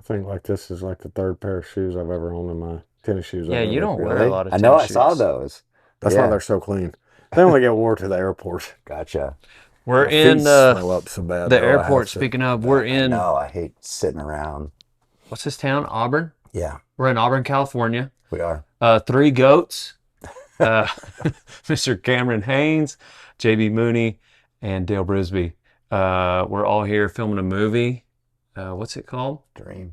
think like this is like the third pair of shoes I've ever owned in my tennis shoes. Yeah, I've you ever don't worn. wear a lot of I know. tennis I saw shoes. those. That's why they're so clean. They only get wore to the airport. Gotcha. We're My in feet smell up so bad. the though. I have airport. to- Speaking of, we're in, No, I hate sitting around. what's this town? Auburn? Yeah, We're in Auburn, California. we are. Three goats. Mr. Cameron Hanes, JB Mauney, and Dale Brisby. We're all here filming a movie. What's it called?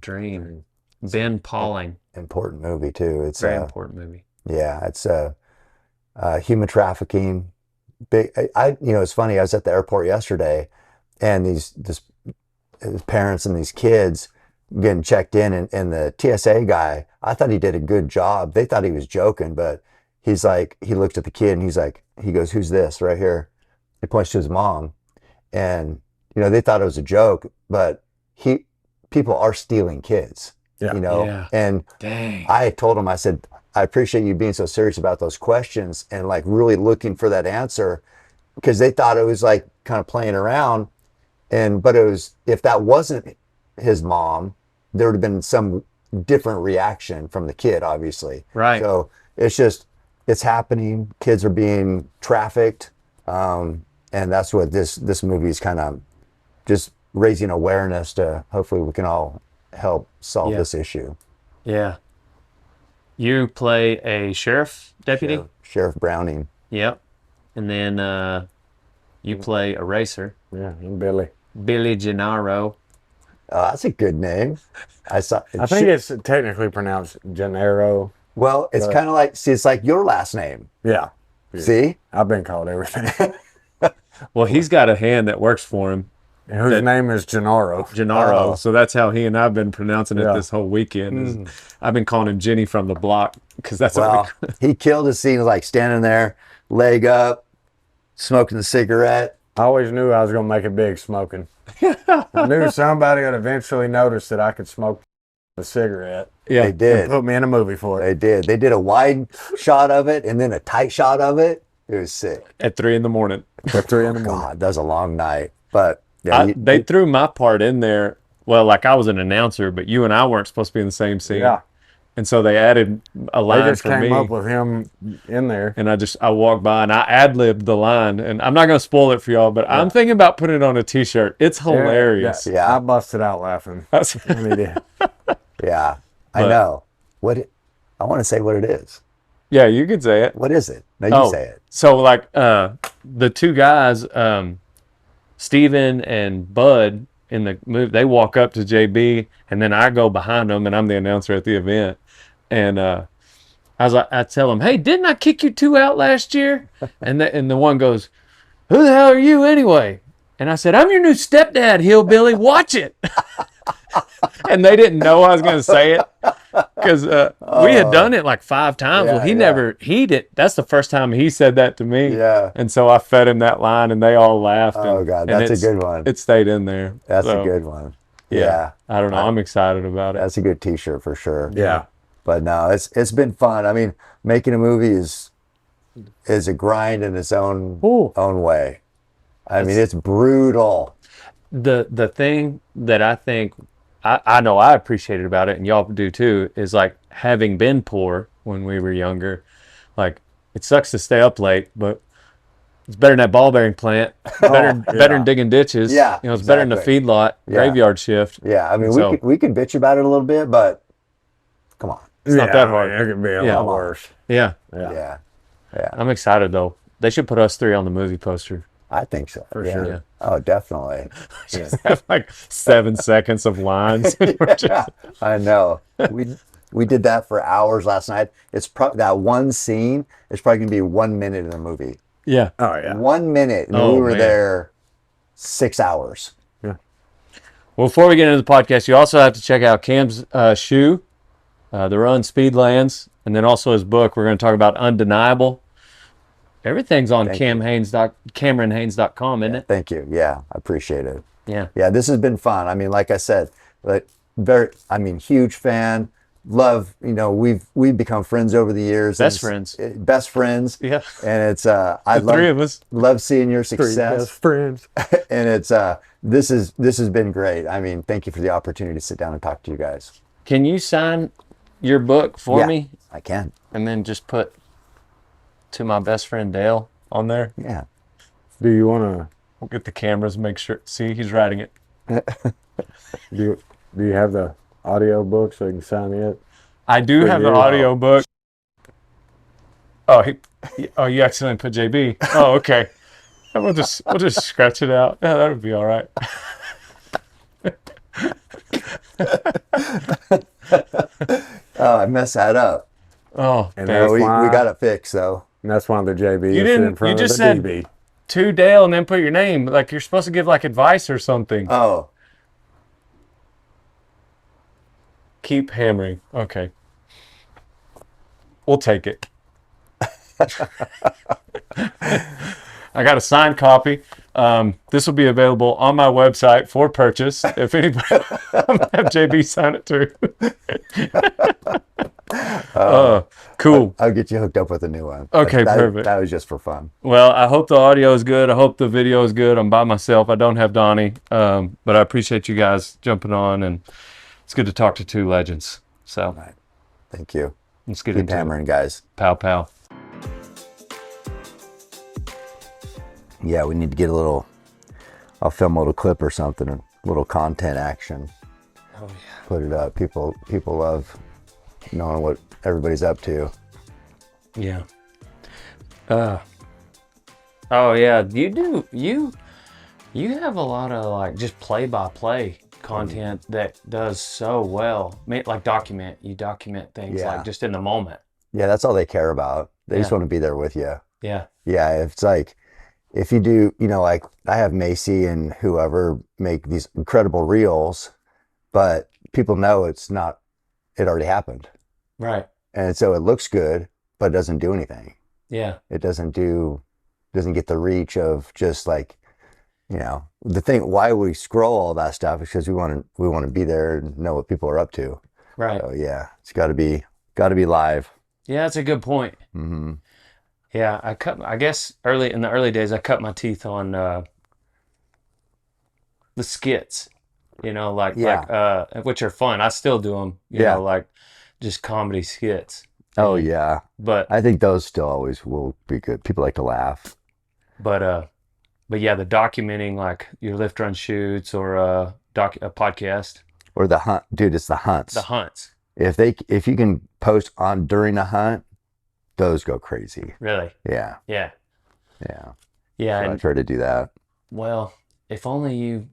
Dream. Ben Pauling. Important movie too. It's Very important movie. Yeah, it's human trafficking. Big. It's funny. I was at the airport yesterday, and these parents and these kids getting checked in, and the TSA guy. I thought he did a good job. They thought he was joking, but he's like, he looked at the kid and he goes, "Who's this right here?" He points to his mom, and they thought it was a joke, but people are stealing kids. Yeah. Yeah. And Dang. I told him, I said, I appreciate you being so serious about those questions and like really looking for that answer, because they thought it was like kind of playing around. But it was, if that wasn't his mom, there would have been some different reaction from the kid, obviously. Right. So it's happening. Kids are being trafficked. And that's what this movie is kind of just raising awareness to. Hopefully we can all help solve this issue. Yeah. You play a sheriff deputy? Sheriff Browning. Yep. And then you play a racer. Yeah, and Billy. Billy Gennaro. That's a good name. I think it's technically pronounced Gennaro. Well, it's kind of like, see, it's like your last name. Yeah. See? I've been called everything. Well, he's got a hand that works for him. Whose name is Gennaro. Gennaro. So that's how he and I have been pronouncing it this whole weekend. I've been calling him Jenny from the block because that's he killed the scene, like standing there, leg up, smoking the cigarette. I always knew I was going to make it big smoking. I knew somebody would eventually notice that I could smoke a cigarette. Yeah, They did. And put me in a movie for it. They did. They did a wide shot of it and then a tight shot of it. It was sick. at 3 a.m. At 3 in the morning. God, that was a long night. But yeah, They threw my part in there. Well, like I was an announcer, but you and I weren't supposed to be in the same scene. Yeah. And so they added a They line just for came me. up with him in there. And I walked by and I ad-libbed the line. And I'm not going to spoil it for y'all, but I'm thinking about putting it on a T-shirt. It's hilarious. Yeah. I busted out laughing. when he did. yeah, I know. I want to say what it is. Yeah, you could say it. What is it? No, you say it. So like the two guys, Steven and Bud in the movie, they walk up to JB and then I go behind them and I'm the announcer at the event. And I tell them, "Hey, didn't I kick you 2 out last year?" And the one goes, "Who the hell are you anyway?" And I said, "I'm your new stepdad, hillbilly. Watch it." And they didn't know I was going to say it because we had done it like 5 times. Yeah, Well, he did. That's the first time he said that to me. Yeah. And so I fed him that line and they all laughed. Oh, God, that's a good one. It stayed in there. That's So, a good one. Yeah. I don't know. I'm excited about it. That's a good T-shirt for sure. Yeah. But no, it's been fun. I mean, making a movie is a grind in its own way. I mean, it's brutal. The thing that I think I know I appreciated about it, and y'all do too, is like having been poor when we were younger. Like it sucks to stay up late, but it's better than that ball bearing plant. Better than digging ditches. Yeah, it's better than the feedlot graveyard shift. Yeah, I mean, So- we could bitch about it a little bit, but come on. It's not that hard. It could be a Yeah. lot worse. Yeah, Yeah, I'm excited though. They should put us 3 on the movie poster. I think so. For yeah. sure. Yeah. Oh, definitely. Just have like 7 seconds of lines. Yeah, I know. We did that for hours last night. It's that one scene is probably gonna be 1 minute in the movie. Yeah. Oh, yeah. 1 minute, and Oh, we were man. there 6 hours. Well, before we get into the podcast, you also have to check out Cam's shoe, the Run Speedlands, and then also his book. We're going to talk about Undeniable. Everything's on CameronHanes.com, isn't it? Thank you. Yeah, I appreciate it. Yeah. Yeah, this has been fun. I mean, like I said, huge fan. love, we've become friends over the years. Best friends. Best friends. Yeah. And it's I The three of us. love seeing your Three success. best friends. And it's this has been great. I mean, thank you for the opportunity to sit down and talk to you guys. Can you sign your book for me? I can. And then just put to my best friend Dale on there? Yeah. Do you want We'll get the cameras, make sure. See, he's writing it. to? Do you have the audio book so you can sign it? I do For have the you? audio book. Oh, you accidentally put JB. Oh, okay. We'll just scratch it out. Yeah, that would be all right. Oh, I messed that up. Oh, And dang. that's We why got it fixed though. And that's why the JB You is didn't- in front you of just the said- DB. To Dale and then put your name. Like you're supposed to give like advice or something. Oh, Keep hammering. Okay. We'll take it. I got a signed copy. This will be available on my website for purchase. If anybody, I'm gonna have JB sign it too. Cool. I'll get you hooked up with a new one. Okay, perfect. That was just for fun. Well, I hope the audio is good. I hope the video is good. I'm by myself. I don't have Donnie, but I appreciate you guys jumping on, and it's good to talk to two legends. So Right. Thank you. let's get Keep into it. hammering, guys. Pow pow. Yeah, we need to get a little. I'll film a little clip or something, a little content action. Oh yeah. Put it up. People love knowing what everybody's up to. Yeah. Oh yeah. You have a lot of like just play by play content that does so well. Like you document things Yeah. like just in the moment. Yeah, that's all they care about. They just Yeah. want to be there with you. Yeah. Yeah, it's like if you do, like I have Macy and whoever make these incredible reels, but people know it already happened. Right. And so it looks good, but it doesn't do anything. Yeah. It doesn't get the reach of just like, the thing, why we scroll all that stuff is because we want to be there and know what people are up to. Right. So yeah, it's got to be live. Yeah, that's a good point. Mm-hmm. Yeah, I guess in the early days I cut my teeth on the skits, which are fun. I still do them, like just comedy skits. Oh yeah. But I think those still always will be good. People like to laugh. But yeah, the documenting like your lift run shoots or a podcast. Or the hunt, dude, it's the hunts. The hunts. If you can post on during a hunt, those go crazy. Really? Yeah. Yeah. Yeah. Yeah. So I try to do that. Well, if only you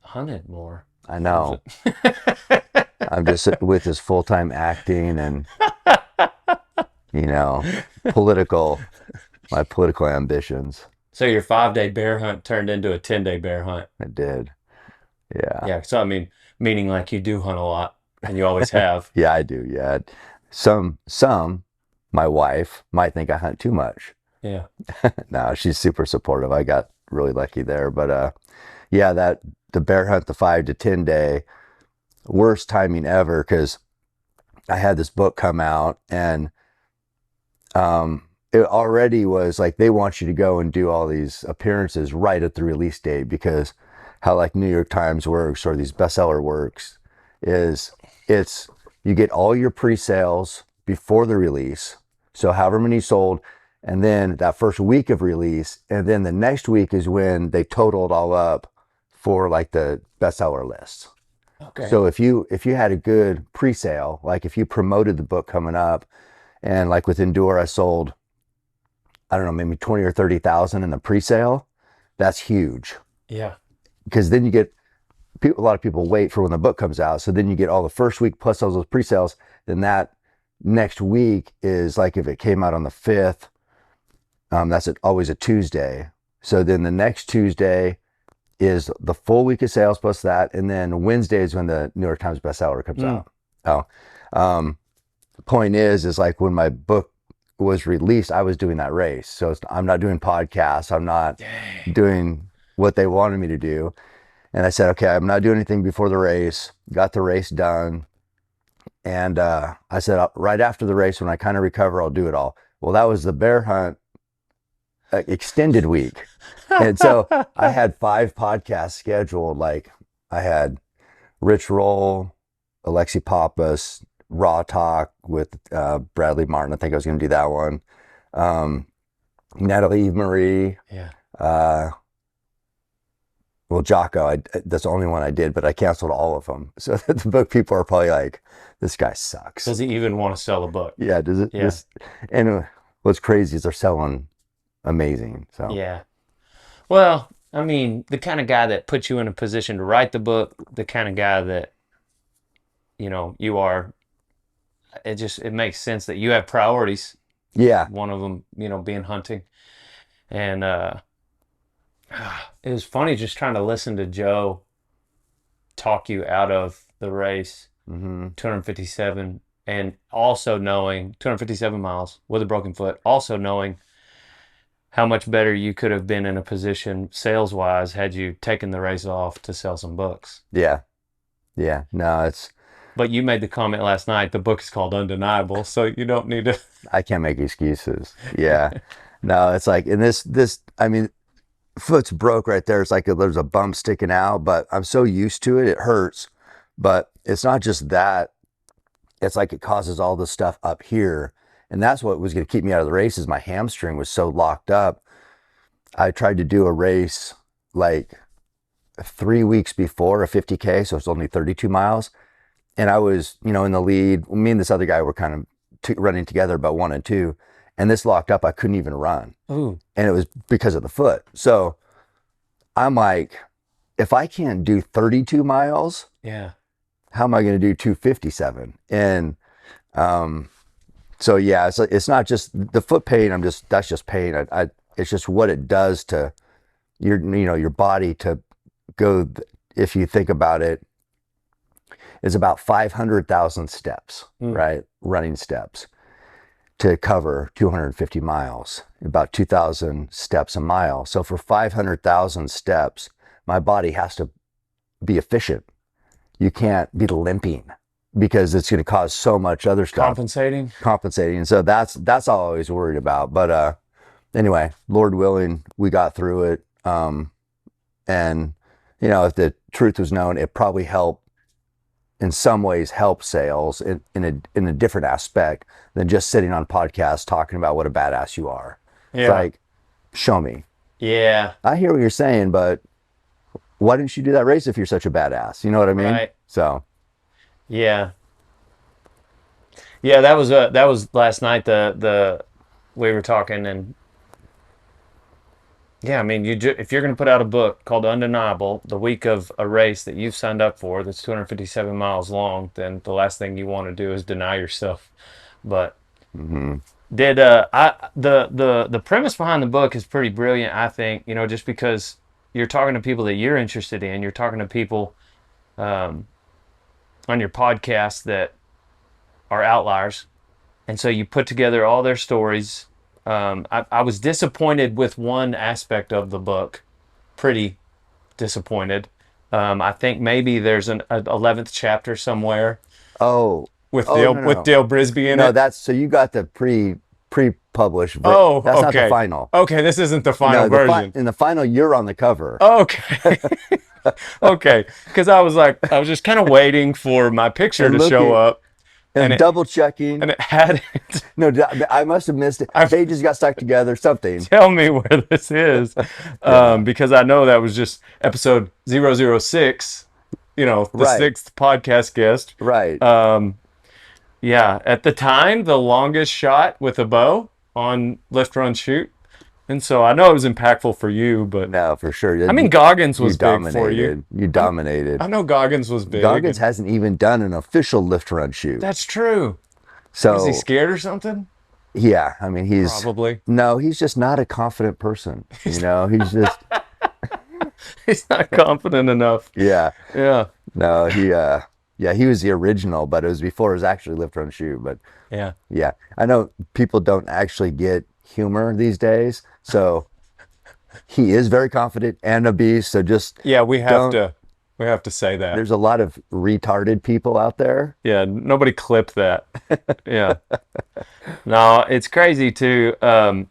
hunted more. I know. I'm just with this full-time acting and my political ambitions. So your 5-day bear hunt turned into a 10-day bear hunt. It did. Yeah. Yeah. So I mean, meaning like you do hunt a lot and you always have. Yeah, I do. Yeah. Some my wife might think I hunt too much. Yeah. No, she's super supportive. I got really lucky there. But yeah, the bear hunt, the 5 to 10 day, worst timing ever because I had this book come out and it already was like they want you to go and do all these appearances right at the release date because how like New York Times works or these bestseller works is you get all your pre-sales before the release. So however many sold, and then that first week of release, and then the next week is when they total it all up for like the bestseller lists. Okay. So if you had a good pre-sale, like if you promoted the book coming up, and like with Endure, I sold, I don't know, maybe 20 or 30,000 in the pre-sale. That's huge. Yeah. Because then you get a lot of people wait for when the book comes out. So then you get all the first week plus all those pre-sales. Then that next week is like if it came out on the 5th, that's always a Tuesday. So then the next Tuesday is the full week of sales plus that. And then Wednesday is when the New York Times bestseller comes out. Oh, the point is like when my book was released, I was doing that race. So I'm not doing podcasts. I'm not doing what they wanted me to do. And I said, okay, I'm not doing anything before the race. Got the race done. And I said, right after the race, when I kind of recover, I'll do it all. Well, that was the bear hunt extended week. And so I had 5 podcasts scheduled. Like I had Rich Roll, Alexi Pappas, Raw Talk with Bradley Martin. I think I was going to do that one. Natalie Eve Marie. Yeah. Well, Jocko, that's the only one I did, but I canceled all of them. So the book people are probably like, this guy sucks. Does he even want to sell a book? Yeah, does it? Yeah. And what's crazy is they're selling amazing. So Yeah. Well, I mean, the kind of guy that puts you in a position to write the book, the kind of guy that, you are, it makes sense that you have priorities. yeah, One of them, being hunting. And it was funny just trying to listen to Joe talk you out of the race, 257, and also knowing 257 miles with a broken foot, also knowing how much better you could have been in a position sales wise had you taken the race off to sell some books. yeah. No, But you made the comment last night, the book is called Undeniable, so you don't need to. I can't make excuses. Yeah. No, it's like, and I mean, foot's broke right there. It's like there's a bump sticking out, but I'm so used to it. It hurts, but it's not just that. It's like it causes all the stuff up here. And that's what was going to keep me out of the race is my hamstring was so locked up. I tried to do a race like 3 weeks before, a 50K. So it's only 32 miles. And I was, in the lead. Me and this other guy were kind of running together about 1 and 2. And this locked up, I couldn't even run. Ooh. And it was because of the foot. So I'm like, if I can't do 32 miles, Yeah. how am I going to do 257? And so yeah, it's not just the foot pain. That's just pain. It's just what it does to your body to go. If you think about it, it's about 500,000 steps, right? Running steps to cover 250 miles, about 2,000 steps a mile. So for 500,000 steps, my body has to be efficient. You can't be limping because it's going to cause so much other stuff. Compensating. So that's all I was worried about. But anyway, Lord willing, we got through it. And if the truth was known, it probably helped in some ways help sales in a different aspect than just sitting on podcasts talking about what a badass you are. Yeah. It's like, show me. Yeah. I hear what you're saying, but why didn't you do that race if you're such a badass? You know what I mean? Right. So. Yeah. Yeah, that was last night. We were talking, and yeah, I mean, if you're going to put out a book called Undeniable the week of a race that you've signed up for that's 257 miles long, then the last thing you want to do is deny yourself. But the premise behind the book is pretty brilliant, I think. Just because you're talking to people that you're interested in, you're talking to people on your podcast that are outliers, and so you put together all their stories. I was disappointed with one aspect of the book, pretty disappointed. I think maybe there's an 11th chapter somewhere. With Dale Brisby in it. No, that's so you got the pre-published. Oh, that's okay. not the final. Okay, this isn't the final version. In the final, you're on the cover. Okay. Okay, because I was just kind of waiting for my picture to show up. And double checking. And it had it. No, I must have missed it. Pages got stuck together, something. Tell me where this is. Because I know that was just episode 006, the sixth podcast guest. Right. Yeah, at the time, the longest shot with a bow on Lift, Run, Shoot. And so I know it was impactful for you, but... No, for sure. I mean, Goggins was big for you. You dominated. I know Goggins was big. Goggins hasn't even done an official Lift, Run, Shoot. That's true. So is he scared or something? Yeah, I mean, he's... Probably. No, he's just not a confident person. He's just... He's not confident enough. Yeah. Yeah. No, he was the original, but it was before it was actually Lift, Run, Shoot. But yeah. I know people don't actually get humor these days, so he is very confident and a beast. So just we have to. We have to say that. There's a lot of retarded people out there. Yeah, nobody clipped that. Yeah. No, it's crazy too. I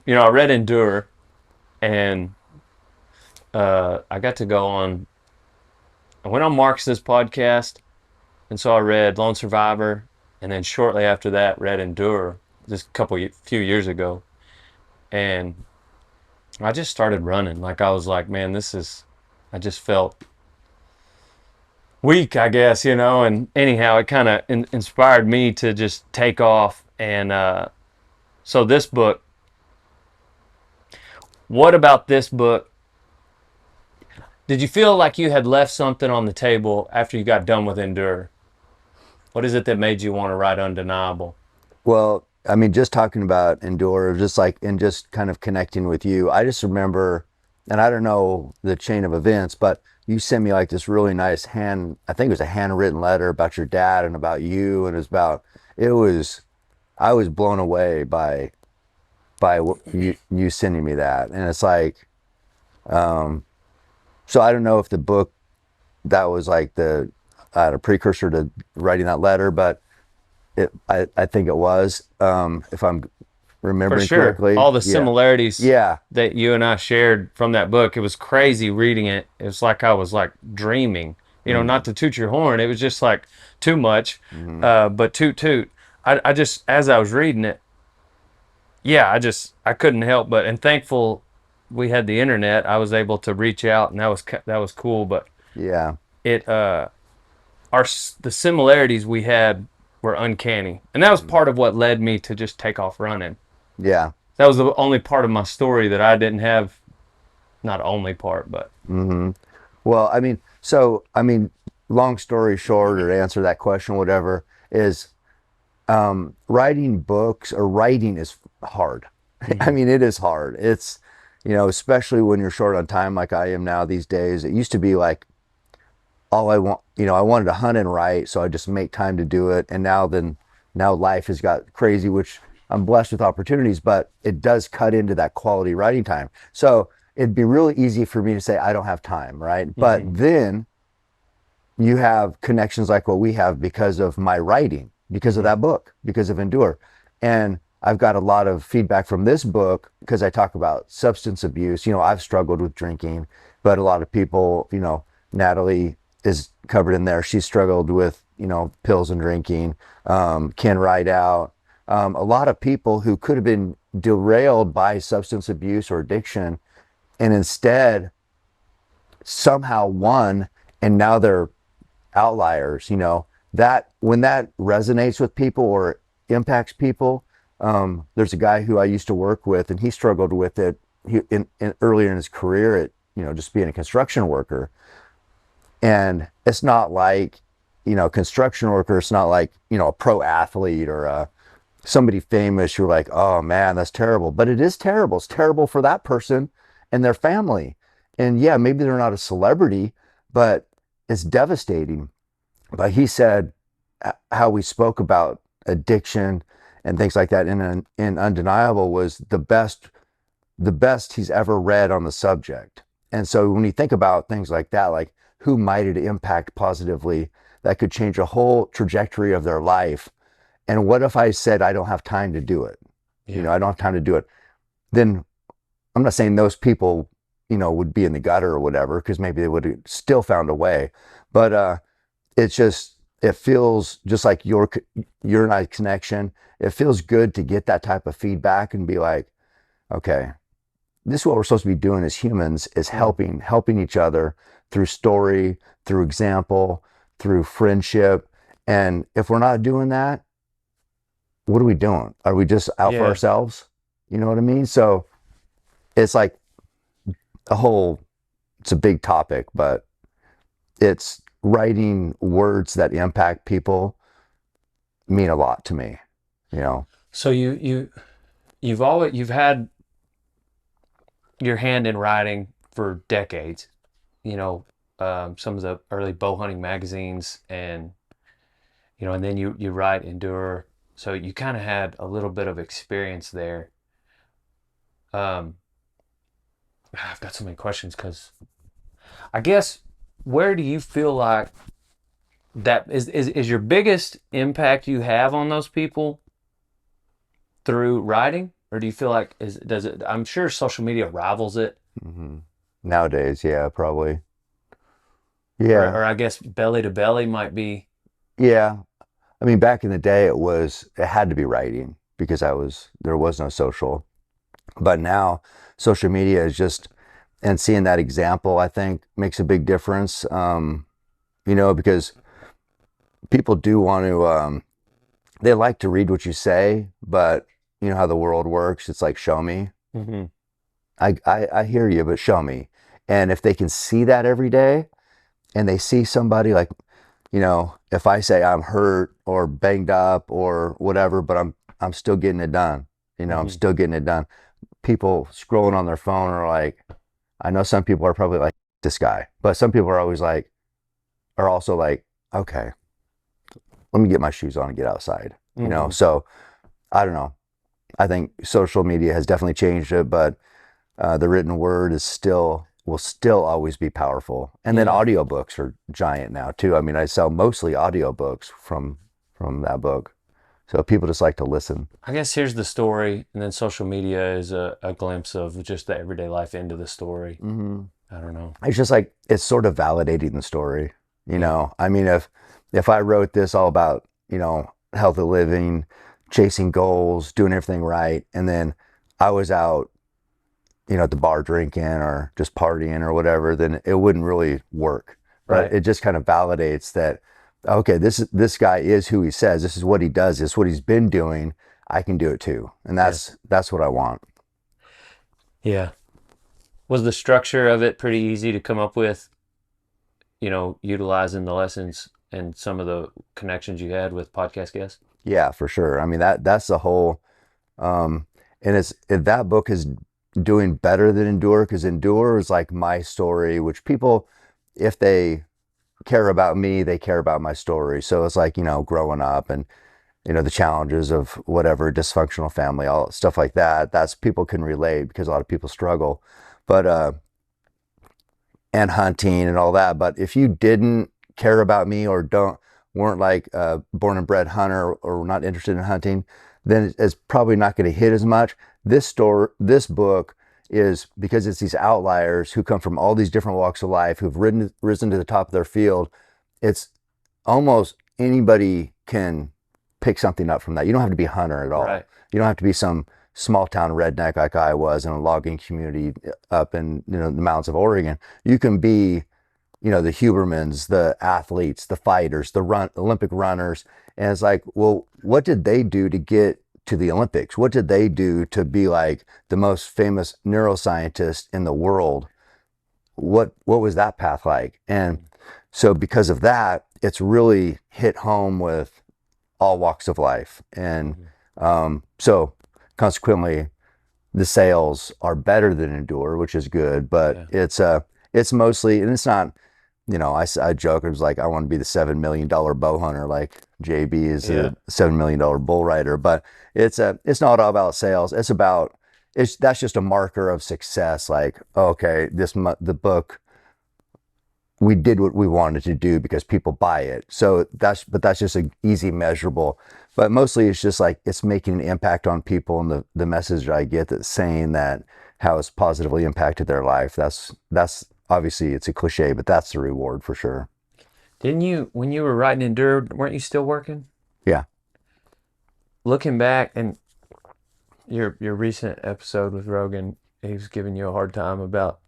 read Endure, and I got to go on. I went on Marx's podcast, and so I read Lone Survivor, and then shortly after that, read Endure, just few years ago, and I just started running. Like I was like, man, I just felt weak, I guess, and anyhow, it kind of inspired me to just take off. And so this book, what about this book? Did you feel like you had left something on the table after you got done with Endure? What is it that made you want to write Undeniable? Well, I mean, just talking about Endure, just like, and just kind of connecting with you, I just remember, and I don't know the chain of events, but you sent me like this really nice I think it was a handwritten letter about your dad and about you. And I was blown away by you sending me that. And it's like, so I don't know if the book, that was like a precursor to writing that letter, but I think it was, if I'm For remembering sure. correctly. All the Yeah. similarities Yeah. that you and I shared from that book, it was crazy reading it. It was like I was like dreaming. Not to toot your horn, it was just like too much. But toot toot. I just, as I was reading it, yeah, I couldn't help but, and thankful we had the internet. I was able to reach out, and that was cool. But Yeah. it the similarities we had were uncanny, and that was part of what led me to just take off running. Yeah. That was the only part of my story that I didn't have. Not only part, but Well, I mean, long story short, or to answer that question, whatever, is writing books or writing is hard. I mean, it is hard. It's, especially when you're short on time like I am now these days. It used to be like all I want, I wanted to hunt and write, so I just make time to do it. And now life has got crazy, which I'm blessed with opportunities, but it does cut into that quality writing time. So it'd be really easy for me to say, I don't have time, right? But then you have connections like what we have because of my writing, because of that book, because of Endure. And I've got a lot of feedback from this book because I talk about substance abuse. I've struggled with drinking, but a lot of people, Natalie is covered in there. She struggled with, pills and drinking. Ken Rideout. A lot of people who could have been derailed by substance abuse or addiction, and instead somehow won, and now they're outliers. That when that resonates with people or impacts people. There's a guy who I used to work with, and he struggled with it earlier in his career at, just being a construction worker. And it's not like, construction worker, it's not like, a pro athlete or somebody famous. You're like, oh man, that's terrible. But it is terrible. It's terrible for that person and their family. And yeah, maybe they're not a celebrity, but it's devastating. But he said how we spoke about addiction and things like that in Undeniable was the best he's ever read on the subject. And so when you think about things like that, like who might it impact positively, that could change a whole trajectory of their life. And what if I said, I don't have time to do it? Yeah. I don't have time to do it. Then I'm not saying those people, would be in the gutter or whatever, because maybe they would have still found a way. But it feels just like your and I connection. It feels good to get that type of feedback and be like, okay, this is what we're supposed to be doing as humans, is helping each other through story, through example, through friendship. And if we're not doing that, what are we doing? Are we just out for ourselves? You know what I mean? So it's like it's a big topic, but it's writing words that impact people mean a lot to me, So you've had your hand in writing for decades. Some of the early bow hunting magazines, and and then you write Endure. So you kind of had a little bit of experience there. I've got so many questions because I guess where do you feel like that is your biggest impact you have on those people through writing, or do you feel like does it? I'm sure social media rivals it, Hmm. Nowadays, yeah, probably. or, Yeah, or I guess belly to belly might be. yeah. I mean, back in the day, it had to be writing because there was no social. But now, social media is just, and seeing that example, I think makes a big difference. Because people do want to, they like to read what you say, but you know how the world works. It's like, show me. Hmm. I hear you, but show me. And if they can see that every day, and they see somebody like, if I say I'm hurt or banged up or whatever, but I'm still getting it done. I'm Hmm. still getting it done. People scrolling on their phone are like, I know some people are probably like, this guy, but some people are also like, okay, let me get my shoes on and get outside. Hmm. So I don't know. I think social media has definitely changed it, but the written word will still always be powerful. And then Yeah. audiobooks are giant now too. I mean, I sell mostly audiobooks from that book. So people just like to listen. I guess here's the story, and then social media is a glimpse of just the everyday life end of the story. Hmm. I don't know. It's just like it's sort of validating the story. Yeah. I mean, if I wrote this all about healthy living, chasing goals, doing everything right, and then I was out at the bar drinking or just partying or whatever, then it wouldn't really work. But Right. it just kind of validates that, okay, this guy is who he says. This is what he does. This is what he's been doing. I can do it too, and Yes. that's what I want. Yeah. Was the structure of it pretty easy to come up with, utilizing the lessons and some of the connections you had with podcast guests? Yeah, for sure. I mean that's the whole. And if that book is doing better than Endure, because Endure is like my story, which people, if they care about me, they care about my story. So it's like, growing up and, the challenges of whatever, dysfunctional family, all stuff like that. That's people can relate because a lot of people struggle. But, and hunting and all that. But if you didn't care about me or weren't like a born and bred hunter or not interested in hunting, then it's probably not going to hit as much. This book is because it's these outliers who come from all these different walks of life who've risen to the top of their field. It's almost anybody can pick something up from that. You don't have to be a hunter at all. Right. You don't have to be some small town redneck like I was in a logging community up in the mountains of Oregon. You can be the Hubermans, the athletes, the fighters, the Olympic runners. And it's like, well, what did they do to get to the Olympics? What did they do to be like the most famous neuroscientist in the world? What was that path like? And so because of that, it's really hit home with all walks of life. And so consequently, the sales are better than Endure, which is good, but Yeah. it's mostly, and it's not, I joke, it was like, I want to be the $7 million bow hunter, like JB is Yeah. a $7 million bull rider, but it's not all about sales. That's just a marker of success. Like, okay, the book, we did what we wanted to do because people buy it. So that's just an easy measurable. But mostly it's just like it's making an impact on people, and the message I get that's saying that how it's positively impacted their life. That's obviously it's a cliche, but that's the reward for sure. Didn't you, when you were writing Endure, weren't you still working? Yeah. Looking back, and your recent episode with Rogan, he was giving you a hard time about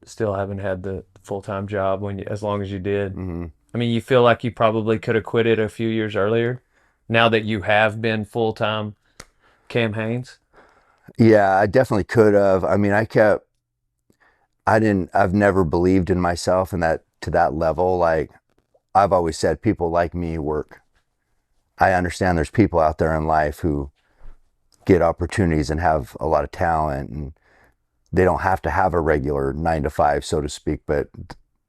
still haven't had the full-time job as long as you did. Hmm. I mean, you feel like you probably could have quit it a few years earlier, now that you have been full-time Cam Hanes. Yeah, I definitely could have. I mean, I've never believed in myself and that to that level. Like I've always said, people like me work. I understand there's people out there in life who get opportunities and have a lot of talent, and they don't have to have a regular 9 to 5, so to speak, but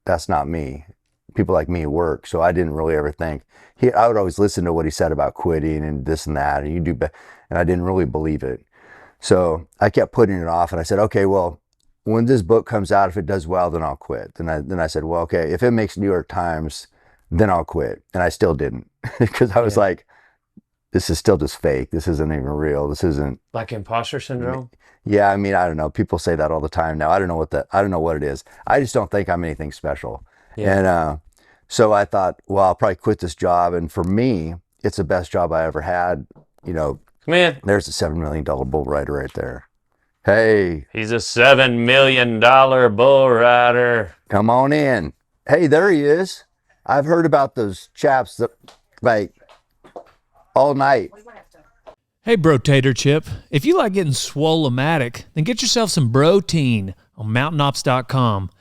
that's not me. People like me work. So I didn't really ever think I would always listen to what he said about quitting and this and that, and I didn't really believe it. So I kept putting it off, and I said, okay, well, when this book comes out, if it does well, then I'll quit. Then I said, well, okay, if it makes New York Times, then I'll quit. And I still didn't because I was like, this is still just fake. This isn't even real. This isn't Like imposter syndrome? Yeah, I mean, I don't know. People say that all the time now. I don't know what it is. I just don't think I'm anything special. Yeah. And so I thought, well, I'll probably quit this job. And for me, it's the best job I ever had. You know, Come in. there's a $7 million bull rider right there. Hey, He's a $7 million bull rider. come on in. Hey, there he is. I've heard about those chaps that like all night. Hey, Bro Tater Chip, if you like getting swole-o-matic, then get yourself some Protein on mountainops.com.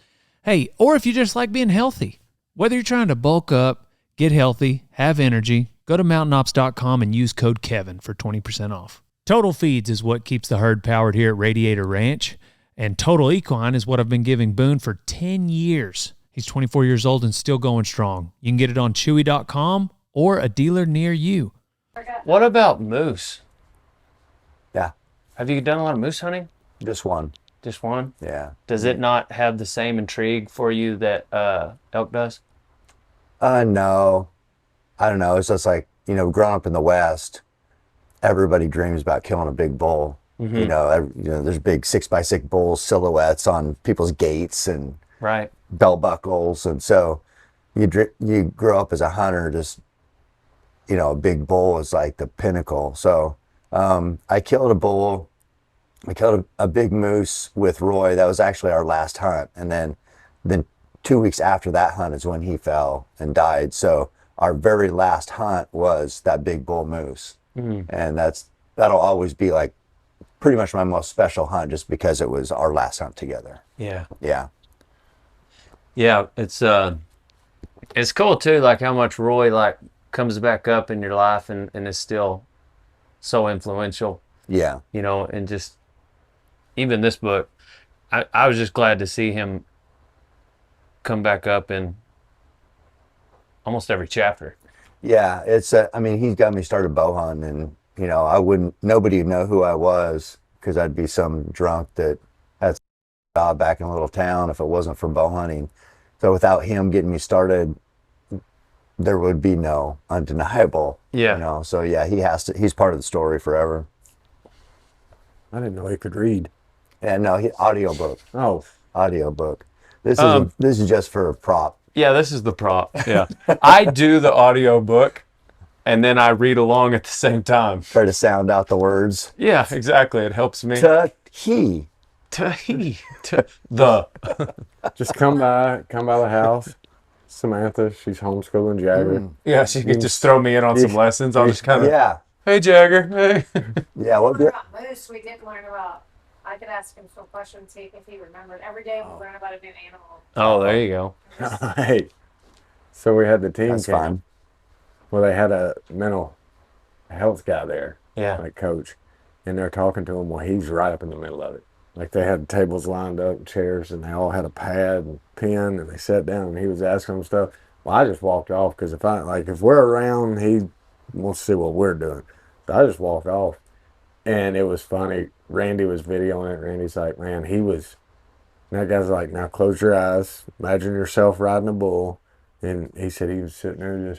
Hey, or if you just like being healthy, whether you're trying to bulk up, get healthy, have energy, go to mountainops.com and use code Kevin for 20% off. Total Feeds is what keeps the herd powered here at Radiator Ranch, and Total Equine is what I've been giving Boone for 10 years. He's 24 years old and still going strong. You can get it on chewy.com or a dealer near you. What about moose? Yeah, Have you done a lot of moose hunting? just one. Just one? Yeah. Does it not have the same intrigue for you that elk does? No, I don't know. It's just like, growing up in the West, everybody dreams about killing a big bull. You know, there's big 6x6 bull silhouettes on people's gates and Right. belt buckles. And so you grow up as a hunter, just, a big bull is like the pinnacle. So I killed a bull. I killed a big moose with Roy. That was actually our last hunt. And then 2 weeks after that hunt is when he fell and died. So our very last hunt was that big bull moose. And that'll always be like pretty much my most special hunt, just because it was our last hunt together. Yeah. Yeah. Yeah, it's cool too, like how much Roy like comes back up in your life and is still so influential, Yeah. and just even this book, I was just glad to see him come back up in almost every chapter. Yeah. It's, he's got me started bow hunting, and, nobody would know who I was because I'd be some drunk that had a job back in a little town if it wasn't for bow hunting. So without him getting me started, there would be no undeniable. Yeah. So yeah, he's part of the story forever. I didn't know he could read. And no, audiobook. Oh, Audiobook. This is just for a prop. Yeah, this is the prop. Yeah. I do the audio book and then I read along at the same time. Try to sound out the words. Yeah, exactly. It helps me. He. The. just come by the house. Samantha, she's homeschooling Jagger. Yeah, she could just throw me in on some lessons. I'll just kind of, Yeah. hey, Jagger, hey. Yeah. What? About moose, we did learn about. I could ask him some questions, see if he remembered. Every day we learn about a new animal. Oh, there you go. Hey, so we had the team That's camp. fine. Well, they had a mental health guy there, Yeah. like coach, and they're talking to him. Well, he's right up in the middle of it. Like they had tables lined up, chairs, and they all had a pad and pen, and they sat down, and he was asking them stuff. Well, I just walked off because if we're around, he wants to see what we're doing. So I just walked off, and it was funny. Randy was videoing it. Randy's like, man, and that guy's like, now close your eyes, imagine yourself riding a bull, and he said he was sitting there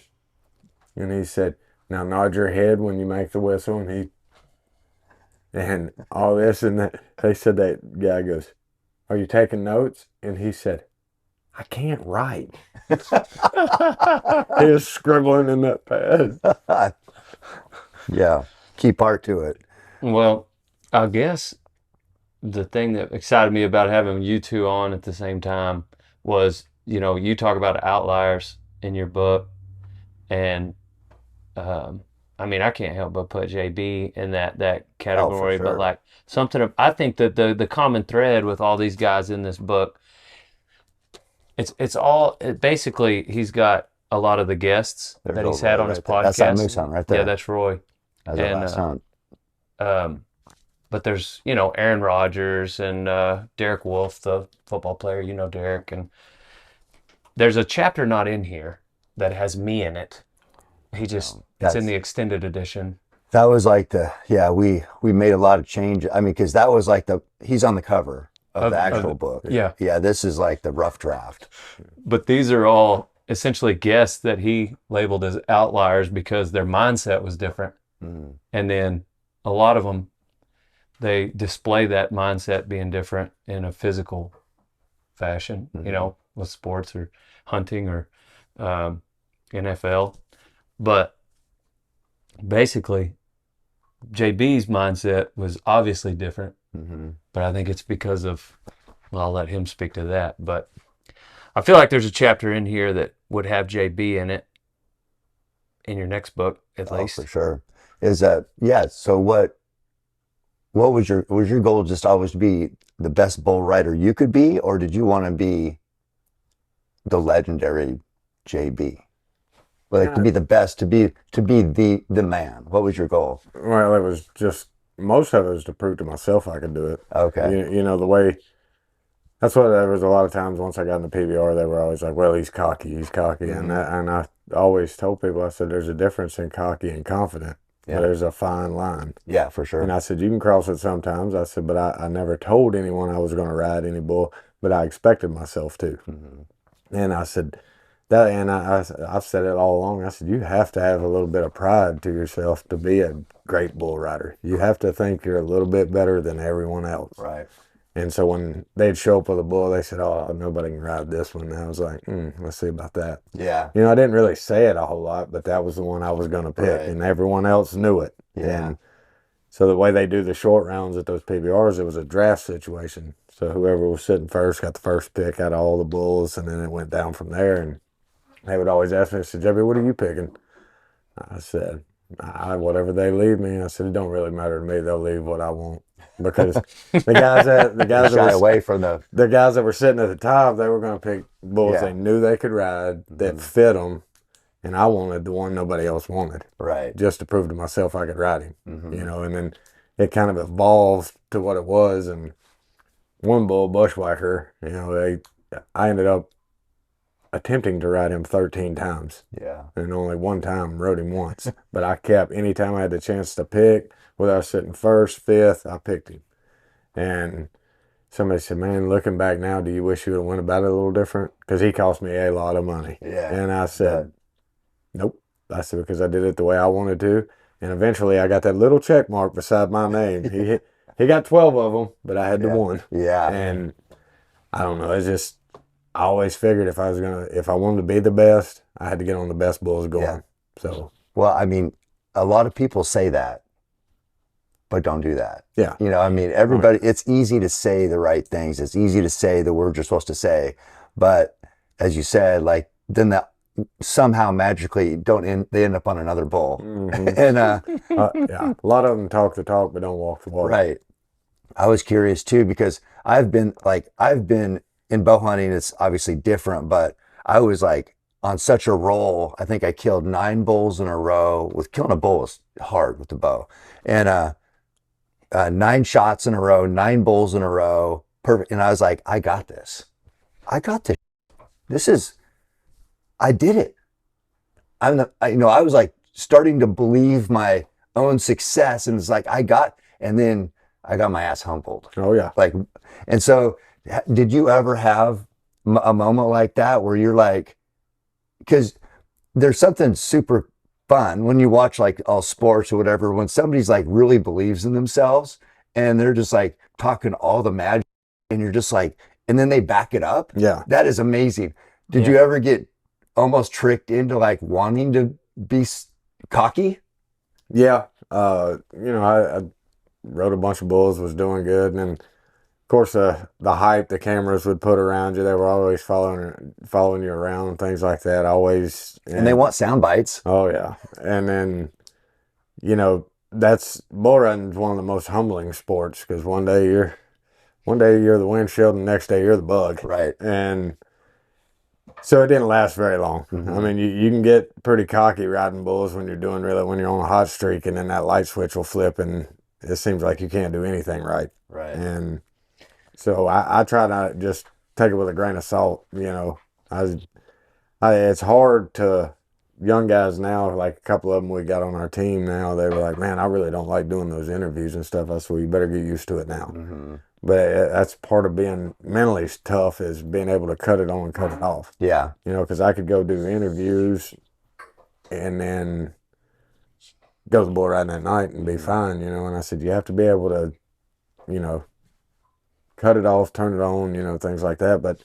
and he said, now nod your head when you make the whistle, and all this and that. They said that guy goes, are you taking notes? And he said, I can't write. He was scribbling in that pad. Yeah. Key part to it. Well, I guess the thing that excited me about having you two on at the same time was, you talk about outliers in your book, and I can't help but put JB in that category, sure. but like I think that the common thread with all these guys in this book, basically he's got a lot of the guests that he's had on his podcast. That's that moose hunt right there. Yeah, that's Roy. That's our last hunt. But there's, Aaron Rodgers and Derek Wolf, the football player, Derek, and there's a chapter not in here that has me in it. It's in the extended edition. That was like we made a lot of change. Because that was like he's on the cover. of the actual book. Yeah. Yeah, this is like the rough draft. But these are all essentially guests that he labeled as outliers because their mindset was different. Mm. And then a lot of them, they display that mindset being different in a physical fashion, you know, with sports or hunting or NFL. But basically, JB's mindset was obviously different. But I think it's because of, well, I'll let him speak to that. But I feel like there's a chapter in here that would have JB in it in your next book, at least. For sure. Is that, yeah. So what was your goal, just always to be the best bull rider you could be, or did you want to be the legendary JB? Like to be the best, to be the man. What was your goal? Well, it was just, most of it was to prove to myself I could do it. Okay. You know, the way, that's what there was a lot of times once I got in the PBR, they were always like, well, he's cocky. And I always told people, I said, there's a difference in cocky and confident. Yeah. There's a fine line. Yeah, for sure. And I said, you can cross it sometimes. I said, but I never told anyone I was going to ride any bull, but I expected myself to. And I said, I've said it all along. I said, you have to have a little bit of pride to yourself to be a great bull rider. You have to think you're a little bit better than everyone else. Right. And so when they'd show up with a bull, they said, oh, nobody can ride this one. And I was like, let's see about that. Yeah. You know, I didn't really say it a whole lot, but that was the one I was going to pick. Right. And everyone else knew it. Yeah. And so the way they do the short rounds at those PBRs, it was a draft situation. So whoever was sitting first got the first pick out of all the bulls, and then it went down from there. And they would always ask me, I said, JB, what are you picking? I said, whatever they leave me. I said, it don't really matter to me. They'll leave what I want. Because the guys that were sitting at the top, they were going to pick bulls they knew they could ride, that fit them, and I wanted the one nobody else wanted. Right. Just to prove to myself I could ride him. You know, and then it kind of evolved to what it was. And one bull, Bushwhacker, you know, I ended up attempting to ride him 13 times. Yeah. And only one time rode him once. But I kept, anytime I had the chance to pick, whether I was sitting first, fifth, I picked him. And somebody said, man, looking back now, do you wish you would have went about it a little different? Because he cost me a lot of money. Yeah. And I said, nope. I said, because I did it the way I wanted to. And eventually I got that little check mark beside my name. He got 12 of them, but I had the one. Yeah. And I don't know. It's just, I always figured if I wanted to be the best, I had to get on the best bulls going. Yeah. So. Well, I mean, a lot of people say that, but don't do that. Yeah. You know, I mean, everybody, it's easy to say the right things. It's easy to say the words you're supposed to say. But as you said, like, then that somehow magically they end up on another bull. And yeah, a lot of them talk the talk, but don't walk the walk. Right. I was curious too, because I've been in bow hunting. It's obviously different, but I was like on such a roll. I think I killed 9 bulls in a row. With killing a bull is hard with the bow. And 9 shots in a row, 9 bulls in a row. Perfect. And I was like, I got this. I did it. I was like starting to believe my own success, and it's like, and then I got my ass humbled. Oh yeah. Like, and so did you ever have a moment like that where you're like, because there's something super fun when you watch like all sports or whatever, when somebody's like really believes in themselves and they're just like talking all the magic, and you're just like, and then they back it up. Yeah. That is amazing. Did you ever get almost tricked into like wanting to be cocky? Yeah. You know, I rode a bunch of bulls, was doing good. And then, of course, the hype the cameras would put around you, they were always following you around and things like that. And they want sound bites. Oh, yeah. And then, you know, bull riding is one of the most humbling sports, because one day you're the windshield and the next day you're the bug. Right. And so it didn't last very long. I mean, you can get pretty cocky riding bulls when you're on a hot streak, and then that light switch will flip and it seems like you can't do anything right. Right. And so I try to just take it with a grain of salt. You know, it's hard to, young guys now, like a couple of them we got on our team now, they were like, man, I really don't like doing those interviews and stuff. I said, well, you better get used to it now. But that's part of being mentally tough, is being able to cut it on and cut it off. Yeah. You know, because I could go do interviews and then go to the bull riding that night and be fine, you know. And I said, you have to be able to, you know, cut it off, turn it on, you know, things like that. But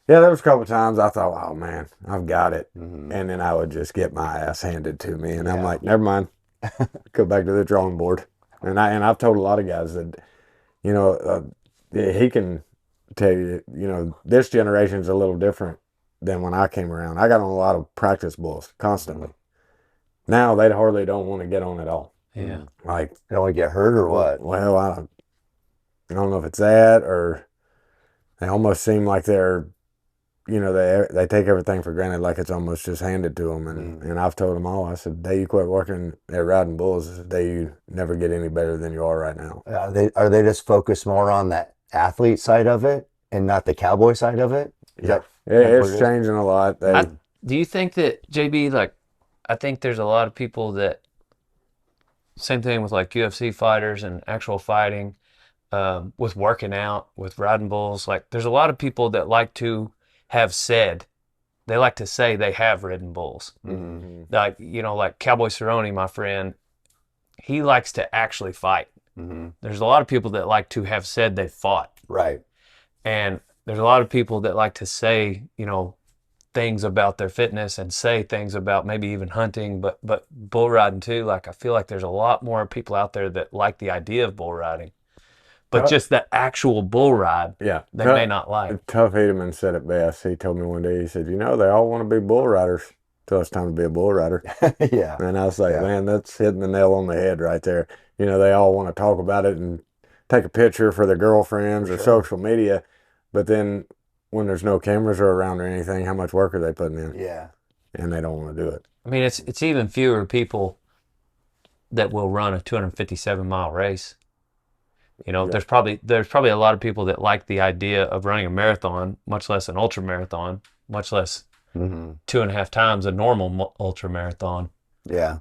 yeah, there was a couple of times I thought, oh man, I've got it. And then I would just get my ass handed to me. And I'm like, never mind. Go back to the drawing board. And I've told a lot of guys that, you know, he can tell you, you know, this generation's a little different than when I came around. I got on a lot of practice bulls constantly. Now they hardly don't want to get on at all. Yeah. Like, They don't want to get hurt or what? well, I don't know if it's that, or they almost seem like they're, you know, they take everything for granted, like it's almost just handed to them. And I've told them all, I said, the day you quit working at riding bulls is the day you never get any better than you are right now. Are they just focused more on that athlete side of it and not the cowboy side of it? Yeah, it's changing a lot. Do you think that, JB, like, I think there's a lot of people that, same thing with like UFC fighters and actual fighting, with working out, with riding bulls. Like, there's a lot of people that like to have said, they like to say they have ridden bulls. Like, you know, like Cowboy Cerrone, my friend, he likes to actually fight. There's a lot of people that like to have said they fought. Right. And there's a lot of people that like to say, you know, things about their fitness and say things about maybe even hunting, but bull riding too. Like, I feel like there's a lot more people out there that like the idea of bull riding, but just the actual bull ride, they may not like. Tough Hedeman said it best. He told me one day, he said, you know, they all want to be bull riders till it's time to be a bull rider. Yeah. And I was like, man, that's hitting the nail on the head right there. You know, they all want to talk about it and take a picture for their girlfriends or social media, but then when there's no cameras or around or anything, how much work are they putting in? Yeah. And they don't want to do it. I mean, it's even fewer people that will run a 257-mile race. You know, there's probably a lot of people that like the idea of running a marathon, much less an ultra marathon, much less 2.5 times a normal ultra marathon. Yeah.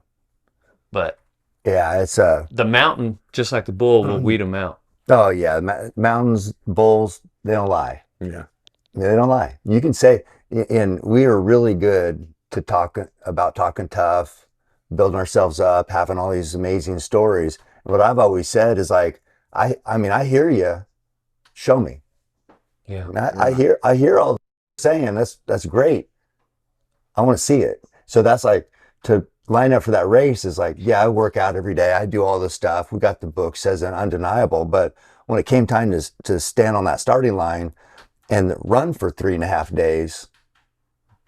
But yeah, it's the mountain, just like the bull, will weed them out. Oh yeah, mountains, bulls, they don't lie. Yeah. They don't lie. You can say, and we are really good to talking tough, building ourselves up, having all these amazing stories. What I've always said is like, I mean, I hear you. Show me. Yeah. I hear all saying that's great. I want to see it. So that's like, to line up for that race is like, yeah, I work out every day. I do all this stuff. We got the book says it undeniable. But when it came time to stand on that starting line and run for 3.5 days,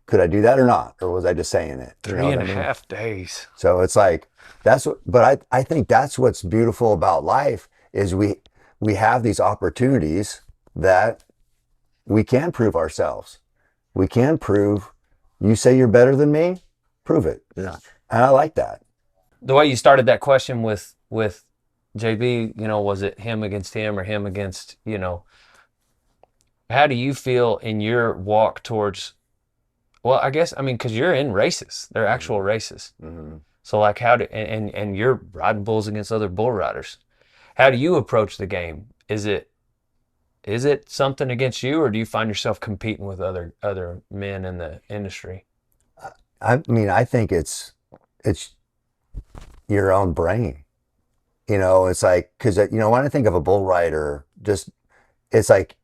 could I do that or not? Or was I just saying it? 3.5 days. So it's like, but I think that's what's beautiful about life is we have these opportunities that we can prove ourselves. We can prove, you say you're better than me, prove it. Yeah. And I like that. The way you started that question with JB, you know, was it him against him or him against, you know, how do you feel in your walk towards, well, I guess, I mean, because you're in races, they're actual races. So like and you're riding bulls against other bull riders. How do you approach the game? Is it something against you, or do you find yourself competing with other men in the industry? I mean, I think it's your own brain. You know, it's like, because, you know, when I think of a bull rider, just, it's like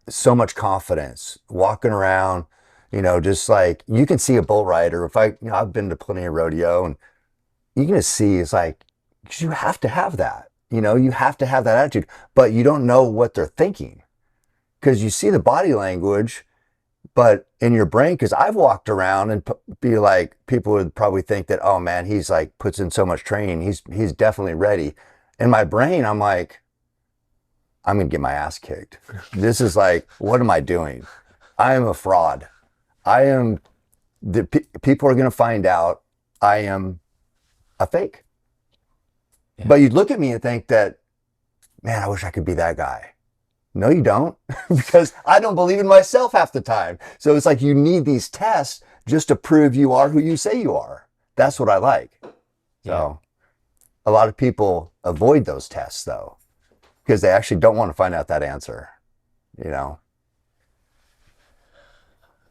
so much confidence walking around, you know, just like you can see a bull rider. I've been to plenty of rodeo, and you can just see, it's like, 'cause you have to have that, you know, you have to have that attitude, but you don't know what they're thinking because you see the body language, but in your brain, because I've walked around and be like, people would probably think that, oh man, he's like puts in so much training. He's definitely ready. In my brain, I'm like, I'm going to get my ass kicked. This is like, what am I doing? I am a fraud. People are going to find out I am a fake. Yeah. But you'd look at me and think that, man, I wish I could be that guy. No, you don't, because I don't believe in myself half the time. So it's like you need these tests just to prove you are who you say you are. That's what I like. So a lot of people avoid those tests though. because they actually don't want to find out that answer, you know.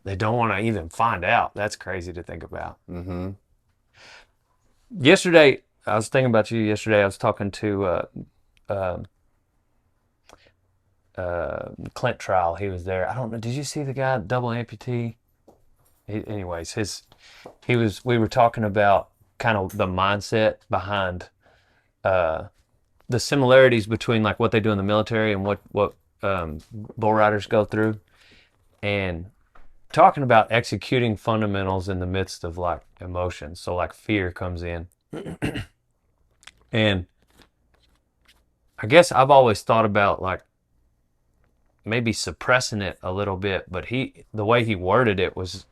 They don't want to even find out. That's crazy to think about. Mm-hmm. Yesterday, I was thinking about you yesterday. I was talking to Clint Trial. He was there. I don't know. Did you see the guy, double amputee? Anyways, we were talking about kind of the mindset behind the similarities between like what they do in the military and what bull riders go through, and talking about executing fundamentals in the midst of like emotions. So like fear comes in. And I guess I've always thought about like maybe suppressing it a little bit, but the way he worded it was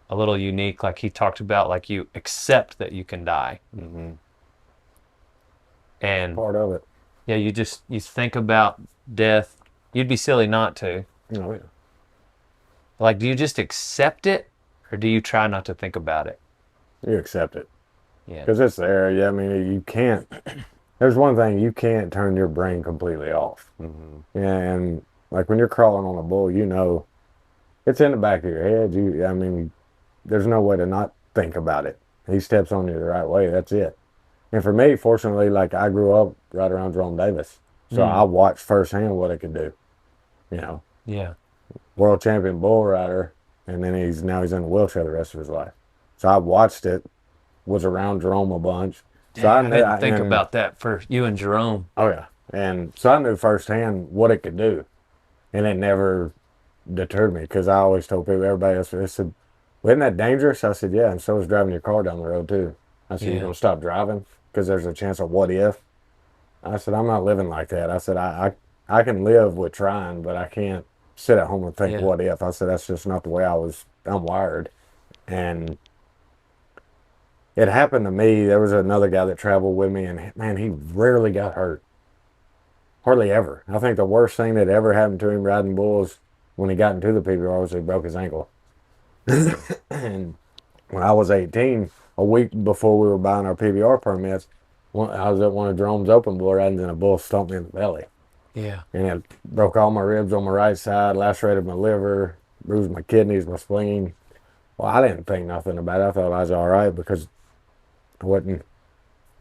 a little unique. Like he talked about like you accept that you can die. Mm-hmm. And Part of it. yeah, you think about death. You'd be silly not to. Oh, yeah. Like, do you just accept it, or do you try not to think about it? You accept it. Yeah. Because it's there. Yeah, I mean, you can't. There's one thing, you can't turn your brain completely off. Mm-hmm. Yeah, and like when you're crawling on a bull, you know, it's in the back of your head. I mean, there's no way to not think about it. He steps on you the right way. That's it. And for me, fortunately, like I grew up right around Jerome Davis, so I watched firsthand what it could do. You know. Yeah. World champion bull rider, and then he's in a wheelchair the rest of his life. So I watched it, was around Jerome a bunch. So I didn't think about that for you and Jerome. Oh yeah, and so I knew firsthand what it could do, and it never deterred me because I always told people, everybody else, they said, well, "Isn't that dangerous?" I said, "Yeah," and so is driving your car down the road too. I said, "You're gonna stop driving because there's a chance of what if." I said, "I'm not living like that." I said, I can live with trying, but I can't sit at home and think what if." I said, "That's just not the way I'm wired." And it happened to me. There was another guy that traveled with me, and man, he rarely got hurt. Hardly ever. I think the worst thing that ever happened to him riding bulls when he got into the PBR was he broke his ankle. And when I was 18, a week before we were buying our PBR permits, I was at one of Jerome's open bull ridings, and a bull stomped me in the belly. Yeah. And it broke all my ribs on my right side, lacerated my liver, bruised my kidneys, my spleen. Well, I didn't think nothing about it. I thought I was all right because I wasn't,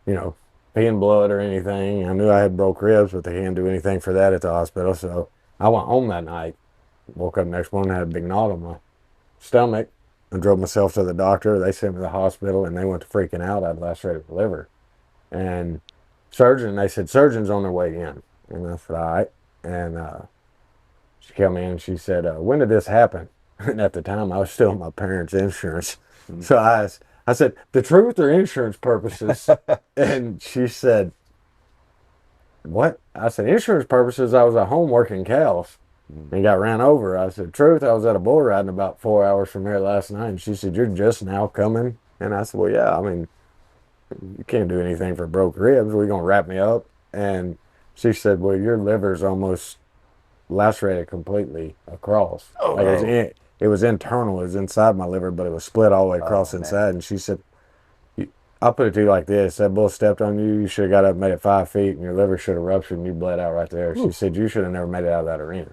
peeing blood or anything. I knew I had broke ribs, but they can't do anything for that at the hospital. So I went home that night, woke up next morning, had a big knot on my stomach. I drove myself to the doctor. They sent me to the hospital, and they went to freaking out. I'd lacerated my liver. And they said, surgeon's on their way in. And I said, all right. And she came in and she said, when did this happen? And at the time, I was still on my parents' insurance. Mm-hmm. So I said, the truth or insurance purposes? And she said, what? I said, insurance purposes, I was at home working cows and got ran over. I said, truth, I was at a bull riding about 4 hours from here last night. And she said, you're just now coming? And I said, well, yeah, I mean, you can't do anything for broke ribs. We're going to wrap me up. And she said, well, your liver's almost lacerated completely across. Oh, like it was internal. It was inside my liver, but it was split all the way across inside. And she said, I'll put it to you like this. That bull stepped on you. You should have got up and made it 5 feet, and your liver should have ruptured, and you bled out right there. She said, you should have never made it out of that arena.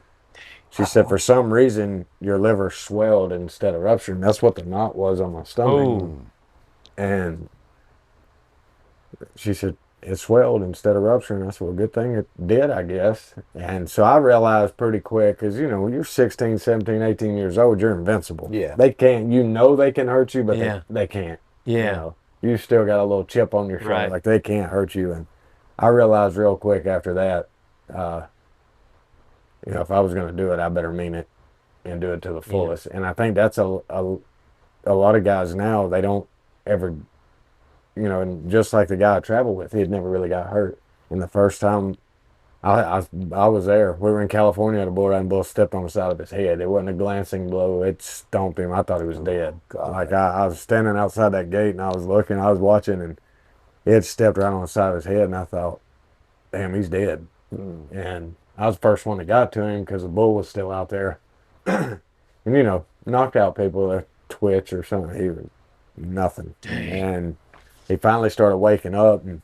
She said, for some reason, your liver swelled instead of ruptured. And that's what the knot was on my stomach. Ooh. And she said, it swelled instead of rupturing. I said, well, good thing it did, I guess. And so I realized pretty quick, because, when you're 16, 17, 18 years old, you're invincible. Yeah. They can't, they can hurt you, but they can't. Yeah. You still got a little chip on your shoulder. Right. Like, they can't hurt you. And I realized real quick after that, if I was going to do it, I better mean it and do it to the fullest. Yeah. And I think that's a lot of guys now, they don't ever, and just like the guy I traveled with, he had never really got hurt. And the first time I was there, we were in California at a bull riding, bull stepped on the side of his head. It wasn't a glancing blow. It stomped him. I thought he was dead. God. Like I was standing outside that gate and I was looking, I was watching, and it stepped right on the side of his head, and I thought, damn, he's dead. And I was the first one that got to him because the bull was still out there. And, knocked out people that twitch or something. He was nothing. Dang. And he finally started waking up, and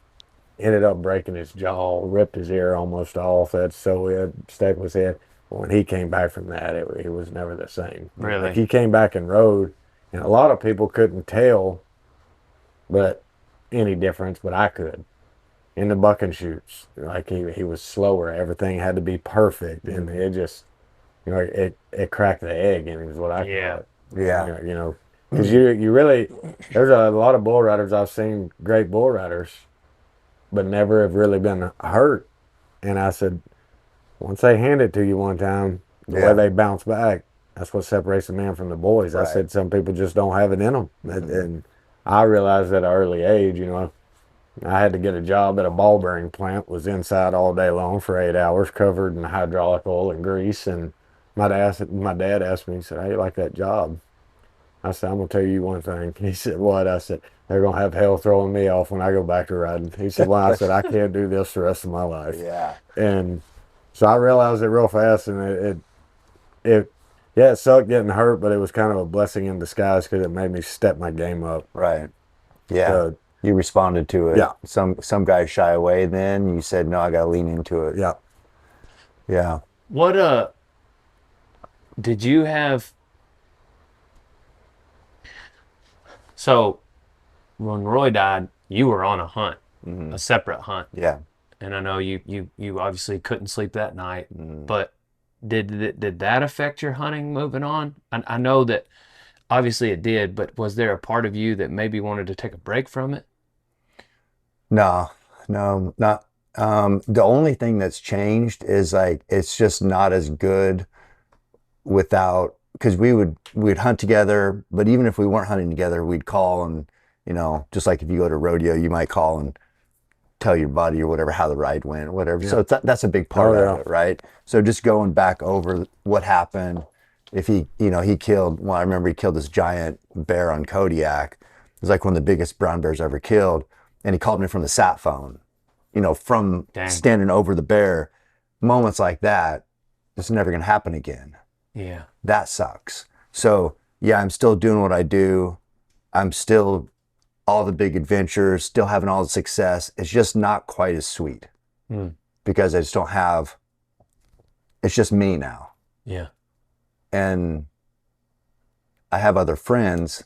ended up breaking his jaw, ripped his ear almost off. That's so it stuck with his head. When he came back from that, it was never the same. Really? Like he came back and rode, and a lot of people couldn't tell, but any difference, but I could. In the bucking shoots, like he was slower. Everything had to be perfect, and it just, it cracked the egg, and it was what I Yeah. call it. Yeah. Because you really, there's a lot of bull riders I've seen, great bull riders, but never have really been hurt. And I said, once they hand it to you one time, the way they bounce back, that's what separates the man from the boys. I Right. said some people just don't have it in them, and I realized at an early age, I had to get a job at a ball bearing plant, was inside all day long for 8 hours, covered in hydraulic oil and grease. And my dad asked me, he said, "How you like that job?" I said, "I'm going to tell you one thing." He said, "What?" I said, "They're going to have hell throwing me off when I go back to riding." He said, "Well," I said, "I can't do this the rest of my life." Yeah. And so I realized it real fast, and it sucked getting hurt, but it was kind of a blessing in disguise because it made me step my game up. Right. Yeah. So, You responded to it. Yeah. Some guys shy away. Then you said, "No, I got to lean into it." yeah. Yeah. What did you have? So when Roy died, you were on a hunt, a separate hunt, Yeah. and I know you obviously couldn't sleep that night. But did that affect your hunting moving on? I know that obviously it did, but was there a part of you that maybe wanted to take a break from it? No, not. The only thing that's changed is like it's just not as good without, because we'd hunt together, but even if we weren't hunting together, we'd call and just like if you go to rodeo, you might call and tell your buddy or whatever how the ride went or whatever. So that's a big part of it, right? So just going back over what happened. If he killed. Well, I remember he killed this giant bear on Kodiak. It was like one of the biggest brown bears ever killed. And he called me from the sat phone, from Dang. standing over the bear. Moments like that, it's never going to happen again. Yeah. That sucks. So, yeah, I'm still doing what I do. I'm still all the big adventures, still having all the success. It's just not quite as sweet because I just don't have, it's just me now. Yeah. And I have other friends,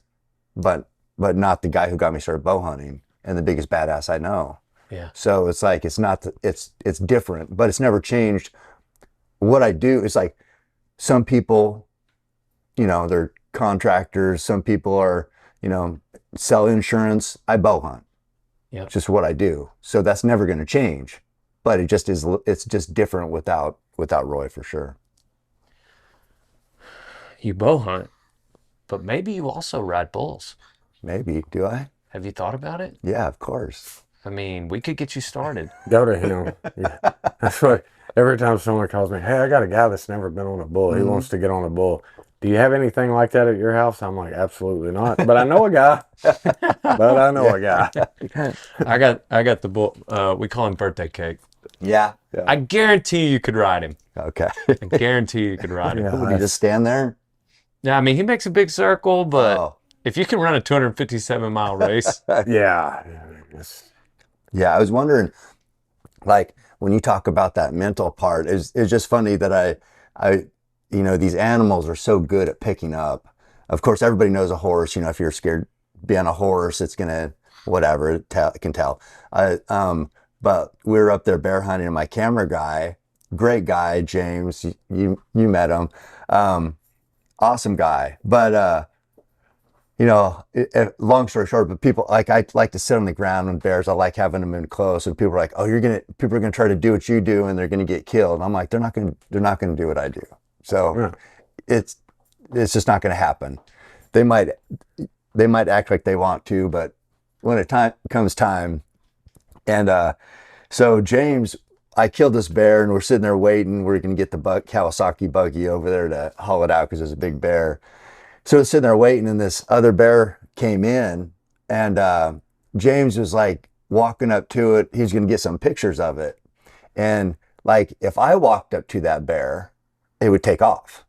but not the guy who got me started bow hunting and the biggest badass I know. Yeah. So it's like it's not it's different, but it's never changed. What I do is like some people, they're contractors. Some people are, sell insurance. I bow hunt. Yeah. It's just what I do. So that's never going to change. But it just is. It's just different without Roy for sure. You bow hunt, but maybe you also ride bulls. Maybe. Do I? Have you thought about it? Yeah, of course. I mean, we could get you started. Go to him. Yeah. That's what, every time someone calls me, "Hey, I got a guy that's never been on a bull. He wants to get on a bull. Do you have anything like that at your house?" I'm like, "Absolutely not. But I know a guy." But I know a guy. I got the bull. We call him birthday cake. Yeah. I guarantee you could ride him. Okay. I guarantee you could ride him. Yeah. Would you just stand there? Yeah, I mean, he makes a big circle, but Oh. if you can run a 257-mile race, Yeah. Yeah, I was wondering, like, when you talk about that mental part, it's just funny that I, these animals are so good at picking up. Of course, everybody knows a horse. If you're scared to be on a horse, it's gonna whatever can tell. But we were up there bear hunting, and my camera guy, great guy, James, you met him, awesome guy, but. Long story short, but people I like to sit on the ground with bears. I like having them in close, and people are like, "Oh, people are gonna try to do what you do, and they're gonna get killed." And I'm like, they're not gonna do what I do. So it's just not gonna happen. They might act like they want to, but when it comes time, and so James, I killed this bear, and we're sitting there waiting. We're gonna get the Kawasaki buggy over there to haul it out because it's a big bear. So I was sitting there waiting, and this other bear came in, and James was like walking up to it. He's going to get some pictures of it. And like, if I walked up to that bear, it would take off.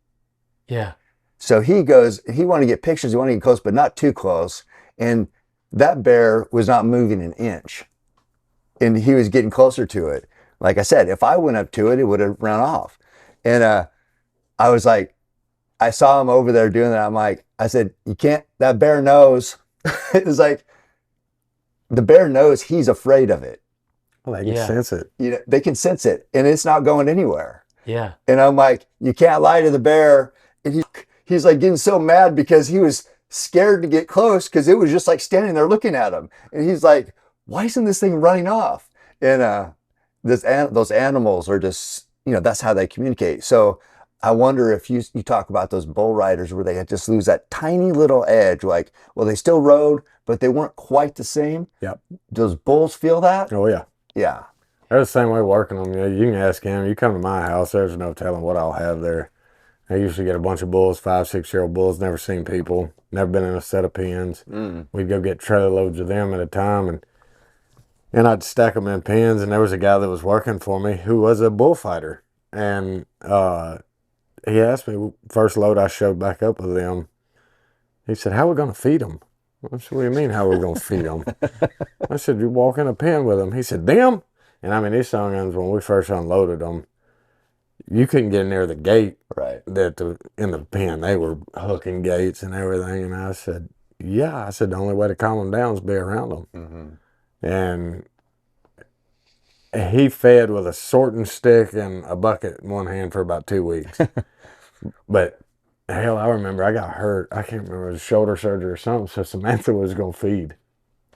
yeah, So he wanted to get pictures. He wanted to get close, but not too close. And that bear was not moving an inch. and he was getting closer to it. Like I said, if I went up to it, it would have run off. And I was like, I saw him over there doing that. I'm like, I said, you can't, that bear knows. It was like, the bear knows he's afraid of it. Well, they can Yeah. sense it. You know, they can sense it, and it's not going anywhere. Yeah. And I'm like, you can't lie to the bear. And he's like getting so mad because he was scared to get close because it was just like standing there looking at him. And he's like, why isn't this thing running off? And those animals are just, you know, that's how they communicate. So I wonder if you talk about those bull riders where they just lose that tiny little edge, like, well, they still rode, but they weren't quite the same. Yep. Does bulls feel that? Oh, yeah. Yeah. They're the same way working them. You know, you can ask him. You come to my house, there's no telling what I'll have there. I usually get a bunch of bulls, 5, 6-year-old bulls, never seen people, never been in a set of pens. We'd go get trailer loads of them at a time, and I'd stack them in pens. And there was a guy that was working for me who was a bullfighter. And he asked me, first load I showed back up with them, he said, how are we going to feed them? I said, what do you mean, how are we going to feed them? I said, you walk in a pen with them. He said, them? And I mean, these young'uns, when we first unloaded them, you couldn't get near the gate Right. in the pen. They were hooking gates and everything. And I said, yeah. I said, the only way to calm them down is be around them. And he fed with a sorting stick and a bucket in one hand for about 2 weeks. But hell, I remember I got hurt. I can't remember, it was shoulder surgery or something. So Samantha was going to feed.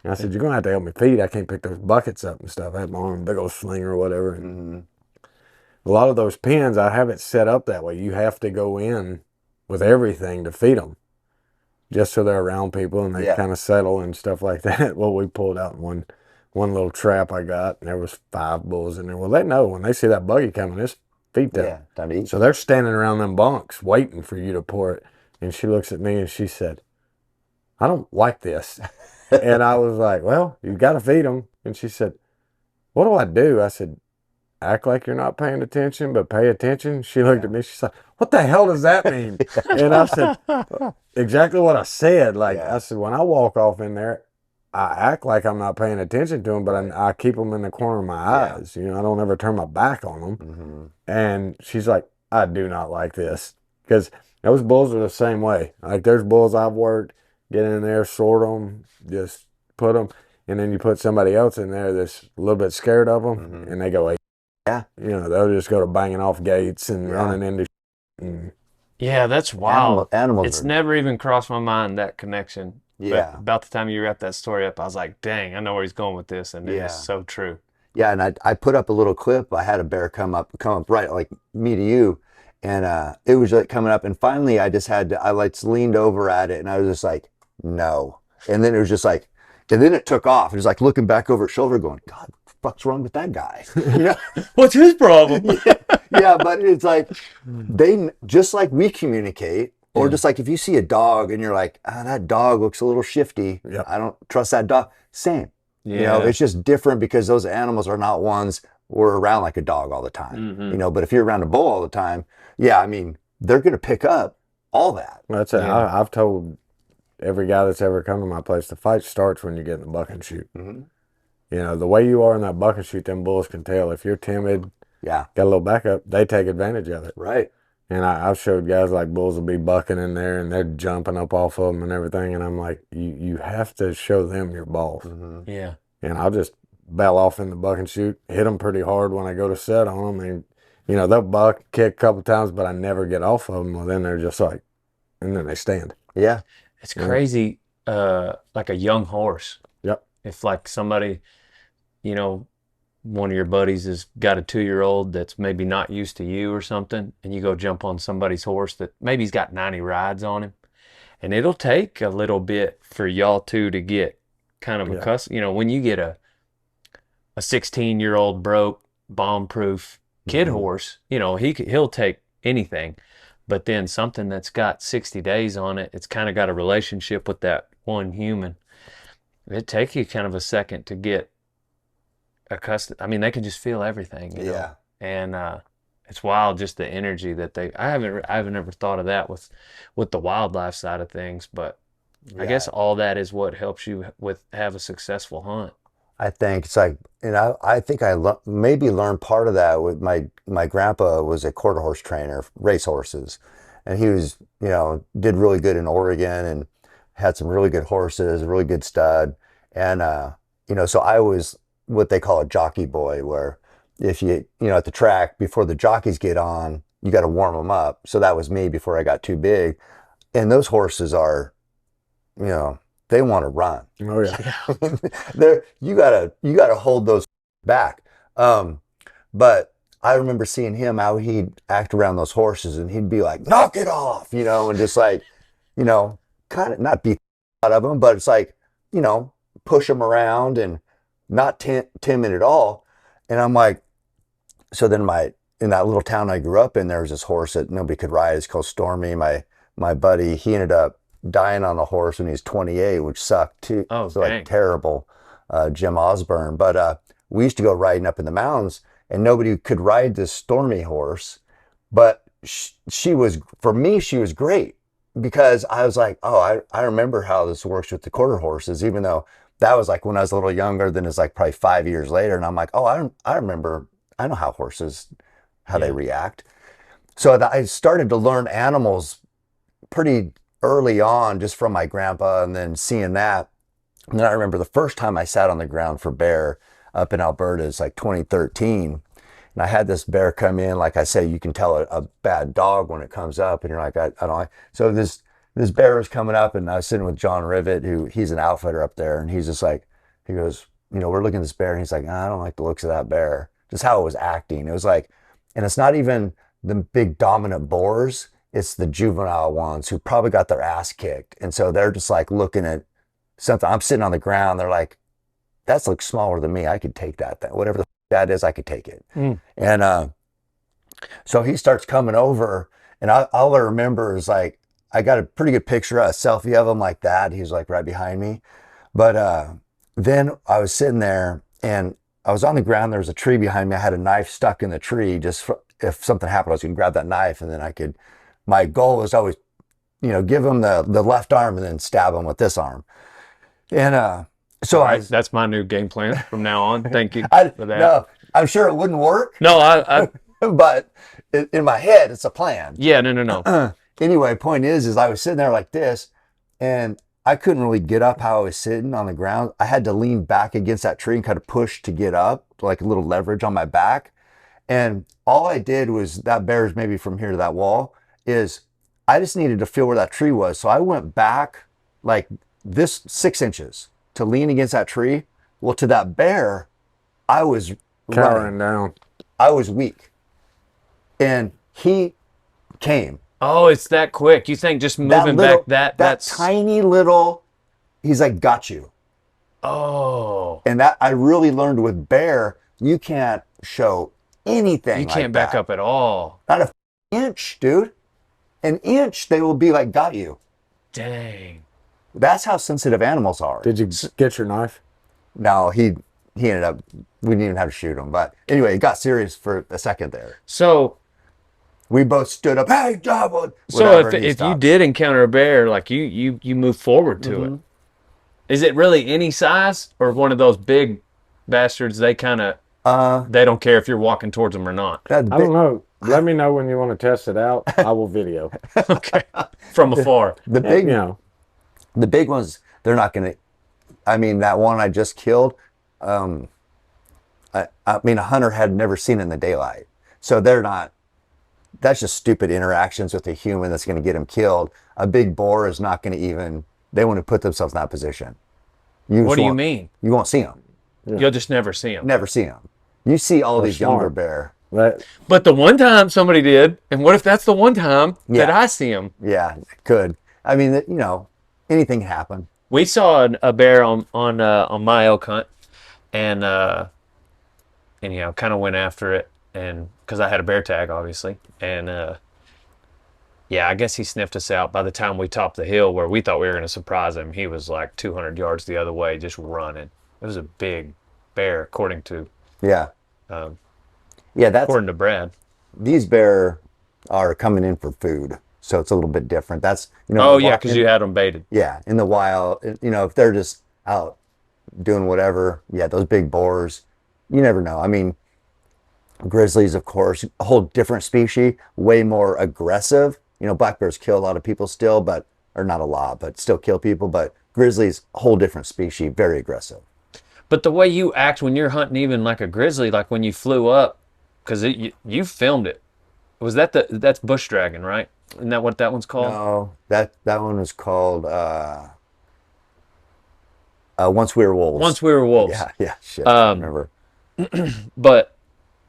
And I said, you're going to have to help me feed. I can't pick those buckets up and stuff. I had my arm, big old slinger or whatever. And a lot of those pens, I have it set up that way. You have to go in with everything to feed them, just so they're around people and they kind of settle and stuff like that. Well, we pulled out one little trap I got, and there was 5 bulls in there. Well, they know when they see that buggy coming, it's feed them. Yeah, time to eat. So they're standing around them bunks waiting for you to pour it. And she looks at me and she said, I don't like this. And I was like, well, you got to feed them. And she said, what do I do? I said, act like you're not paying attention, but pay attention. She looked at me. She's like, what the hell does that mean? And I said, exactly what I said. Like, I said, when I walk off in there, I act like I'm not paying attention to them, but I keep them in the corner of my eyes. You know, I don't ever turn my back on them. And she's like, I do not like this. Because those bulls are the same way. Like, there's bulls I've worked, get in there, sort them, just put them, and then you put somebody else in there that's a little bit scared of them, and they go, Yeah. you know, they'll just go to banging off gates and running into and Yeah, that's wild. Animals It's are, never even crossed my mind, that connection. Yeah. But about the time you wrapped that story up, I was like, dang, I know where he's going with this. And it is so true. yeah, and I put up a little clip. I had a bear come up right like me to you, and it was like coming up, and finally I just had to, I like leaned over at it, and I was just like, no. And then it was just like, and then it took off. It was like looking back over its shoulder going, God, what the fuck's wrong with that guy? You know? What's his problem? Yeah, but it's like, they, just like we communicate, or just like if you see a dog and you're like, that dog looks a little shifty. Yep. I don't trust that dog. Same. You know, Yeah. it's just different because those animals are not ones we're around like a dog all the time. You know, but if you're around a bull all the time, yeah, I mean, they're going to pick up all that. that's it. I've told every guy that's ever come to my place, the fight starts when you get in the buck and shoot. You know, the way you are in that buck and shoot, them bulls can tell. If you're timid, Yeah. got a little backup, they take advantage of it. Right. And I've showed guys like bulls will be bucking in there and they're jumping up off of them and everything. And I'm like, you have to show them your boss. Yeah. And I'll just bail off in the buck and shoot, hit them pretty hard when I go to set on them. And, you know, they'll buck, kick a couple times, but I never get off of them. Well, then they're just like, and then they stand. Yeah. It's crazy, like a young horse. Yep. If like somebody, you know, one of your buddies has got a 2-year-old that's maybe not used to you or something, and you go jump on somebody's horse that maybe he's got 90 rides on him, and it'll take a little bit for y'all two to get kind of accustomed. You know, when you get a 16-year-old broke, bomb-proof kid horse, you know, he'll take anything. But then something that's got 60 days on it, it's kind of got a relationship with that one human. It takes you kind of a second to get accustomed. I mean, they can just feel everything, you know? And it's wild, just the energy that they. I haven't ever thought of that with the wildlife side of things, but I guess all that is what helps you have a successful hunt. I think it's like, and I think maybe learned part of that with my grandpa was a quarter horse trainer, race horses, and he was, did really good in Oregon and had some really good horses, really good stud, and so I was what they call a jockey boy, where if at the track before the jockeys get on, you got to warm them up. So that was me before I got too big, and those horses are, you know, they want to run. Oh yeah. You gotta hold those back. But I remember seeing him how he'd act around those horses, and he'd be like, "Knock it off," and just like, kind of not beat the out of them, but it's like, push them around and not timid at all. And I'm like, so then in that little town I grew up in, there was this horse that nobody could ride. It's called Stormy. My buddy, he ended up dying on a horse when he was 28, which sucked too. Oh, so dang. like terrible, Jim Osborne. But we used to go riding up in the mountains, and nobody could ride this Stormy horse. But she was, for me, she was great, because I was like, oh, I remember how this works with the quarter horses, even though that was like when I was a little younger. Then it's like probably 5 years later, and I'm like, oh, I remember, I know how horses, how they react. So I started to learn animals pretty early on, just from my grandpa, and then seeing that. And then I remember the first time I sat on the ground for bear up in Alberta, it's like 2013. And I had this bear come in. Like I say, you can tell a bad dog when it comes up, and you're like, I don't like. So this bear was coming up, and I was sitting with John Rivet, he's an outfitter up there, and he's just like, he goes, we're looking at this bear, and he's like, I don't like the looks of that bear. Just how it was acting. It was like, and it's not even the big dominant boars, it's the juvenile ones who probably got their ass kicked. And so they're just like looking at something. I'm sitting on the ground. They're like, that looks smaller than me. I could take that. Whatever that is, I could take it. And so he starts coming over, and all I remember is like, I got a pretty good picture, a selfie of him like that. He was like right behind me. But then I was sitting there, and I was on the ground. There was a tree behind me. I had a knife stuck in the tree, just if something happened, I was going to grab that knife, and then I could. My goal was always, give him the left arm and then stab him with this arm. And so That's my new game plan from now on. Thank you for that. No, I'm sure it wouldn't work. No, I But in my head, it's a plan. yeah, no. Anyway, point is I was sitting there like this, and I couldn't really get up how I was sitting on the ground. I had to lean back against that tree and kind of push to get up, like a little leverage on my back. And all I did was, that bear's maybe from here to that wall, is I just needed to feel where that tree was. So I went back like this 6 inches to lean against that tree. Well, to that bear, I was Cowering down. I was weak. And he came. Oh, it's that quick. You think just moving back that's tiny little, he's like, got you. Oh. And that I really learned with bear, you can't show anything. You can't back up at all. Not an inch, dude. An inch, they will be like, got you. Dang. That's how sensitive animals are. Did you get your knife? No, he ended up, we didn't even have to shoot him. But anyway, it got serious for a second there. So we both stood up, hey, Job. So if you did encounter a bear, like you move forward to it. Is it really any size, or one of those big bastards, they kind of, they don't care if you're walking towards them or not? I don't know. Let me know when you want to test it out. I will video. Okay. From afar. The big ones, they're not going to, I mean, that one I just killed, I mean, a hunter had never seen it in the daylight. So they're not, that's just stupid interactions with a human that's going to get him killed. A big boar is not going to even, they want to put themselves in that position. What do you mean? You won't see them. Yeah. You'll just never see them. Never see them. You see all these younger bear. But the one time somebody did, and what if that's the one time that I see them? Yeah, it could. I mean, anything can happen. We saw a bear on my elk hunt, and kind of went after it, and because I had a bear tag, obviously, and I guess he sniffed us out. By the time we topped the hill where we thought we were going to surprise him, he was like 200 yards the other way, just running. It was a big bear, according to according to Brad. These bear are coming in for food, so it's a little bit different. That's because you had them baited. Yeah, in the wild, if they're just out doing whatever. Yeah, those big boars, you never know. I mean, grizzlies, of course, a whole different species, way more aggressive. Black bears kill a lot of people still, or not a lot, but still kill people. But grizzlies, whole different species, very aggressive. But the way you act when you're hunting, even like a grizzly, like when you flew up, because you filmed it. Was that's bush dragon, right? Isn't that what that one's called? No, that one was called Once We Were Wolves. Once We Were Wolves. Yeah, shit. I Um, remember. But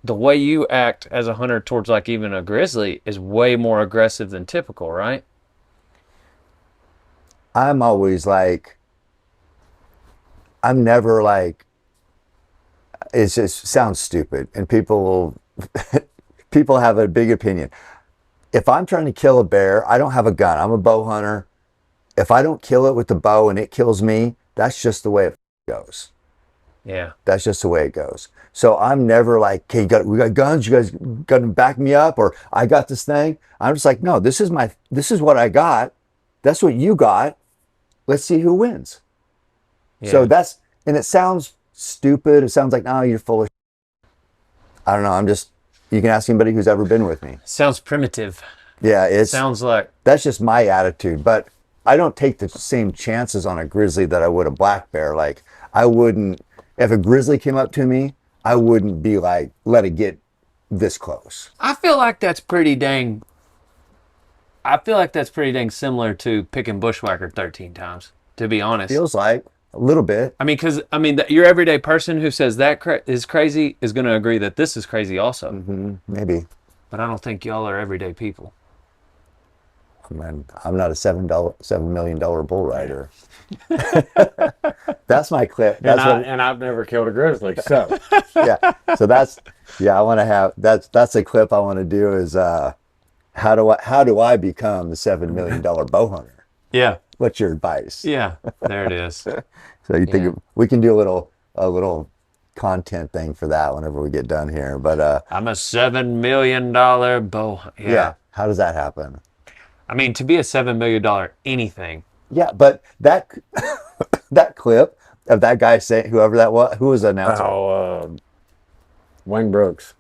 the way you act as a hunter towards like even a grizzly is way more aggressive than typical, right? I'm always like, I'm never like, it just sounds stupid, and people have a big opinion. If I'm trying to kill a bear, I don't have a gun. I'm a bow hunter. If I don't kill it with the bow and it kills me, that's just the way it goes. Yeah. That's just the way it goes. So I'm never like, okay, we got guns. You guys got to back me up, or I got this thing. I'm just like, no, this is what I got. That's what you got. Let's see who wins. Yeah. So and it sounds stupid. It sounds like, no, you're full of I don't know. You can ask anybody who's ever been with me. Sounds primitive. Yeah, Sounds like that's just my attitude. But I don't take the same chances on a grizzly that I would a black bear. Like, I wouldn't, if a grizzly came up to me, I wouldn't be like, let it get this close. I feel like that's pretty dang similar to picking bushwhacker 13 times, to be honest. Feels like a little bit. I mean, because your everyday person who says that is crazy is going to agree that this is crazy also. Mm-hmm, maybe. But I don't think y'all are everyday people. Man, I'm not a $7 million bull rider. That's my clip. And I've never killed a grizzly, so yeah. So I want to have that's a clip I want to do is how do I become the $7 million bow hunter? Yeah. What's your advice? Yeah. There it is. So you think we can do a little content thing for that whenever we get done here? But I'm a $7 million bow. Yeah. How does that happen? I mean, to be a $7 million anything. Yeah, but that clip of that guy saying, whoever that was, who was the announcer? Wayne Brooks.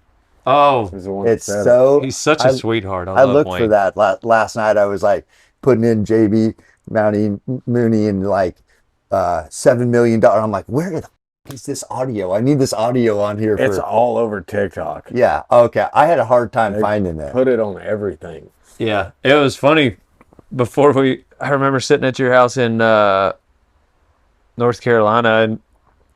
Oh, Is the one It's that said so. he's such a sweetheart. I love looked Wayne. for that last night. I was like putting in JB Mauney and like $7 million. I'm like, where the is this audio? I need this audio on here. It's all over TikTok. Yeah. Okay. I had a hard time finding it. Put it on everything. Yeah, it was funny. I remember sitting at your house in North Carolina,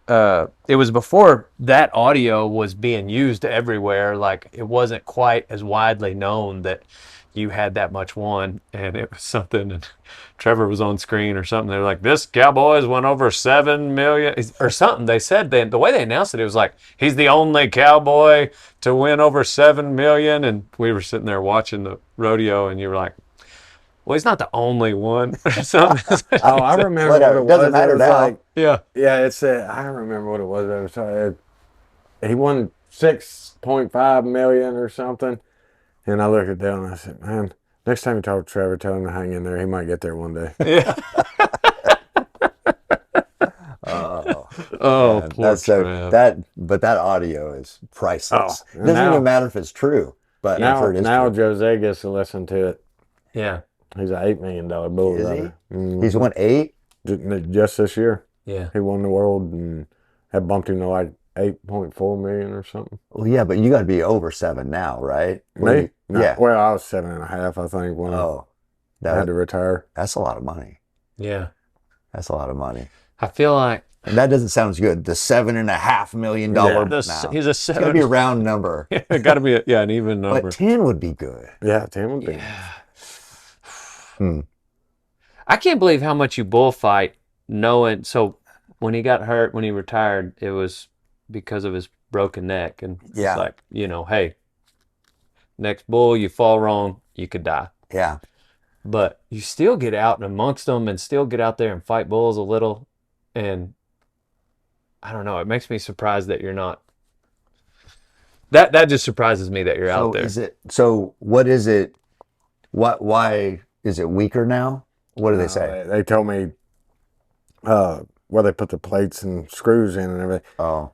and it was before that audio was being used everywhere. Like, it wasn't quite as widely known that you had that much won, and it was something. And Trevor was on screen or something. They were like, "This Cowboys won over 7 million," or something. They said the way they announced it, it was like, "He's the only Cowboy to win over 7 million." And we were sitting there watching the rodeo, and you were like, well, he's not the only one or something. Oh, I remember Whatever. what it was. Doesn't matter It was now. like, Yeah. yeah, I remember what it was. It was he won 6.5 million or something. And I looked at Dale and I said, man, next time you talk to Trevor, tell him to hang in there. He might get there one day. Yeah. Oh, Man, poor Trev. but that audio is priceless. Oh, It doesn't now- even matter if it's true. But I've heard it's now true. Jose gets to listen to it. Yeah. He's an $8 million bull Is he? rider. He's won 8. Just this year. Yeah. He won the world and had bumped him to like 8.4 million or something. Well, yeah, but you got to be over 7 now, right? Me? No. Yeah. Well, I was 7.5, I think, when Oh, I had to retire. that's a lot of money. Yeah. That's a lot of money. I feel like And that doesn't sound as good. The $7.5 million. Yeah. he's a It's got to be a round number. It got to be an even number. But 10 would be good. Yeah, Tim would be. I can't believe how much you bullfight knowing. So when he got hurt, when he retired, it was because of his broken neck. And Yeah. it's like, hey, next bull, you fall wrong, you could die. Yeah. But you still get out and amongst them and still get out there and fight bulls a little. And I don't know, it makes me surprised that you're not. That just surprises me that you're out there. What is it? Why is it weaker now? What do they say? They told me where they put the plates and screws in and everything. Oh,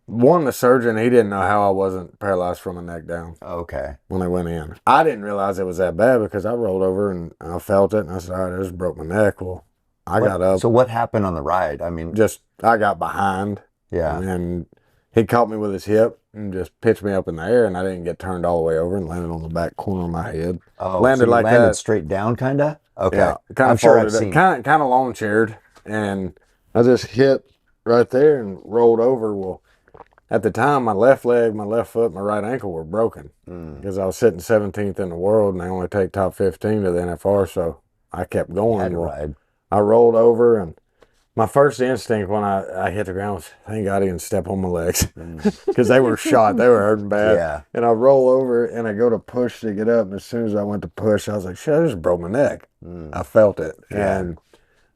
The surgeon, he didn't know how I wasn't paralyzed from the neck down okay. when they went in. I didn't realize it was that bad because I rolled over and I felt it and I said, all right, I just broke my neck. Well, I got up. So what happened on the ride? I mean, I got behind. yeah. And he caught me with his hip and just pitched me up in the air, and I didn't get turned all the way over and landed on the back corner of my head. Oh, landed so you like landed that. straight down, kind of? Okay. Yeah, I'm sure I've seen. Kind of lawn chaired, and I just hit right there and rolled over. Well, at the time, my left leg, my left foot, my right ankle were broken because I was sitting 17th in the world, and they only take top 15 to the NFR, so I kept going. Had to ride. I rolled over, and my first instinct when I hit the ground was, thank God I didn't step on my legs because they were shot. They were hurting bad. Yeah. And I roll over and I go to push to get up. And as soon as I went to push, I was like, shit, I just broke my neck. I felt it. Yeah. And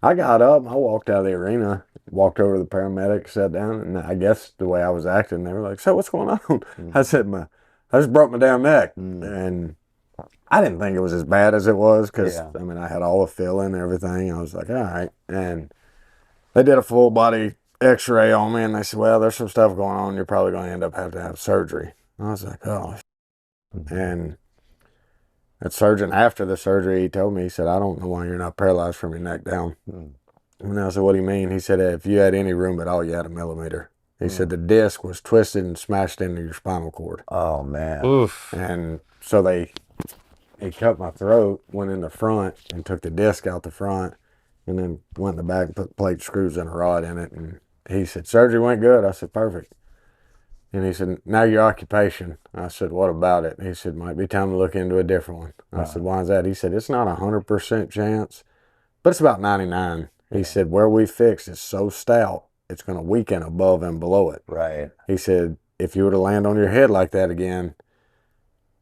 I got up. I walked out of the arena, walked over to the paramedic, sat down. And I guess the way I was acting, they were like, so what's going on? I said, I just broke my damn neck. And I didn't think it was as bad as it was because, I mean, I had all the feeling and everything. I was like, all right. And they did a full body x-ray on me and they said, well, there's some stuff going on. You're probably going to end up having to have surgery. And I was like, oh. And that surgeon, after the surgery, he told me, he said, I don't know why you're not paralyzed from your neck down. And I said, what do you mean? He said, if you had any room at all, you had a millimeter. He said, the disc was twisted and smashed into your spinal cord. Oh, man. Oof. And so he cut my throat, went in the front and took the disc out the front. And then went in the back and put plate screws and a rod in it. And he said, surgery went good. I said, perfect. And he said, now your occupation. I said, what about it? And he said, might be time to look into a different one. I said, why is that? He said, it's not 100% chance, but it's about 99. He said, where we fixed is so stout, it's going to weaken above and below it. Right. He said, if you were to land on your head like that again,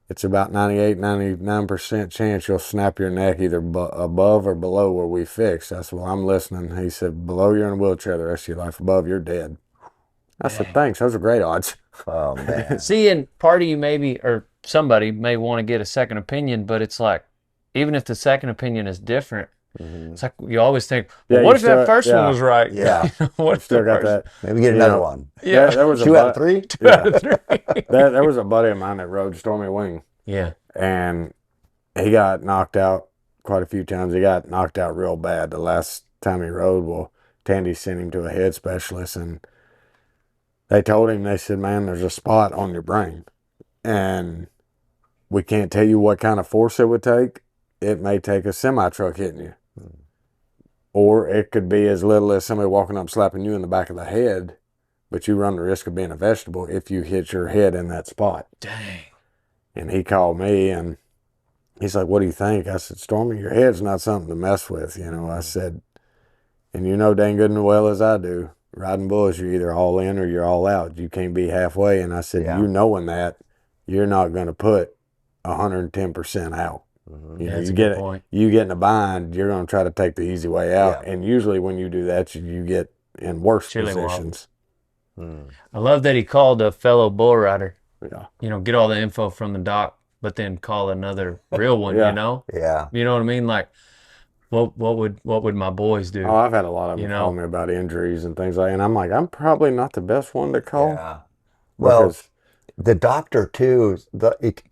it's about 98, 99% chance you'll snap your neck either above or below where we fixed. I said, well, I'm listening. He said, below you're in a wheelchair the rest of your life. Above, you're dead. I said, thanks. Those are great odds. Oh, man. See, and part of you maybe, or somebody may want to get a second opinion, but it's like, even if the second opinion is different, it's like you always think, well, Yeah, what you if that still- first yeah. one was right? Yeah. What if Still the got first- that. Maybe get You another know, one. Yeah. There was a 2 out of 3? there was a buddy of mine that rode Stormy Wing, Yeah. and he got knocked out quite a few times. He got knocked out real bad the last time he rode. Well, Tandy sent him to a head specialist, and they told him, they said, man, there's a spot on your brain, and we can't tell you what kind of force it would take. It may take a semi-truck hitting you. Or it could be as little as somebody walking up slapping you in the back of the head, but you run the risk of being a vegetable if you hit your head in that spot. Dang. And he called me and he's like, what do you think? I said, Stormy, your head's not something to mess with. You know, I said, and you know dang good and well as I do, riding bulls, you're either all in or you're all out. You can't be halfway. And I said, Yeah. you knowing that, you're not going to put 110% out. You know, That's you a get good point. you get in a bind, you're going to try to take the easy way out. Yeah. And usually when you do that, you get in worse Chili wall. positions. I love that he called a fellow bull rider, Yeah. you know, get all the info from the doc, but then call another real one, Yeah. you know? Yeah. You know what I mean? Like, what would my boys do? Oh, I've had a lot of them You know? call me about injuries and things like that. And I'm like, I'm probably not the best one to call. Yeah. Well, because- the doctor too,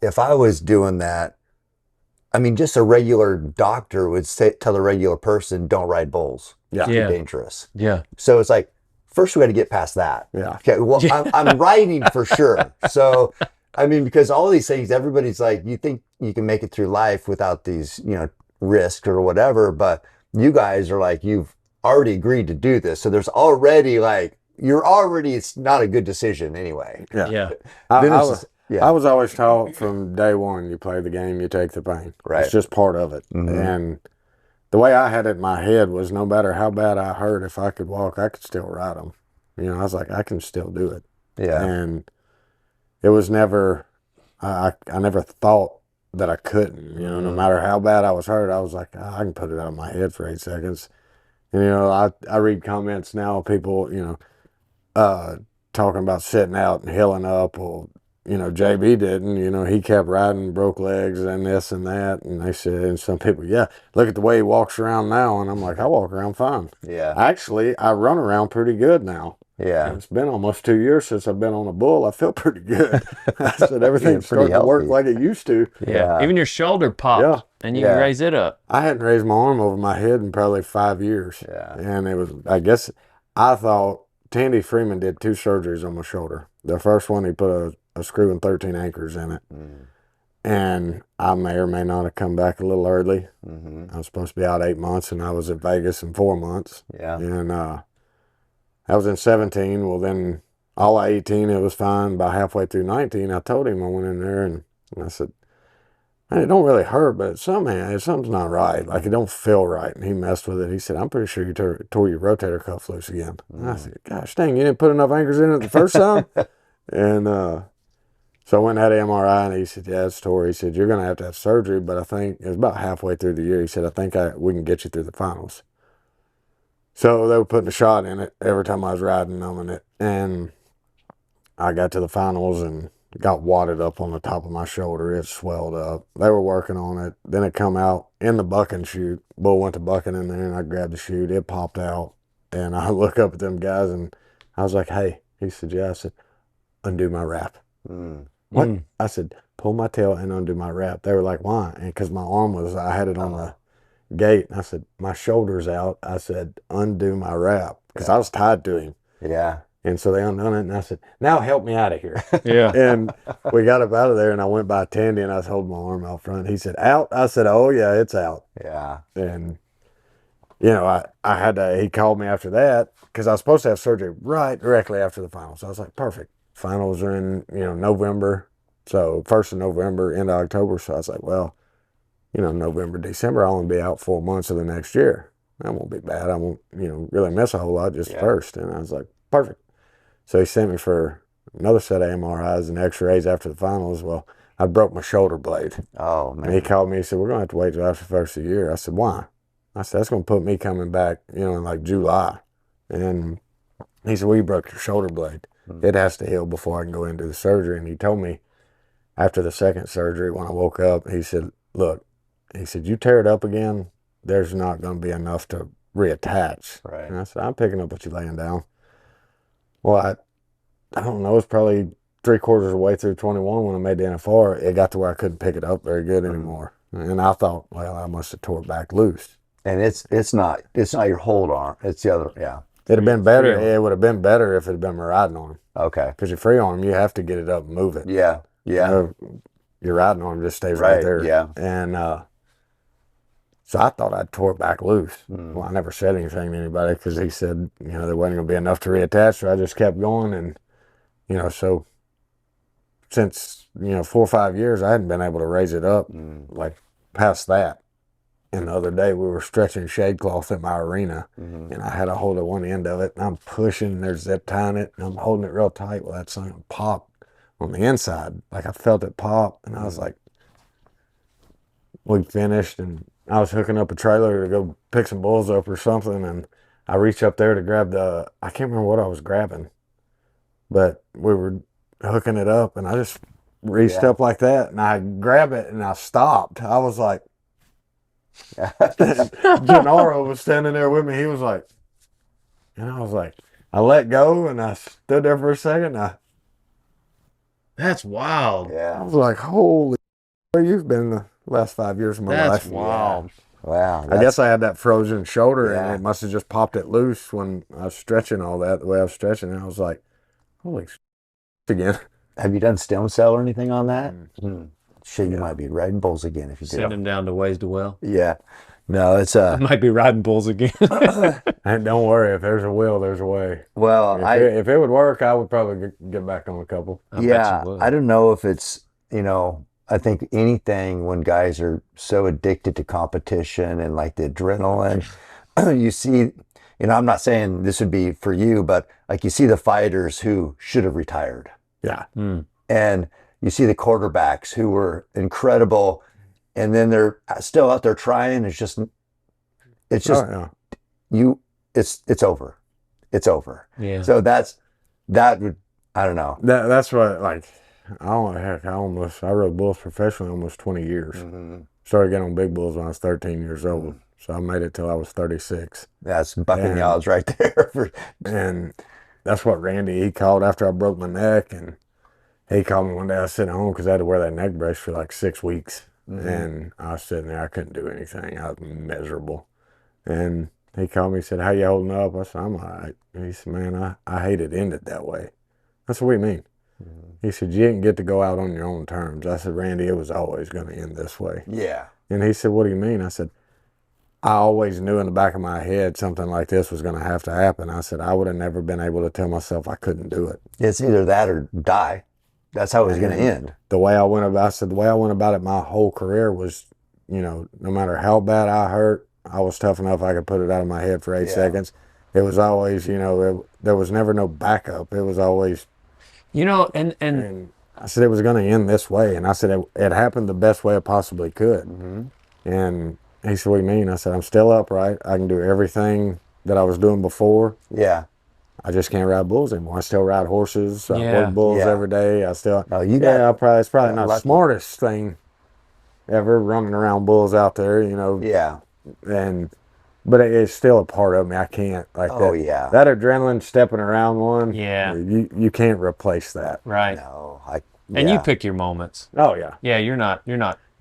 if I was doing that, I mean, just a regular doctor would tell a regular person, don't ride bulls. Yeah. It's too Yeah. dangerous. Yeah. So it's like, first we got to get past that. Yeah. Okay, well, I'm riding for sure. So, I mean, because all these things, everybody's like, you think you can make it through life without these, you know, risks or whatever, but you guys are like, you've already agreed to do this. So there's already like, it's not a good decision anyway. Yeah. Yeah. Then I it's was, just- yeah. I was always taught from day one, you play the game, you take the pain. Right. It's just part of it. Mhm. And the way I had it in my head was no matter how bad I hurt, if I could walk, I could still ride them. You know, I was like, I can still do it. Yeah. And it was never, I never thought that I couldn't. You know, no matter how bad I was hurt, I was like, I can put it out of my head for 8 seconds. And, you know, I read comments now, people, you know, talking about sitting out and healing up. Well, JB didn't. He kept riding, broke legs and this and that. And they said, and some people, yeah, look at the way he walks around now. And I'm like, I walk around fine. Yeah. Actually, I run around pretty good now. Yeah. And it's been almost 2 years since I've been on a bull. I feel pretty good. I said, everything's starting to work like it used to. Yeah. Even your shoulder popped, and you can raise it up. I hadn't raised my arm over my head in probably 5 years. Yeah. And it was, I thought Tandy Freeman did 2 surgeries on my shoulder. The first one, he put a screw and 13 anchors in it. And I may or may not have come back a little early. I was supposed to be out 8 months, and I was at Vegas in 4 months. Yeah. And I was in 17. Well, then all of 18, it was fine. By halfway through 19, I told him, I went in there and I said, man, it don't really hurt, but something's not right. Like, it don't feel right. And he messed with it. He said, I'm pretty sure you tore your rotator cuff loose again. And I said, gosh dang, you didn't put enough anchors in it the first time? And so I went and had an MRI, and he said, yeah, it's tore. He said, you're going to have surgery, but I think it was about halfway through the year. He said, I think we can get you through the finals. So they were putting a shot in it every time I was riding, numbing it. And I got to the finals and got wadded up on the top of my shoulder. It swelled up. They were working on it. Then it come out in the bucking chute. Bull went to bucking in there, and I grabbed the chute. It popped out. And I look up at them guys, and I was like, hey. He said, yeah. I said, undo my wrap. What? I said, pull my tail and undo my wrap. They were like, why? And because my arm I had it on the gate. I said, my shoulder's out. I said, undo my wrap, because I was tied to him. Yeah. And so they undone it, and I said, now help me out of here. Yeah. And we got up out of there, and I went by Tandy, and I was holding my arm out front. He said, out? I said, oh, yeah, it's out. Yeah. And, I had to, he called me after that, because I was supposed to have surgery directly after the finals. So I was like, perfect. Finals are in, November. So 1st of November, end of October. So I was like, well, November, December, I'll only be out 4 months of the next year. That won't be bad. I won't, really miss a whole lot, just first. And I was like, perfect. So he sent me for another set of MRIs and x-rays after the finals. Well, I broke my shoulder blade. Oh, man. And he called me, he said, we're going to have to wait till after the first of the year. I said, why? I said, that's going to put me coming back, in like July. And he said, well, you broke your shoulder blade. It has to heal before I can go into the surgery. And he told me after the second surgery, when I woke up, he said, look, he said, you tear it up again, there's not going to be enough to reattach. Right. And I said, I'm picking up what you're laying down. Well, I don't know, it's probably 3/4 of the way through 21 when I made the NFR, it got to where I couldn't pick it up very good anymore. And I thought, well, I must have tore it back loose. And it's not your hold arm. It's the other. Yeah. It'd have been better. It would have been better if it had been my riding arm. Okay. Because your free arm, you have to get it up and move it. Yeah. Yeah. Your riding arm just stays right there. Yeah. And so I thought I'd tore it back loose. Well, I never said anything to anybody because he said, there wasn't going to be enough to reattach. So I just kept going. And, so since, 4 or 5 years, I hadn't been able to raise it up like past that. And the other day we were stretching shade cloth at my arena, and I had a hold of one end of it, and I'm pushing, and they're zip tying it, and I'm holding it real tight. Well, that thing popped on the inside. Like, I felt it pop, and I was like, we finished, and I was hooking up a trailer to go pick some bulls up or something, and I reached up there to grab I can't remember what I was grabbing, but we were hooking it up, and I just reached up like that, and I grabbed it, and I stopped. I was like, Gennaro was standing there with me. He was like, and I was like, I let go, and I stood there for a second. That's wild. I was like, holy, where you've been the last 5 years of my life. That's wild. Wow. I guess I had that frozen shoulder, Yeah. and it must have just popped it loose when I was stretching all that, the way I was stretching. And I was like, holy again. Have you done stem cell or anything on that? Shit, you might be riding bulls again if you Send do. him down to Ways to Well. Yeah. No, it's I might be riding bulls again. And don't worry, if there's a will, there's a way. well, If it would work, I would probably get back on a couple. I bet yeah, you would. I don't know if it's, I think anything when guys are so addicted to competition and like the adrenaline, you see, I'm not saying this would be for you, but like you see the fighters who should have retired. Yeah. And you see the quarterbacks who were incredible, and then they're still out there trying. It's just it's over. It's over. Yeah. So that would, I don't know. That's what, like, I rode bulls professionally almost 20 years. Mm-hmm. Started getting on big bulls when I was 13 years old. So I made it till I was 36. That's bucking And- the odds right there. And that's what Randy, he called after I broke my neck. And he called me one day. I was sitting home because I had to wear that neck brace for like 6 weeks. And I was sitting there. I couldn't do anything. I was miserable. And he called me. He said, "How you holding up?" I said, "I'm all right." He said, "Man, I hate it ended that way." I said, "What do you mean?" He said, "You didn't get to go out on your own terms." I said, "Randy, it was always going to end this way." Yeah. And he said, "What do you mean?" I said, "I always knew in the back of my head something like this was going to have to happen." I said, "I would have never been able to tell myself I couldn't do it." It's either that or die. That's how it was going to end. The way I went about it my whole career was, no matter how bad I hurt, I was tough enough I could put it out of my head for 8 Yeah. seconds. It was always, there was never no backup. It was always, and I said it was going to end this way. And I said it happened the best way it possibly could. And he said, "What do you mean?" I said, "I'm still upright. I can do everything that I was doing before. Yeah. I just can't ride bulls anymore. I still ride horses. I Yeah. work bulls Yeah. every day. I still, Oh, you yeah, got it's probably not the lucky. smartest thing ever running around bulls out there, Yeah. but it's still a part of me. I can't like Oh, that. yeah. That adrenaline stepping around one. Yeah. You can't replace that. Right. No. And you yeah. pick your moments. Oh yeah. Yeah, you're not.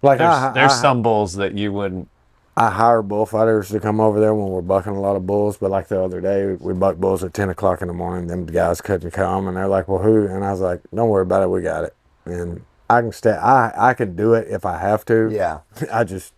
Like There's some bulls that you wouldn't. I hire bullfighters to come over there when we're bucking a lot of bulls. But like the other day, we bucked bulls at 10 o'clock in the morning. Them guys couldn't come, and they're like, "Well, who?" And I was like, "Don't worry about it. We got it." And I can stay. I can do it if I have to. Yeah. I just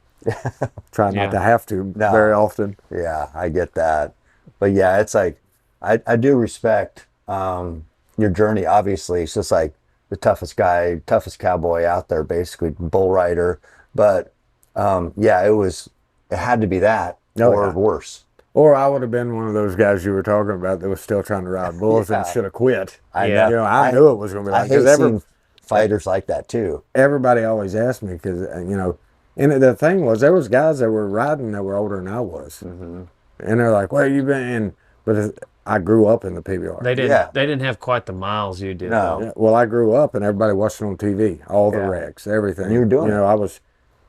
try not Yeah. to have to No. very often. Yeah, I get that. But yeah, it's like, I do respect your journey, obviously. It's just like the toughest guy, toughest cowboy out there, basically, bull rider. But yeah, it had to be that Oh, or yeah. worse. Or I would have been one of those guys you were talking about that was still trying to ride bulls and Yeah. should have quit. I Yeah. know. I knew it was going to be I like hate because seeing fighters like that too. everybody always asked me because and the thing was there was guys that were riding that were older than I was, and they're like, "Where you been?" But I grew up in the PBR. They didn't. Yeah. They didn't have quite the miles you did. No. though. Yeah, well, I grew up and everybody watched it on TV, all the Yeah. wrecks, everything. You were doing it.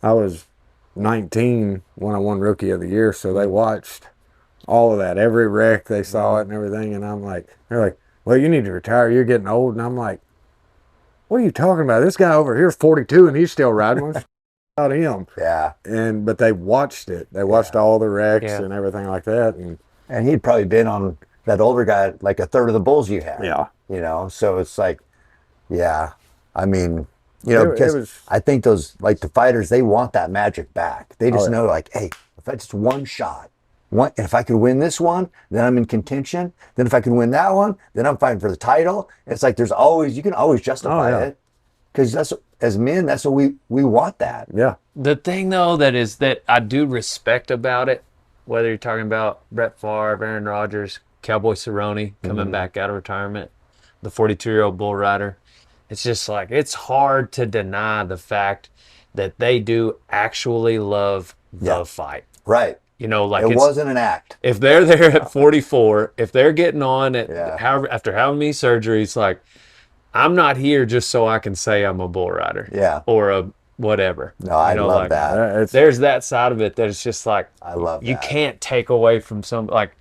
I was 19 when I won Rookie of the Year, so they watched all of that, every wreck, they saw it and everything. And they're like, "Well, you need to retire. You're getting old." And I'm like, "What are you talking about? This guy over here is 42 and he's still riding. What's about him?" Yeah. But they watched it. They watched all the wrecks Yeah. and everything like that. And he'd probably been on that older guy like a third of the bulls you had. Yeah. So it's like, yeah. I mean, because it was. I think those, like the fighters, they want that magic back. They just yeah. know, like, hey, if I just one shot, if I could win this one, then I'm in contention. Then if I can win that one, then I'm fighting for the title. It's like you can always justify yeah. it. Because as men, that's what we want that. Yeah. The thing though that I do respect about it, whether you're talking about Brett Favre, Aaron Rodgers, Cowboy Cerrone coming back out of retirement, the 42-year-old bull rider, it's just like it's hard to deny the fact that they do actually love the fight. Right. Like It wasn't an act. if they're there at 44, if they're getting on at Yeah. after how many surgeries, like I'm not here just so I can say I'm a bull rider. Yeah. Or a whatever. No, I love like, that. There's that side of it that it's just like I love you that. can't take away from some like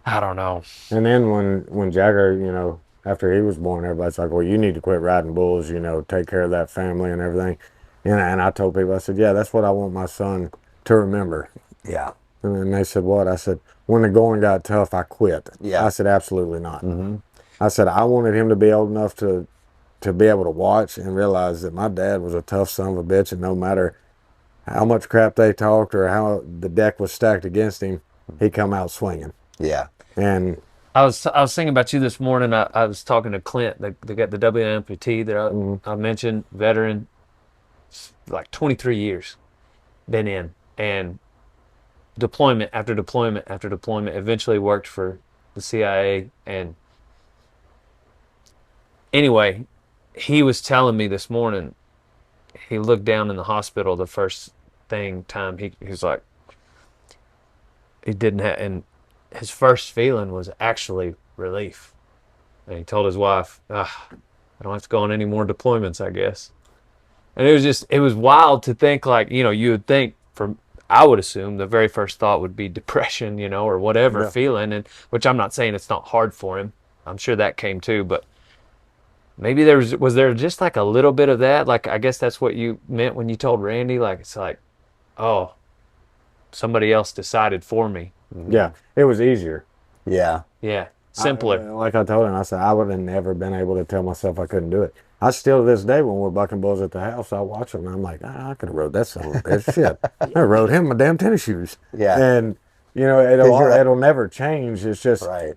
I don't know. And then when Jagger, after he was born, everybody's like, "Well, you need to quit riding bulls, take care of that family and everything." And I told people, I said, "Yeah, that's what I want my son to remember." Yeah. And they said, "What?" I said, "When the going got tough, I quit." Yeah. I said, "Absolutely not." I said, "I wanted him to be old enough to be able to watch and realize that my dad was a tough son of a bitch, and no matter how much crap they talked or how the deck was stacked against him, he come out swinging." Yeah. And I was thinking about you this morning. I was talking to Clint, the WMPT that I mentioned, veteran, like 23 years been in, and deployment after deployment after deployment, eventually worked for the CIA. And anyway, he was telling me this morning, he looked down in the hospital the first time he was like, he didn't have, and his first feeling was actually relief. And he told his wife, I don't have to go on any more deployments, I guess. And it was wild to think, like, you would think I would assume the very first thought would be depression, or whatever Yeah. feeling, and which I'm not saying it's not hard for him. I'm sure that came too, but maybe was there just like a little bit of that? Like, I guess that's what you meant when you told Randy, like, it's like, oh, somebody else decided for me. Yeah, it was easier. Yeah. Yeah, simpler. Like I told him, I said I would have never been able to tell myself I couldn't do it. I still to this day when we're bucking bulls at the house, I watch them and I'm like, I could have rode that son of a bitch. Shit, I rode him in my damn tennis shoes. Yeah. And it'll never change. It's just Right.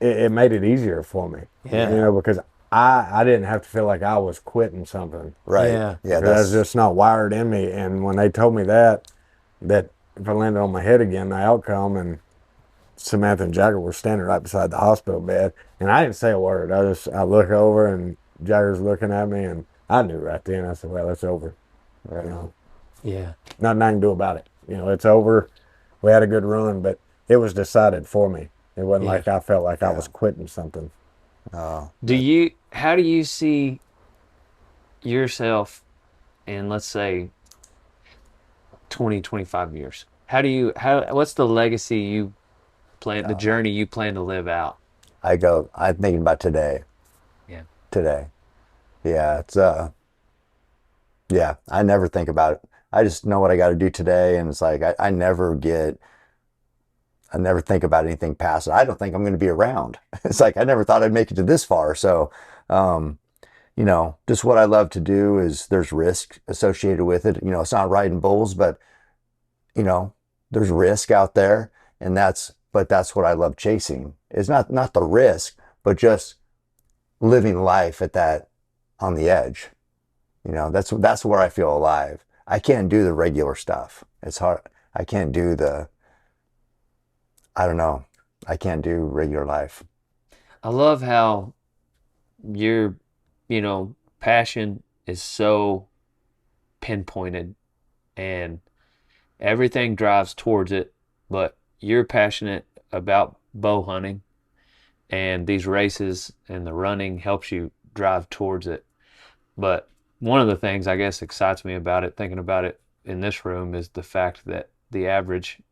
it made it easier for me. Yeah. Because I didn't have to feel like I was quitting something. Right. Yeah. Yeah. That's just not wired in me. And when they told me that if I landed on my head again, the outcome, and Samantha and Jagger were standing right beside the hospital bed, and I didn't say a word. I look over, and Jagger's looking at me, and I knew right then. I said, "Well, it's over. Right. Yeah. Nothing I can do about it. It's over. We had a good run, but it was decided for me. It wasn't like I felt like I was quitting something." Oh. How do you see yourself in, let's say, 20, 25 years? What's the legacy you plan, the journey you plan to live out? I'm thinking about today. Yeah. Today. Yeah. It's, yeah, I never think about it. I just know what I got to do today. And it's like, I never think about anything past it. I don't think I'm going to be around. It's like, I never thought I'd make it to this far. So, just what I love to do is there's risk associated with it. It's not riding bulls, but, there's risk out there, and that's what I love chasing. It's not the risk, but just living life on the edge. That's where I feel alive. I can't do the regular stuff. It's hard. I can't do I don't know. I can't do regular life. I love how your, passion is so pinpointed and everything drives towards it, but you're passionate about bow hunting, and these races and the running helps you drive towards it. But one of the things I guess excites me about it, thinking about it in this room, is the fact that the average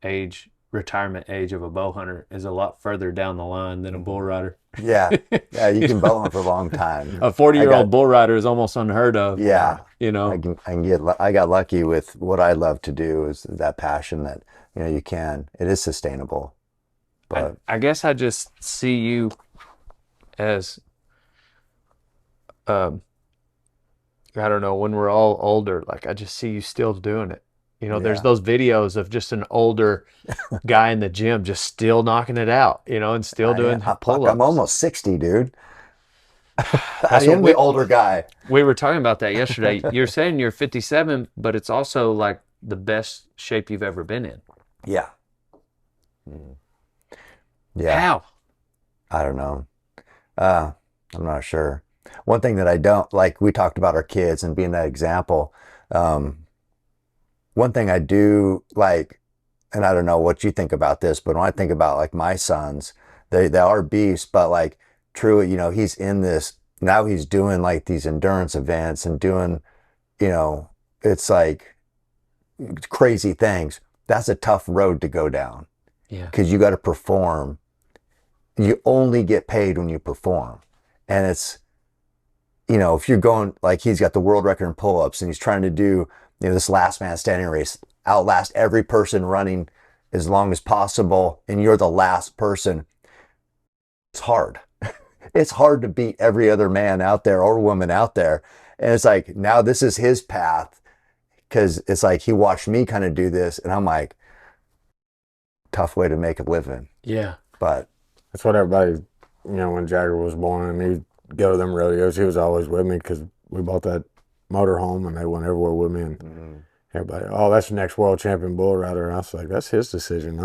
retirement age of a bow hunter is a lot further down the line than a bull rider. Yeah. Yeah. You can bow hunt for a long time. A 40-year-old bull rider is almost unheard of. Yeah. I I got lucky with what I love to do, is that passion that, it is sustainable. But I guess I just see you as, I don't know, when we're all older, like, I just see you still doing it. There's those videos of just an older guy in the gym just still knocking it out, and still doing pull-ups. I'm almost 60, dude. I That's am the older guy. We were talking about that yesterday. You're saying you're 57, but it's also like the best shape you've ever been in. Yeah. Yeah. How? I don't know. I'm not sure. One thing that I don't like, we talked about our kids and being that example. One thing I do like, and I don't know what you think about this, but when I think about like my sons, they are beasts, but like True, he's in this, now he's doing like these endurance events and doing, it's like crazy things. That's a tough road to go down. Yeah. Because you got to perform. You only get paid when you perform. And it's, if you're going, like he's got the world record in pull-ups and he's trying to do, this last man standing race, outlast every person running as long as possible, and you're the last person. It's hard. It's hard to beat every other man out there or woman out there. And it's like, now this is his path, because it's like he watched me kind of do this, and I'm like, tough way to make a living. Yeah. But that's what everybody, when Jagger was born and he'd go to them rodeos, he was always with me because we bought that motorhome and they went everywhere with me. And everybody, oh, that's the next world champion bull rider. And I was like, that's his decision.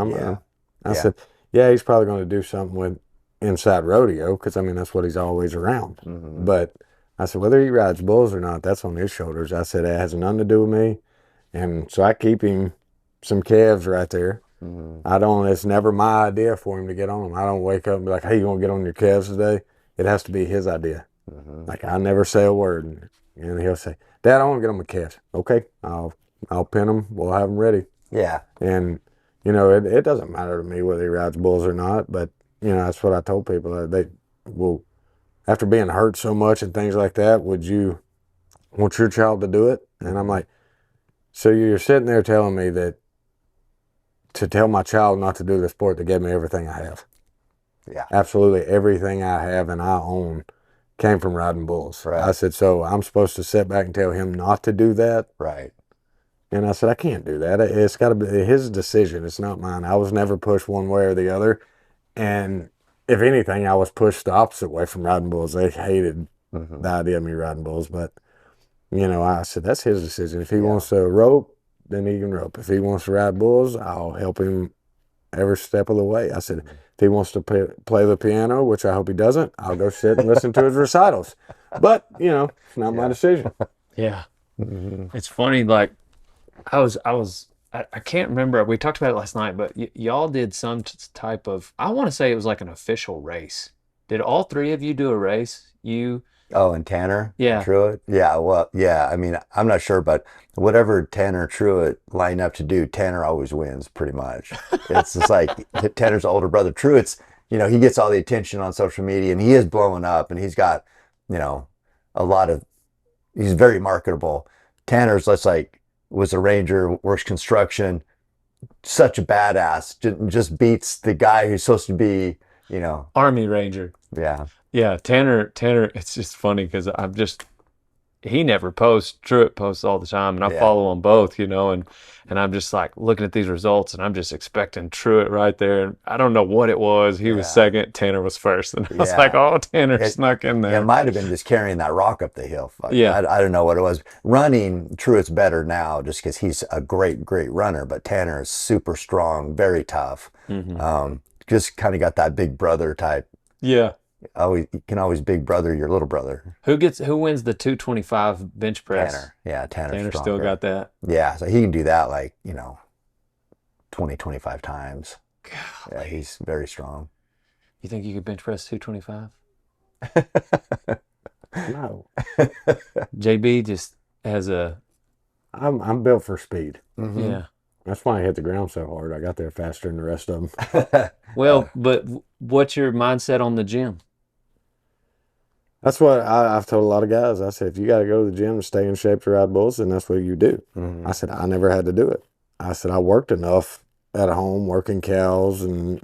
I said, yeah, he's probably going to do something with inside rodeo because, that's what he's always around. But I said, whether he rides bulls or not, that's on his shoulders. I said, it has nothing to do with me. And so I keep him some calves right there. It's never my idea for him to get on them. I don't wake up and be like, hey, you want to get on your calves today? It has to be his idea. Like I never say a word, and he'll say, "Dad, I want to get on my calves." Okay, I'll pin them. We'll have them ready. Yeah. And it doesn't matter to me whether he rides bulls or not. But that's what I told people. They will, after being hurt so much and things like that, would you want your child to do it? And I'm like, so you're sitting there telling me that to tell my child not to do the sport that gave me everything I have. Yeah. Absolutely everything I have and I own came from riding bulls. Right. I said, so I'm supposed to sit back and tell him not to do that? Right. And I said, I can't do that. It's got to be his decision. It's not mine. I was never pushed one way or the other. And if anything, I was pushed the opposite way from riding bulls. They hated the idea of me riding bulls. But, I said, that's his decision. If he wants to rope, then he can rope. If he wants to ride bulls, I'll help him every step of the way. I said, if he wants to play the piano, which I hope he doesn't, I'll go sit and listen to his recitals. But, it's not my decision. Yeah. It's funny, like I can't remember. We talked about it last night, but y'all did some type of, I want to say it was like an official race. Did all three of you do a race? Oh, and Tanner? Yeah. Truitt? Yeah, well, yeah. I mean, I'm not sure, but whatever Tanner Truitt line up to do, Tanner always wins pretty much. It's just like Tanner's older brother. Truitt's, he gets all the attention on social media and he is blowing up and he's got, he's very marketable. Tanner's just like, was a ranger, works construction, such a badass, just beats the guy who's supposed to be, Army Ranger. yeah. Yeah, Tanner, it's just funny because he never posts. Truitt posts all the time, and I follow them both, and I'm just like looking at these results, and I'm just expecting Truitt right there. And I don't know what it was. He was second, Tanner was first, and I was like, "Oh, Tanner snuck in there." It might have been just carrying that rock up the hill. Yeah. I don't know what it was. Running, Truitt's better now just because he's a great, great runner, but Tanner is super strong, very tough. Just kind of got that big brother type. Yeah. You can always big brother your little brother. Who wins the 225 bench press? Tanner. Yeah, Tanner still got that. Yeah, so he can do that 20, 25 times. God. Yeah, he's very strong. You think you could bench press 225? No. JB just has I'm built for speed. Yeah. That's why I hit the ground so hard. I got there faster than the rest of them. Well, but what's your mindset on the gym? That's what I've told a lot of guys. I said, if you got to go to the gym to stay in shape to ride bulls, then that's what you do. I said, I never had to do it. I said, I worked enough at home working cows and,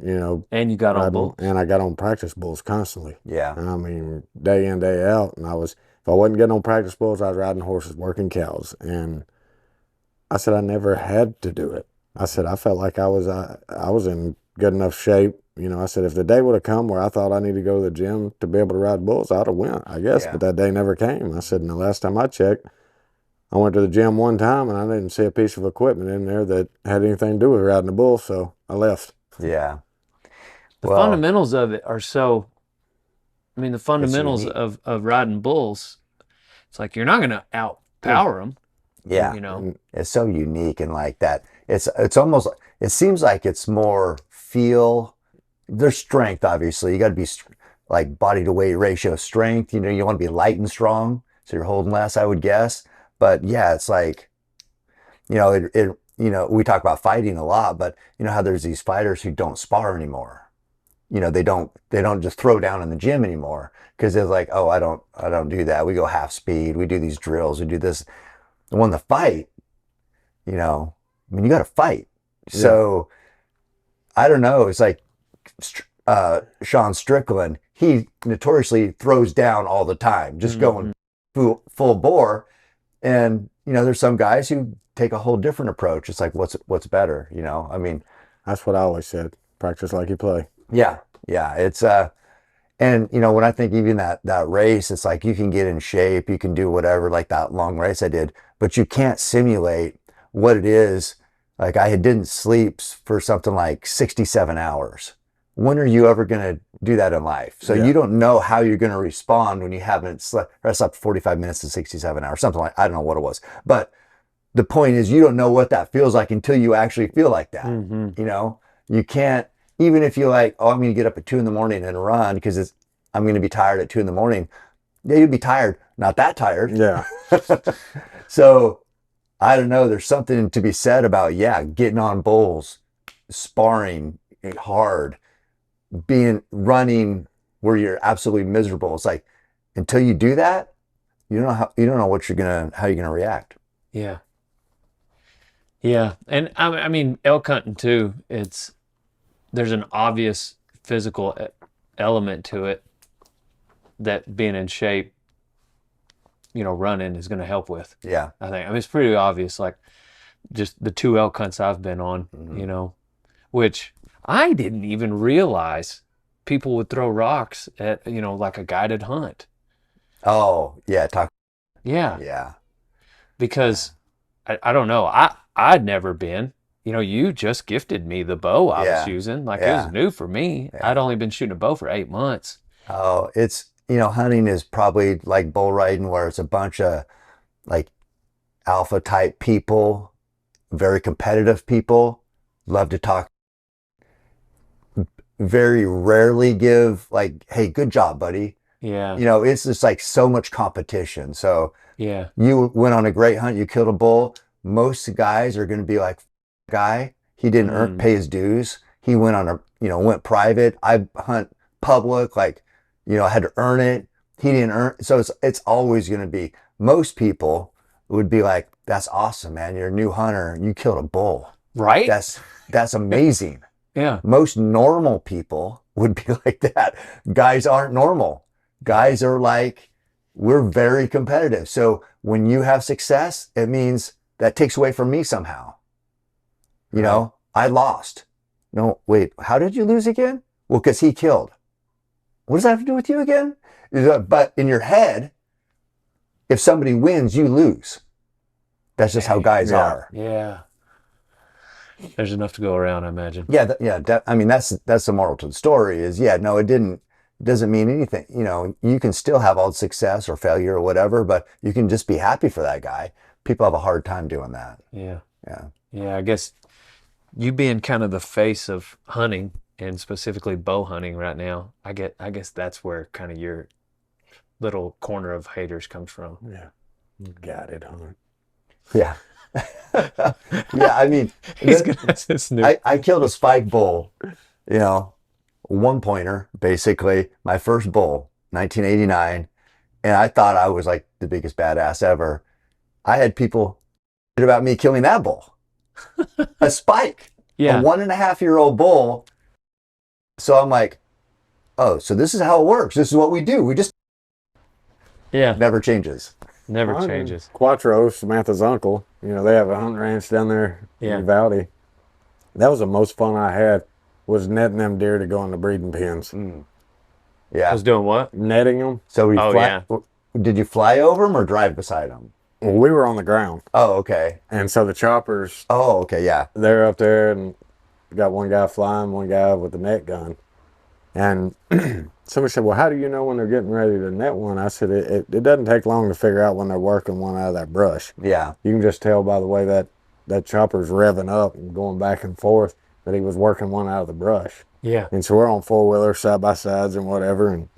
And you got on bulls. And I got on practice bulls constantly. Yeah. I mean, day in, day out. And if I wasn't getting on practice bulls, I was riding horses, working cows. And I said, I never had to do it. I said, I felt like I was in good enough shape. I said, if the day would have come where I thought I needed to go to the gym to be able to ride bulls, I'd have went, I guess. Yeah. But that day never came. I said, and the last time I checked, I went to the gym one time and I didn't see a piece of equipment in there that had anything to do with riding a bull, so I left. Yeah. The fundamentals of it are the fundamentals of riding bulls, it's like you're not going to outpower them. Yeah. It's so unique and like that. It's almost, it seems like it's more feel. There's strength, obviously. You got to be like body to weight ratio strength. You want to be light and strong, so you're holding less, I would guess. But yeah, it's like, we talk about fighting a lot, but how there's these fighters who don't spar anymore. They don't just throw down in the gym anymore because they're like, oh, I don't do that. We go half speed. We do these drills. We do this. And when the fight, you got to fight. Yeah. So I don't know. It's like Sean Strickland. He notoriously throws down all the time, just going full bore. And there's some guys who take a whole different approach. It's like, what's better? That's what I always said. Practice like you play. Yeah. It's and when I think even that race, it's like you can get in shape, you can do whatever, like that long race I did, but you can't simulate what it is. Like I didn't sleep for something like 67 hours. When are you ever going to do that in life? So you don't know how you're going to respond when you haven't slept 45 minutes to 67 hours, something like, I don't know what it was. But the point is you don't know what that feels like until you actually feel like that. You can't, even if you're like, oh, I'm going to get up at 2 a.m. and run because I'm going to be tired at 2 a.m. Yeah, you'd be tired. Not that tired. Yeah. So I don't know. There's something to be said about, yeah, getting on bulls, sparring hard, running where you're absolutely miserable. It's like, until you do that, you don't know how you're gonna react. Yeah. Yeah. And I mean, elk hunting too, there's an obvious physical element to it that being in shape, running is going to help with. Yeah. I think. I mean, it's pretty obvious, like just the 2 elk hunts I've been on, which I didn't even realize people would throw rocks at, like a guided hunt. Oh, yeah. Yeah. Yeah. Because I don't know. I'd never been. You just gifted me the bow I was using. Like, it was new for me. Yeah. I'd only been shooting a bow for 8 months. Oh, it's, hunting is probably like bull riding, where it's a bunch of like alpha type people, very competitive people, love to talk, very rarely give like, hey, good job, buddy. Yeah. It's just like so much competition. So Yeah. you went on a great hunt, you killed a bull. Most guys are going to be like, guy, he didn't pay his dues. He went on went private. I hunt public, like, I had to earn it. He didn't earn. So it's always going to be, most people would be like, that's awesome, man. You're a new hunter. You killed a bull. Right? That's amazing. Yeah. Most normal people would be like that. Guys aren't normal. Guys are like, we're very competitive. So when you have success, it means that takes away from me somehow. I lost. No, wait, how did you lose again? Well, because he killed. What does that have to do with you again? But in your head, if somebody wins, you lose. That's just how guys are. Yeah. There's enough to go around, I imagine. Yeah, I mean, that's the moral to the story is, no, doesn't mean anything. You can still have all success or failure or whatever, but you can just be happy for that guy. People have a hard time doing that. Yeah. Yeah. Yeah, I guess you being kind of the face of hunting and specifically bow hunting right now, I guess that's where kind of your little corner of haters comes from. Yeah. Guided hunt. Yeah. Yeah, I mean, I killed a spike bull, one pointer, basically, my first bull, 1989, and I thought I was like the biggest badass ever. I had people about me killing that bull, a spike, a 1.5-year-old bull. So I'm like, oh, so this is how it works. This is what we do. We just never changes. Never changes. Quattro, Samantha's uncle, they have a hunting ranch down there in Valdey. That was the most fun I had, was netting them deer to go in the breeding pens. Yeah. I was doing what? Netting them. So did you fly over them or drive beside them? Well, we were on the ground. Oh, okay. And so the choppers. Oh, okay, yeah. They're up there, and got one guy flying, one guy with the net gun. And somebody said, well, how do you know when they're getting ready to net one? I said, it doesn't take long to figure out when they're working one out of that brush. Yeah. You can just tell by the way that chopper's revving up and going back and forth that he was working one out of the brush. Yeah. And so we're on four-wheelers, side-by-sides and whatever, and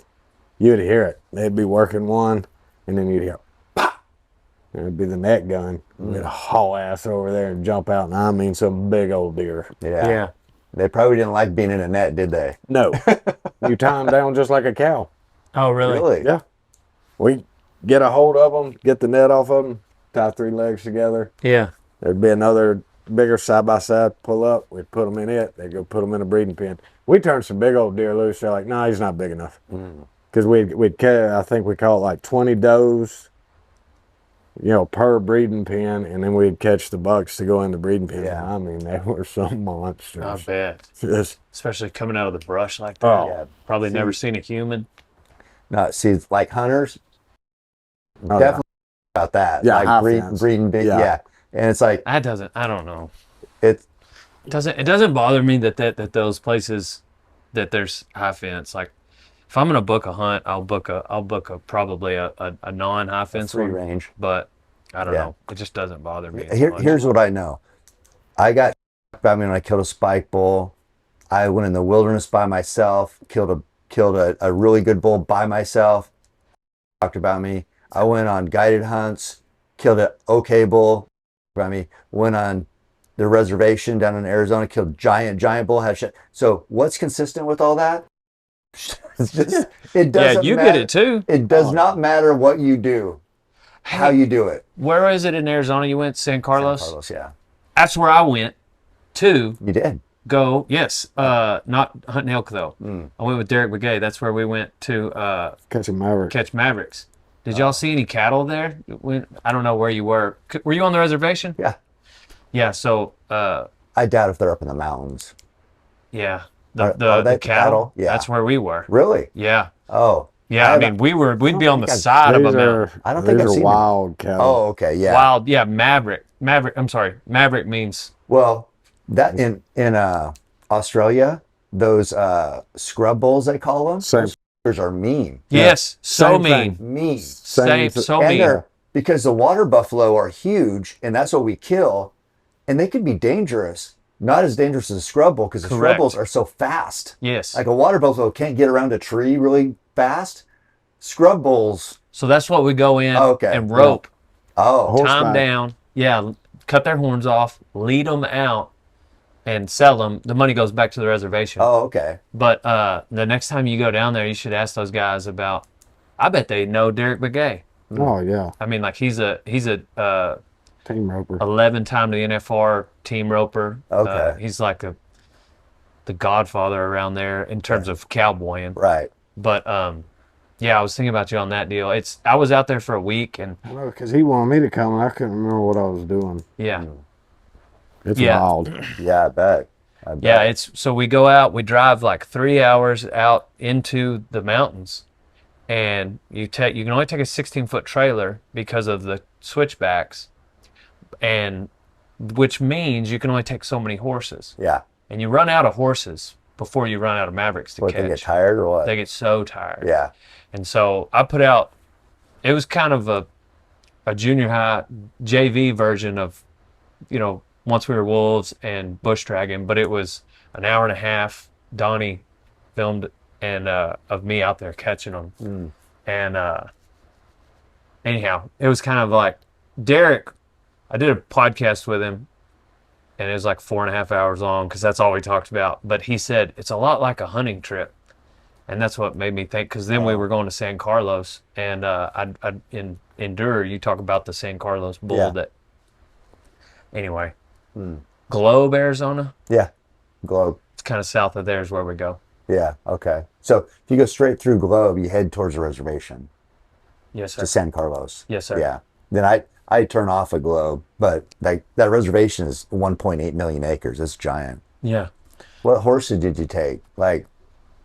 you'd hear it. They'd be working one, and then you'd hear, pop! And it'd be the net gun. We'd haul ass over there and jump out, and I mean some big old deer. Yeah. Yeah. They probably didn't like being in a net, did they? No. You tie them down just like a cow. Oh, really? Really? Yeah. We get a hold of them, get the net off of them, tie 3 legs together. Yeah. There'd be another bigger side-by-side pull up. We'd put them in it. They'd go put them in a breeding pen. We turned some big old deer loose. They're like, no, he's not big enough. Because we'd I think we call it like 20 does, per breeding pen, and then we'd catch the bucks to go in the breeding pen. Yeah. I mean, they were some monsters. I bet. Just, Especially coming out of the brush like that. Oh. Yeah. Probably never seen a human. No, see, like hunters, oh, definitely about that. Yeah, high like fence. breeding big, Yeah. And it's like, I don't know. it's, It doesn't bother me that those places that there's high fence. Like, if I'm gonna book a hunt, I'll book probably a non-high fence free one. range. But I don't Yeah. know. It just doesn't bother me. As much. Here's what I know. I got about me when I killed a spike bull. I went in the wilderness by myself, killed a really good bull by myself. talked about me. I went on guided hunts, killed an OK bull. About me. Went on the reservation down in Arizona, killed giant bull. Had shit. So what's consistent with all that? It's just it doesn't you matter. get it too. It does not matter what you do, how you do it. Where is it in Arizona? You went San Carlos. San Carlos, yeah. That's where I went to You did. go. Yes, not hunting elk though. I went with Derek Begay. That's where we went to Catching Maverick. catch mavericks. Did y'all see any cattle there? I don't know where you were. Were you on the reservation? Yeah. Yeah. So I doubt if they're up in the mountains. yeah, Are the they cattle. Yeah. That's where we were. Really? Yeah. Oh. Yeah. I mean, we'd be on the side of a mountain. I don't think I've these are seen wild cattle. Oh, okay, yeah. Wild. Yeah. Maverick. I'm sorry. Maverick means. Well, that in Australia, those scrub bulls they call them. Same. Those are mean. Yes. So Same thing. mean. Mean. Same. So And mean. they're because the water buffalo are huge, and that's what we kill, and they can be dangerous. Not as dangerous as a scrub bull because the scrub Correct. bulls are so fast. Yes. Like a water buffalo can't get around a tree really fast. Scrub bulls. So that's what we go in Okay. and rope. Oh, Horse- Time Horseback. down. Yeah, cut their horns off, lead them out, and sell them. The money goes back to the reservation. oh, okay. But the next time you go down there, you should ask those guys about. I bet they know Derek Begay. Oh yeah, I mean, like he's a team roper. 11-time to the NFR team roper. Okay. He's like the godfather around there in terms of cowboying. Right. But yeah, I was thinking about you on that deal. I was out there for a week, and Because he wanted me to come, and I couldn't remember what I was doing. yeah. It's Yeah. wild. Yeah, I bet. I bet. Yeah, so we go out, we drive like 3 hours out into the mountains, and you can only take a 16-foot trailer because of the switchbacks, and which means you can only take so many horses, Yeah. and you run out of horses before you run out of mavericks to What, catch. they get tired or what? They get so tired. Yeah. And so I put out. It was kind of a junior high JV version of, Once We Were Wolves and Bush Dragon, but it was an hour and a half. Donnie filmed and of me out there catching them. And anyhow, it was kind of like Derek. I did a podcast with him, and it was like 4.5 hours long because that's all we talked about. But he said it's a lot like a hunting trip, and that's what made me think. Because then we were going to San Carlos, and in Endure, you talk about the San Carlos bull Yeah. that. Anyway, Globe, Arizona. Yeah. Globe. It's kind of south of there is where we go. Yeah. Okay. So if you go straight through Globe, you head towards the reservation Yes, sir. to San Carlos. Yes, sir. Yeah. Then I turn off at Globe, but that reservation is 1.8 million acres. It's giant. Yeah. What horses did you take? Like,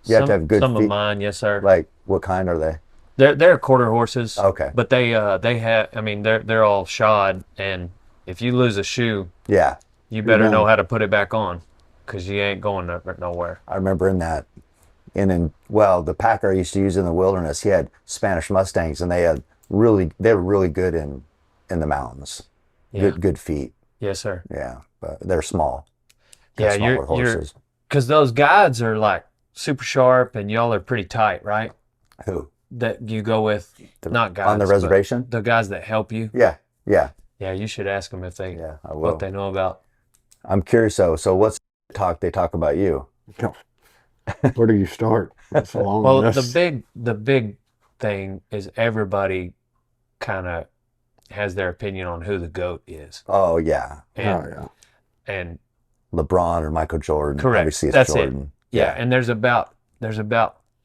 you have to have good Some feet. of mine, yes, sir. Like, what kind are they? They're quarter horses. Okay. But they have. I mean, they're all shod, and if you lose a shoe, Yeah. you better done. know how to put it back on, because you ain't going nowhere. I remember the packer I used to use in the wilderness, he had Spanish Mustangs, and they were really good in the mountains. Yeah. Good feet. Yes, sir. Yeah, but they're small. Yeah, Smaller you're horses. because those guides are like super sharp, and y'all are pretty tight, right? Who? That you go with, not guides on the but reservation? the guys that help you. Yeah. Yeah. Yeah, you should ask them if they Yeah, I will. what they know about. I'm curious though. So what's they talk about you? Where do you start? That's a long Well, list. the big thing is everybody kind of has their opinion on who the GOAT is. Oh yeah, And, Oh yeah. and LeBron or Michael Jordan. correct. Obviously, it's That's Jordan. it. Yeah. And there's about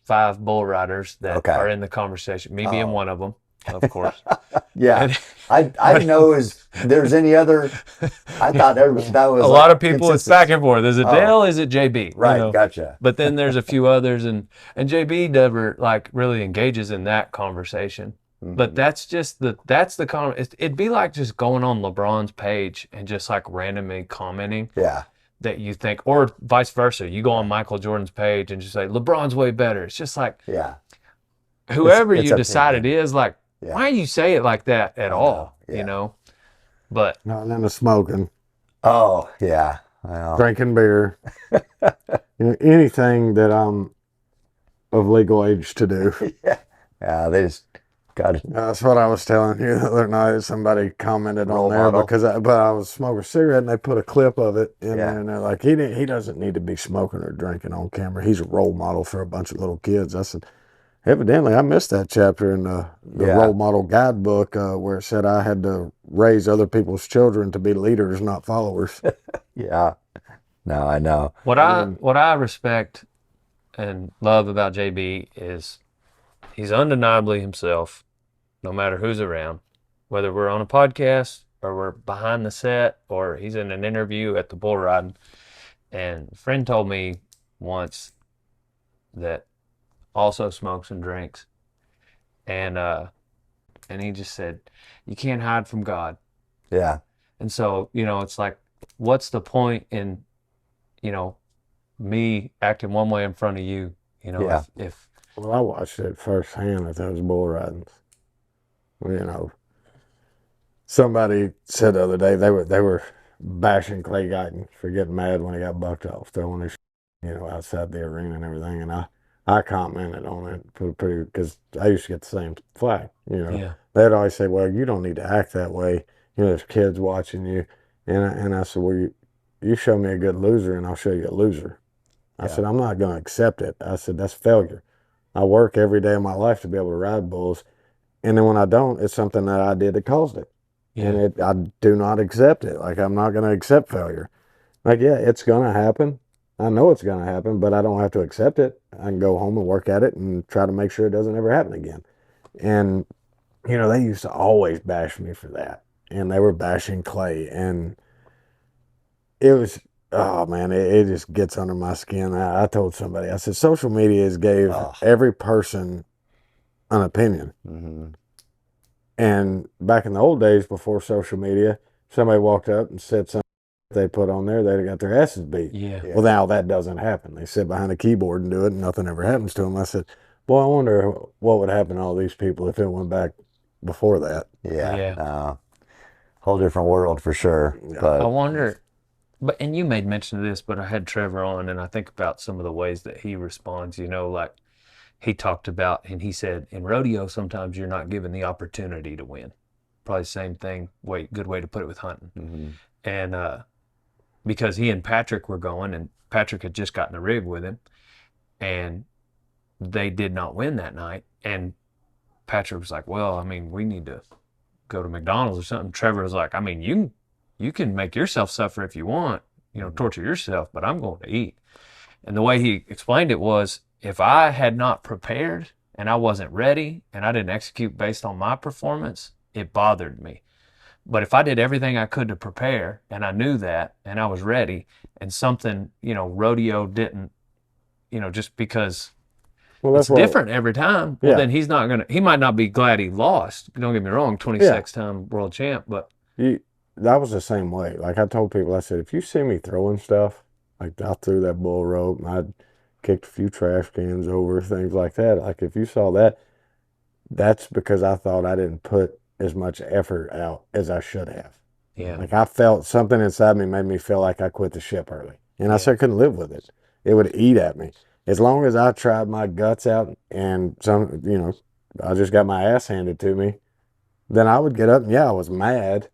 5 bull riders that Okay. are in the conversation. Me being one of them, of course. Yeah. And I didn't know there's any other. I thought that was a like lot of people, it's consensus. back and forth. Is it Oh. Dale? Is it JB? Right. Gotcha. But then there's a few others, and JB never like really engages in that conversation. Mm-hmm. But that's just it'd be like just going on LeBron's page and just like randomly commenting Yeah. that you think, or vice versa. You go on Michael Jordan's page and just say LeBron's way better. It's just like Yeah. whoever it's you up to decide him. it is, like Yeah. why do you say it like that at all? Yeah. You know. But Not into smoking, Oh yeah. I know. drinking beer, anything that I'm of legal age to do. Yeah. They just God, That's what I was telling you the other night. Somebody commented Role on there model. because I was smoking a cigarette and they put a clip of it in Yeah. there and they're like, he doesn't need to be smoking or drinking on camera. He's a role model for a bunch of little kids. I said, evidently I missed that chapter in the Yeah. role model guidebook where it said I had to raise other people's children to be leaders, not followers. Yeah. No, I know. What I respect and love about JB is he's undeniably himself, no matter who's around, whether we're on a podcast or we're behind the set or he's in an interview at the bull riding. And a friend told me once that also smokes and drinks, and he just said, "You can't hide from God." Yeah. And so, it's like, what's the point in, me acting one way in front of you? Yeah. If Well, I watched it firsthand at those bull ridings. You know, somebody said the other day they were bashing Clay Guyton for getting mad when he got bucked off, throwing his, outside the arena and everything. And I commented on it pretty because I used to get the same flag. yeah, They'd always say, "Well, you don't need to act that way. There's kids watching you." And I said, "Well, you show me a good loser, and I'll show you a loser." I Yeah. said, "I'm not going to accept it." I said, "That's failure. I work every day of my life to be able to ride bulls, and then when I don't, it's something that I did that caused it." And I do not accept it. Like, I'm not going to accept failure. Like, yeah, it's going to happen. I know it's going to happen, but I don't have to accept it. I can go home and work at it and try to make sure it doesn't ever happen again. And, they used to always bash me for that. And they were bashing Clay. And it was, oh man, it just gets under my skin. I told somebody, I said, social media has gave every person an opinion. Mm-hmm. And back in the old days before social media, somebody walked up and said something they put on there, they'd got their asses beat. yeah. Well, now that doesn't happen. They sit behind a keyboard and do it, and nothing ever happens to them. I said, boy, I wonder what would happen to all these people if it went back before that. Yeah. Yeah. Whole different world for sure. Yeah. But I wonder, and you made mention of this, but I had Trevor on, and I think about some of the ways that he responds. Like he talked about, and he said, in rodeo, sometimes you're not given the opportunity to win. Probably the same thing. Good way to put it with hunting. mm-hmm. And because he and Patrick were going, and Patrick had just gotten a rig with him, and they did not win that night. And Patrick was like, "Well, I mean, we need to go to McDonald's or something." Trevor was like, "I mean, you can make yourself suffer if you want, torture yourself, but I'm going to eat." And the way he explained it was, if I had not prepared and I wasn't ready and I didn't execute based on my performance, it bothered me. But if I did everything I could to prepare and I knew that and I was ready and something, rodeo didn't, just because Well, it's different every time, well, Yeah. then he might not be glad he lost. Don't get me wrong, 26-time world champ, but that was the same way. Like I told people, I said, if you see me throwing stuff, like I threw that bull rope and I kicked a few trash cans over, things like that. Like if you saw that, that's because I thought I didn't put as much effort out as I should have. yeah. Like I felt something inside me made me feel like I quit the ship early. And I said I couldn't live with it. It would eat at me. As long as I tried my guts out and I just got my ass handed to me, then I would get up and I was mad,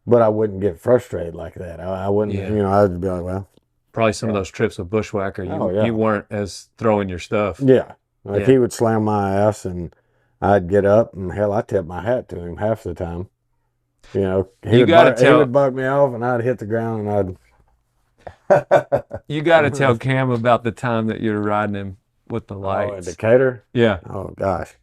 but I wouldn't get frustrated like that. I wouldn't, I'd be like, well. Probably some of those trips with Bushwhacker, you weren't as throwing your stuff. Yeah. Like he would slam my ass and I'd get up and hell, I tipped my hat to him half the time. He would bug me off and I'd hit the ground and You got to tell Cam about the time that you're riding him with the lights. Oh, in Decatur? Yeah. Oh, gosh.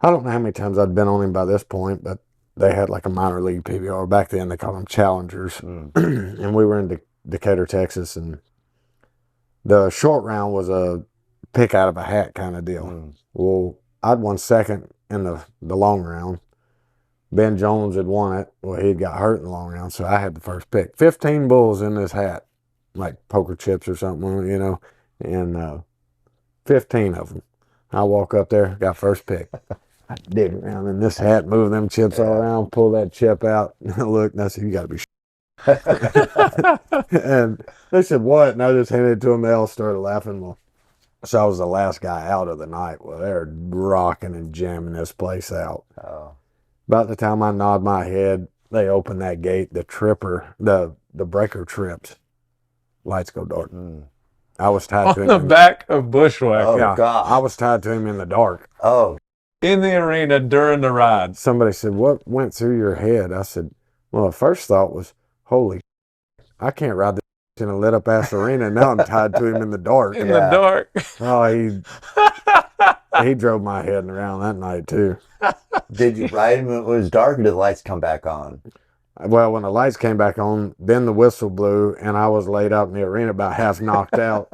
I don't know how many times I'd been on him by this point, but they had like a minor league PBR. Back then, they called them challengers. And we were in Decatur, Texas, and the short round was a pick out of a hat kind of deal. Well, I'd won second in the long round. Ben Jones had won it. Well, he'd got hurt in the long round, so I had the first pick. 15 bulls in this hat, like poker chips or something, and 15 of them. I walk up there, got first pick. I dig around in this hat, move them chips all around, pull that chip out, look, and I said, you got to be And they said, what? And I just handed it to them. They all started laughing. Well, So I was the last guy out of the night. Well, they're rocking and jamming this place out. Oh. About the time I nod my head, they open that gate, the tripper, the breaker trips. Lights go dark. I was tied to On him. the back of Bushwhacker. Oh, Yeah, God. I was tied to him in the dark. Oh, In the arena during the ride. Somebody said, "What went through your head?" I said, "Well, the first thought was, holy, I can't ride this in a lit up ass arena. Now I'm tied to him in the dark." In the dark. Oh, he drove my head around that night too. did you ride him when it was dark, or did the lights come back on? Well, when the lights came back on, then the whistle blew, and I was laid out in the arena about half knocked out,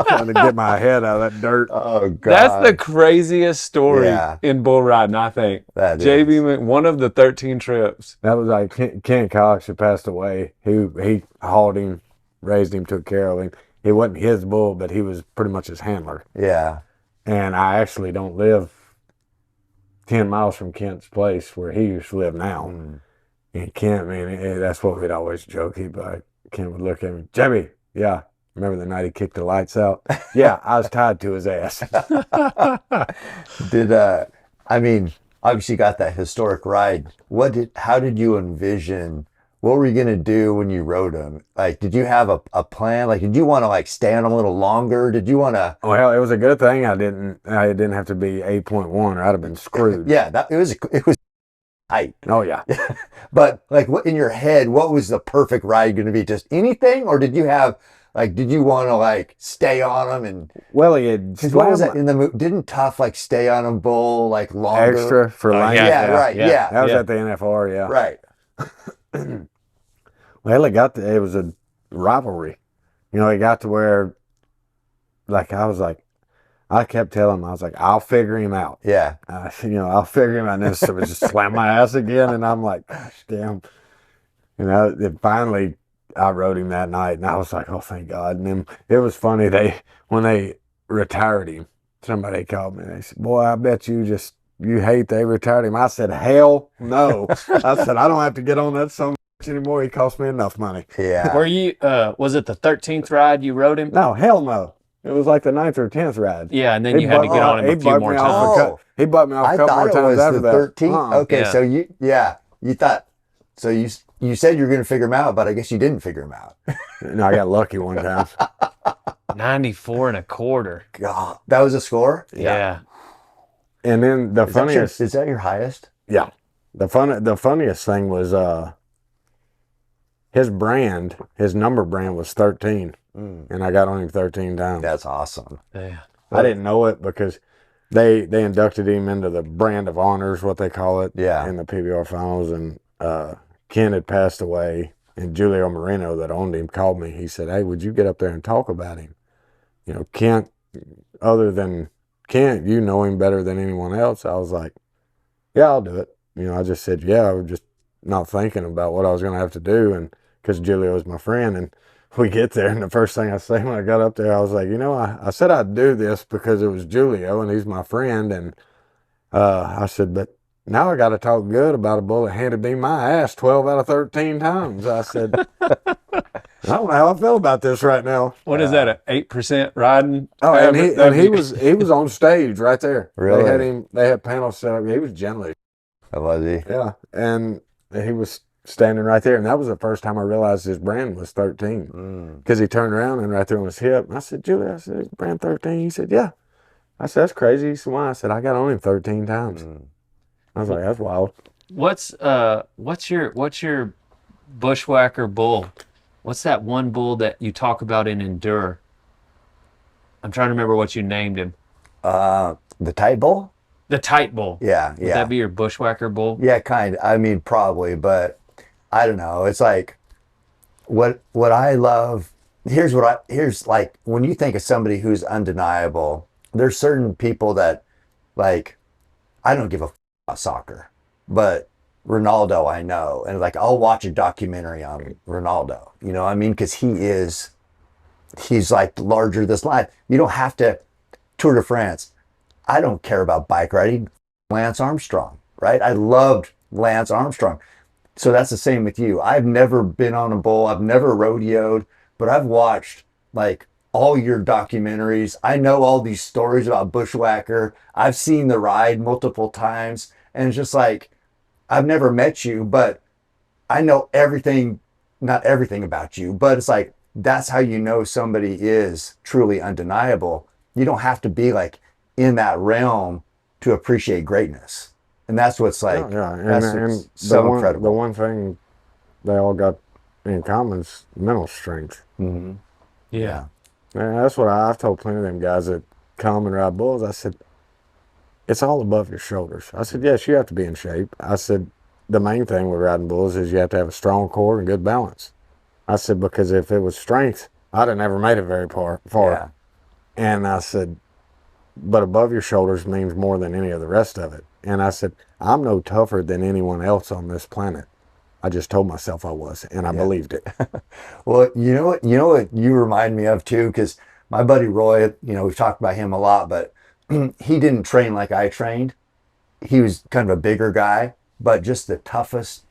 trying to get my head out of that dirt. Oh, God. That's the craziest story Yeah. in bull riding, I think. That JB, is. one of the 13 trips. That was like Ken Cox had passed away. He hauled him, raised him, took care of him. He wasn't his bull, but he was pretty much his handler. Yeah. And I actually don't live 10 miles from Kent's place where he used to live now. And Kent, man, that's what we'd always joke. Kent would look at me, "JB, yeah. Remember the night he kicked the lights out?" "Yeah, I was tied to his ass." I mean, obviously you got that historic ride. How did you envision, what were you going to do when you rode him? Like, did you have a plan? Like, did you want to like stay on him a little longer? Did you want to? Well, it was a good thing I didn't have to be 8.1 or I'd have been screwed. Yeah, it was tight. Oh, yeah. But like, what in your head, what was the perfect ride going to be? Just anything, or did you want to like stay on him and? Well, he had Because what was that in the movie? Didn't Tough like stay on him bull like longer? extra for lane. Yeah, right. Yeah. That was at the NFR, yeah. Right. Well, it was a rivalry. It got to where, like, I kept telling him, I was like, "I'll figure him out." Yeah. I'll figure him out. And then somebody just slammed my ass again. And I'm like, "Gosh, damn." And finally, I rode him that night. And I was like, "Oh, thank God." And then it was funny. When they retired him, somebody called me. They said, "Boy, I bet you hate they retired him." I said, "Hell no." I said, "I don't have to get on that so much anymore. He cost me enough money." Yeah. Were you, was it the 13th ride you rode him? No, hell no. It was like the 9th or 10th ride. Yeah, and then you had to get on him a few more times. He bucked me off a couple more times after that. 13th. Okay, Yeah. so you thought, so you said you were going to figure him out, but I guess you didn't figure him out. No, I got lucky one time. 94 and a quarter. God, that was a score. Yeah. And then the funniest, Is that your highest? yeah, the funniest thing was his number brand was 13, and I got on him 13 times. That's awesome. Yeah. I didn't know it because they inducted him into the brand of honors, what they call it, Yeah. in the PBR finals, and Ken had passed away, and Julio Moreno that owned him called me. He said, "Hey, would you get up there and talk about him? Kent, other than Kent, you know him better than anyone else." I was like, "Yeah, I'll do it." I just said, "Yeah," I was just not thinking about what I was going to have to do, and because Julio was my friend. And we get there, and the first thing I say when I got up there, I was like, I said I'd do this because it was Julio, and he's my friend, and I said, but now I got to talk good about a bull that handed me my ass 12 out of 13 times. I said, "I don't know how I feel about this right now." What is that, an 8% riding? Oh, and he was on stage right there. Really? They had panels set up. He was gentle. Oh, was he? Yeah, and he was standing right there, and that was the first time I realized his brand was 13, because he turned around and right there on his hip. And I said, "Julie," I said, "brand 13?" He said, "Yeah." I said, "That's crazy." He said, "Why?" I said, "I got on him 13 times." I was like, "That's wild." What's your bushwhacker bull? What's that one bull that you talk about in Endure? I'm trying to remember what you named him. The tight bull? The tight bull. Yeah, Would that be your bushwhacker bull? Yeah, kind of. I mean, probably, but I don't know. It's like what I love. Here's like when you think of somebody who's undeniable. There's certain people that, like, I don't give a about soccer, but Ronaldo I know, and like I'll watch a documentary on Ronaldo. You know what I mean? Because he's like larger this life. You don't have to Tour de France. I don't care about bike riding. Lance Armstrong, right? I loved Lance Armstrong. So that's the same with you. I've never been on a bull. I've never rodeoed, but I've watched like all your documentaries. I know all these stories about Bushwhacker. I've seen the ride multiple times. And it's just like, I've never met you, but I know everything, not everything about you, but it's like, that's how you know somebody is truly undeniable. You don't have to be like in that realm to appreciate greatness. And that's what's like, Yeah, that's and what's so the incredible. one thing they all got in common is mental strength. Mm-hmm. Yeah. And that's what I've told plenty of them guys that come and ride bulls. I said, it's all above your shoulders. I said, yes, you have to be in shape. I said, the main thing with riding bulls is you have to have a strong core and good balance. I said, because if it was strength, I'd have never made it very far. Yeah. And I said, but above your shoulders means more than any of the rest of it. And I said, I'm no tougher than anyone else on this planet. I just told myself I was, and I believed it. Well, you know what you remind me of too, because my buddy Roy, we've talked about him a lot, but he didn't train like I trained. He was kind of a bigger guy, but just the toughest,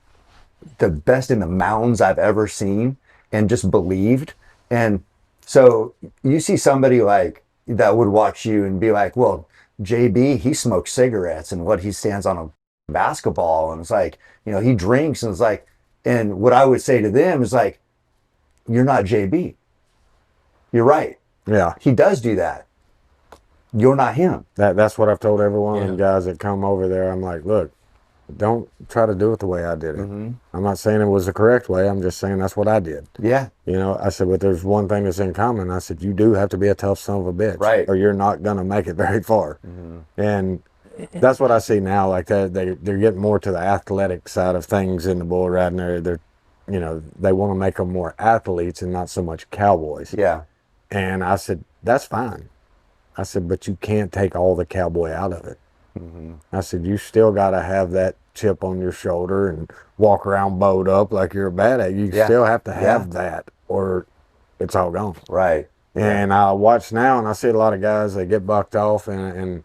the best in the mountains I've ever seen, and just believed. And so you see somebody like that would watch you and be like, well, JB, he smokes cigarettes and what he stands on a basketball. And it's like, he drinks and it's like, and what I would say to them is like, you're not JB. You're right. Yeah. He does do that. You're not him. That's what I've told every one of Yeah. them guys that come over there. I'm like, look, don't try to do it the way I did it. Mm-hmm. I'm not saying it was the correct way. I'm just saying that's what I did. Yeah. I said, but there's one thing that's in common. I said, you do have to be a tough son of a bitch. Right. Or you're not going to make it very far. Mm-hmm. And that's what I see now. Like they're getting more to the athletic side of things in the bull riding. They're they want to make them more athletes and not so much cowboys. Yeah. And I said, that's fine. I said, but you can't take all the cowboy out of it. Mm-hmm. I said, you still got to have that chip on your shoulder and walk around bowed up like you're a badass. You still have to have that or it's all gone. Right. And I watch now and I see a lot of guys, they get bucked off and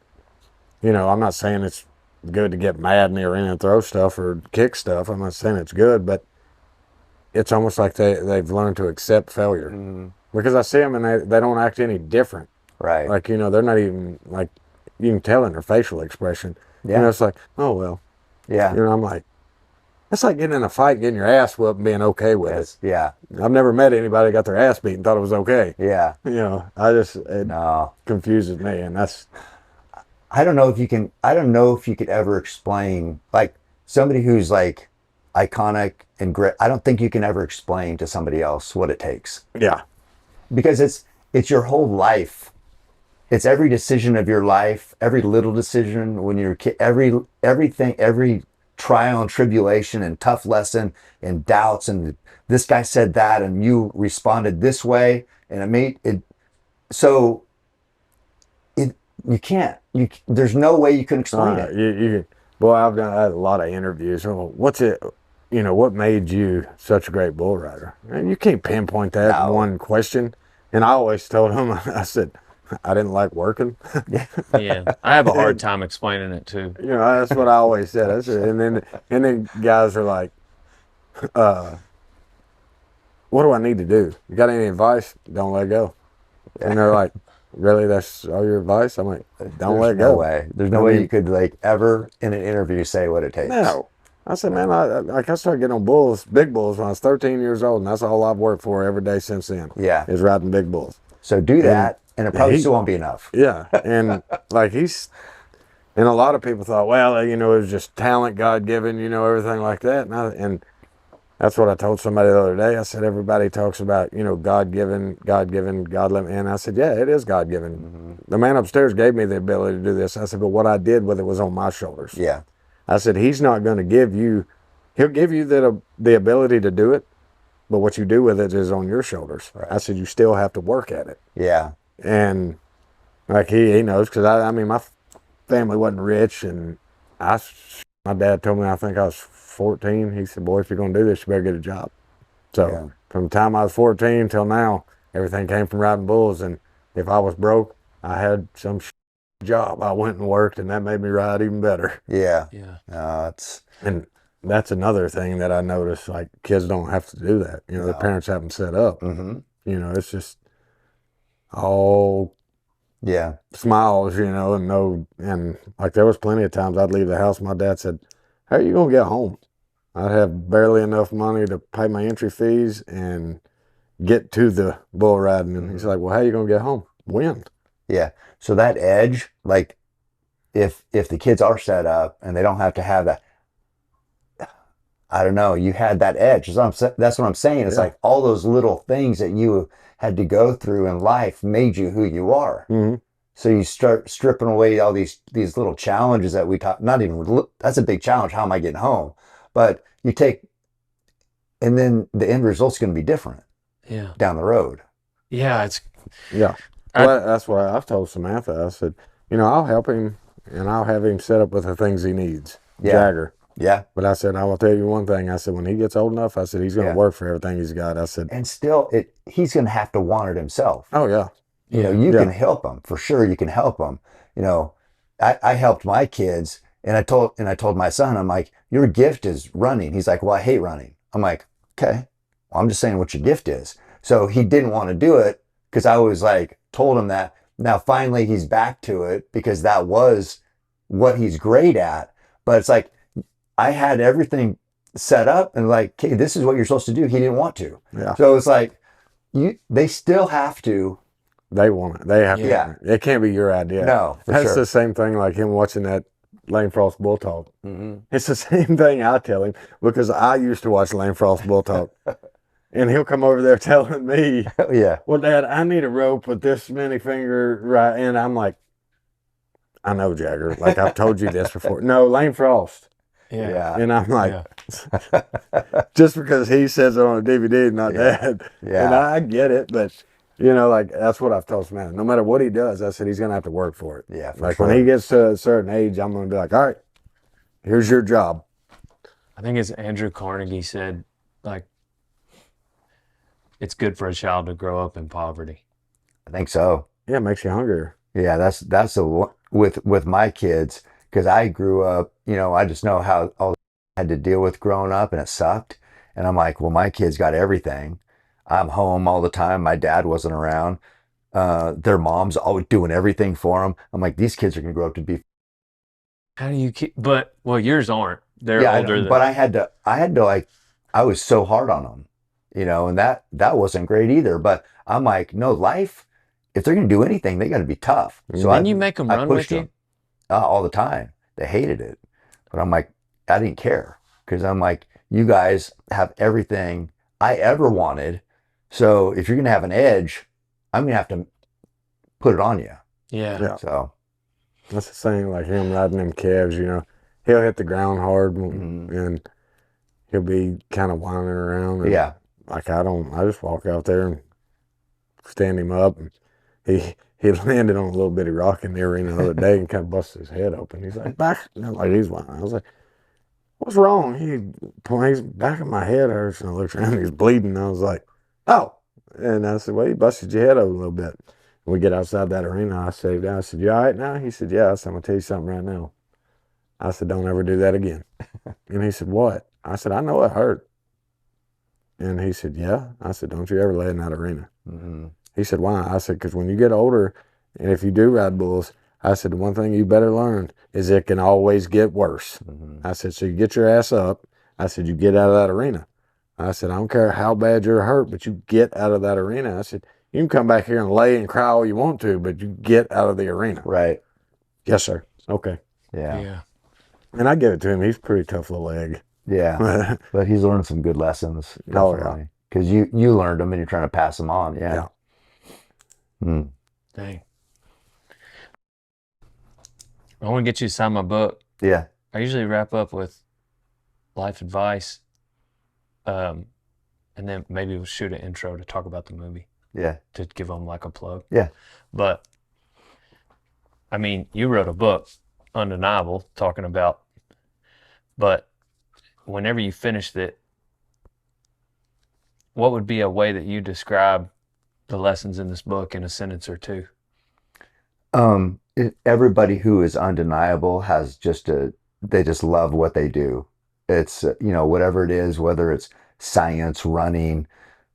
I'm not saying it's good to get mad in the arena and throw stuff or kick stuff. I'm not saying it's good, but it's almost like they've learned to accept failure. Mm-hmm. Because I see them and they don't act any different. Right. Like, they're not even, like, you can tell in their facial expression. Yeah. It's like, oh, well. Yeah. I'm like, that's like getting in a fight, getting your ass whooped and being okay with Yes. Yeah. it. I've never met anybody that got their ass beat and thought it was okay. Yeah. It No. confuses me. And that's, I don't know if you could ever explain, like, somebody who's like iconic and great. I don't think you can ever explain to somebody else what it takes, yeah. because it's your whole life. It's every decision of your life, every little decision when you're a kid, everything, every trial and tribulation and tough lesson and doubts. And this guy said that, and you responded this way, and it made it. So there's no way you can explain it. I've had a lot of interviews. Oh, what's it? What made you such a great bull rider? And you can't pinpoint that in one question. And I always told him, I said, I didn't like working. Yeah. I have a hard time explaining it too. That's what I always said. I said, and then guys are like, what do I need to do? You got any advice? Don't let go. And they're like, really? That's all your advice? I'm like, don't let go. No way. There's no way you could like ever in an interview say what it takes. No. I said, man, I started getting on bulls, big bulls, when I was 13 years old, and that's all I've worked for every day since then. Yeah. Is riding big bulls. So do that, and it probably still won't be enough. Yeah. And like and a lot of people thought, well, it was just talent, God given, everything like that. And that's what I told somebody the other day. I said, everybody talks about, God given, God living. And I said, yeah, it is God given. Mm-hmm. The man upstairs gave me the ability to do this. I said, but what I did with it was on my shoulders. Yeah. I said, he's not going to give you, he'll give you the ability to do it, but what you do with it is on your shoulders. Right. I said, you still have to work at it. Yeah. And like he knows, because I mean, my family wasn't rich, and my dad told me, I think I was 14. He said, boy, if you're going to do this, you better get a job. So from the time I was 14 till now, everything came from riding bulls. And if I was broke, I had some job. I went and worked, and that made me ride even better. Yeah. Yeah. And that's another thing that I noticed, like kids don't have to do that. The parents have them set up. Mm-hmm. It's just, all Yeah. smiles, you know, and no, and like there was plenty of times I'd leave the house. My dad said, "How are you gonna get home?" I'd have barely enough money to pay my entry fees and get to the bull riding. And he's like, "Well, how are you gonna get home? When?" Yeah. So that edge, like if the kids are set up and they don't have to have that, I don't know, you had that edge. That's what I'm saying. It's Yeah. like all those little things that you had to go through in life made you who you are. Mm-hmm. So you start stripping away all these little challenges that we talk. Not even that's a big challenge. How am I getting home? But you take, and then the end result's going to be different Yeah. down the road. Yeah. It's Yeah. Well, that's why I've told Samantha. I said, you know, I'll help him and I'll have him set up with the things he needs. Yeah. Jagger. Yeah. But I said, I will tell you one thing. I said, when he gets old enough, I said, he's going to Yeah. work for everything he's got. I said, And still, he's going to have to want it himself. oh, yeah. You know, you can help him for sure. You can help him. You know, I helped my kids, and I told my son, I'm like, your gift is running. He's like, well, I hate running. I'm like, okay, well, I'm just saying what your gift is. So he didn't want to do it because I was like, told him that. Now finally he's back to it because that was what he's great at. But it's like I had everything set up and like, okay, this is what you're supposed to do. He didn't want to. Yeah. So it's like they still have to. They want it. They have Yeah. to. It can't be your idea. No, for That's sure. the same thing like him watching that Lane Frost Bull Talk. Mm-hmm. It's the same thing I tell him because I used to watch Lane Frost Bull Talk. And he'll come over there telling me, Yeah. well, Dad, I need a rope with this many finger right. And I'm like, I know, Jagger. Like I've told you this before. No, Lane Frost. Yeah. And I'm like, just because he says it on a DVD, not Dad. Yeah. And I get it, but you know, like that's what I've told Samantha. No matter what he does, I said he's gonna have to work for it. Yeah. Like when he gets to a certain age, I'm gonna be like, all right, here's your job. I think it's Andrew Carnegie said, like, it's good for a child to grow up in poverty. I think so. Yeah, it makes you hungrier. Yeah, that's with my kids because I grew up. You know, I just know how all I had to deal with growing up, and it sucked. And I'm like, well, my kids got everything. I'm home all the time. My dad wasn't around. Their mom's always doing everything for them. I'm like, these kids are gonna grow up to be. How do you keep? But well, yours aren't. They're Yeah, older than. but I had to like, I was so hard on them, you know, and that wasn't great either. But I'm like, no, life. If they're gonna do anything, they got to be tough. So Didn't you make them I run pushed with you? them. All the time. They hated it, but I'm like, I didn't care because I'm like, you guys have everything I ever wanted. So if you're gonna have an edge, I'm gonna have to put it on you. Yeah. Yeah. So That's the same, like him riding them calves, you know. He'll hit the ground hard and he'll be kind of whining around. And yeah, like I just walk out there and stand him up. And he landed on a little bitty rock in the arena the other day and kind of busted his head open. He's like, back. And I'm like, he's whining. I was like, what's wrong? He's back of my head hurts. And I looked around, he's bleeding. And I was like, oh. And I said, well, you busted your head open a little bit. We get outside that arena. I saved down. I said, you all right now? He said, yeah. I said, I'm going to tell you something right now. I said, don't ever do that again. And he said, what? I said, I know it hurt. And he said, yeah. I said, don't you ever lay in that arena. mm-hmm. He said, why? I said, because when you get older, and if you do ride bulls, I said, the one thing you better learn is it can always get worse. Mm-hmm. I said, so you get your ass up. I said, you get out of that arena. I said, I don't care how bad you're hurt, but you get out of that arena. I said, you can come back here and lay and cry all you want to, but you get out of the arena. Right. Yes, sir. Okay. Yeah. Yeah. And I give it to him. He's a pretty tough little egg. Yeah. But he's learned some good lessons. Oh, yeah. Definitely. Because you learned them and you're trying to pass them on. Yeah. Mm. Dang. I want to get you to sign my book. Yeah. I usually wrap up with life advice, and then maybe we'll shoot an intro to talk about the movie Yeah. to give them like a plug. Yeah. But I mean, you wrote a book, Undeniable, talking about. But whenever you finished it, what would be a way that you describe the lessons in this book in a sentence or two? Everybody who is undeniable has they just love what they do. It's, whatever it is, whether it's science, running,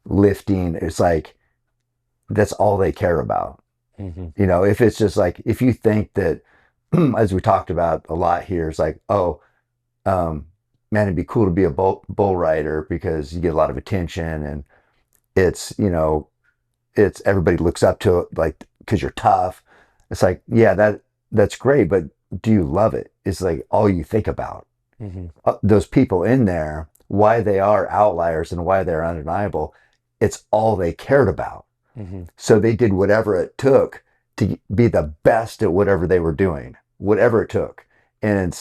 lifting, it's like that's all they care about. Mm-hmm. You know, if it's just like, if you think that, as we talked about a lot here, it's like, oh, man, it'd be cool to be a bull rider because you get a lot of attention, and it's, you know, it's everybody looks up to it, like, because you're tough. It's like, yeah, that's great, but do you love it? It's like all you think about. Mm-hmm. Those people in there, why they are outliers and why they're undeniable, it's all they cared about. Mm-hmm. So they did whatever it took to be the best at whatever they were doing, whatever it took. And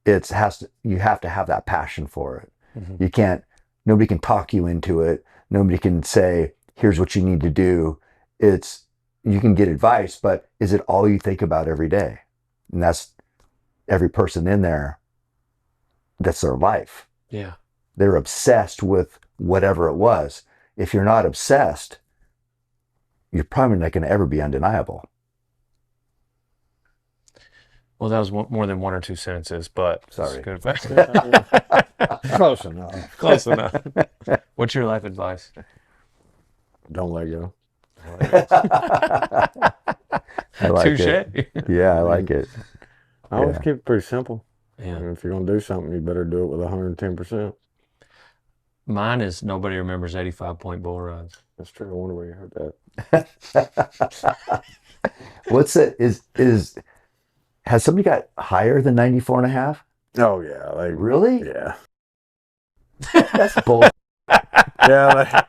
you have to have that passion for it. Mm-hmm. Nobody can talk you into it. Nobody can say, here's what you need to do. You can get advice, but is it all you think about every day? And that's every person in there. That's their life. Yeah. They're obsessed with whatever it was. If you're not obsessed, you're probably not going to ever be undeniable. Well, that was more than 1 or 2 sentences, but Sorry. Good. Close enough. Close enough. What's your life advice? Don't let go. I like Touche. it. Yeah, I like it. I always Yeah. keep it pretty simple. Yeah. And if you're going to do something, you better do it with 110%. Mine is nobody remembers 85-point bull rides. That's true. I wonder where you heard that. What's it? Has somebody got higher than 94.5? Oh, yeah. Like, Really? yeah. That's bull. Yeah.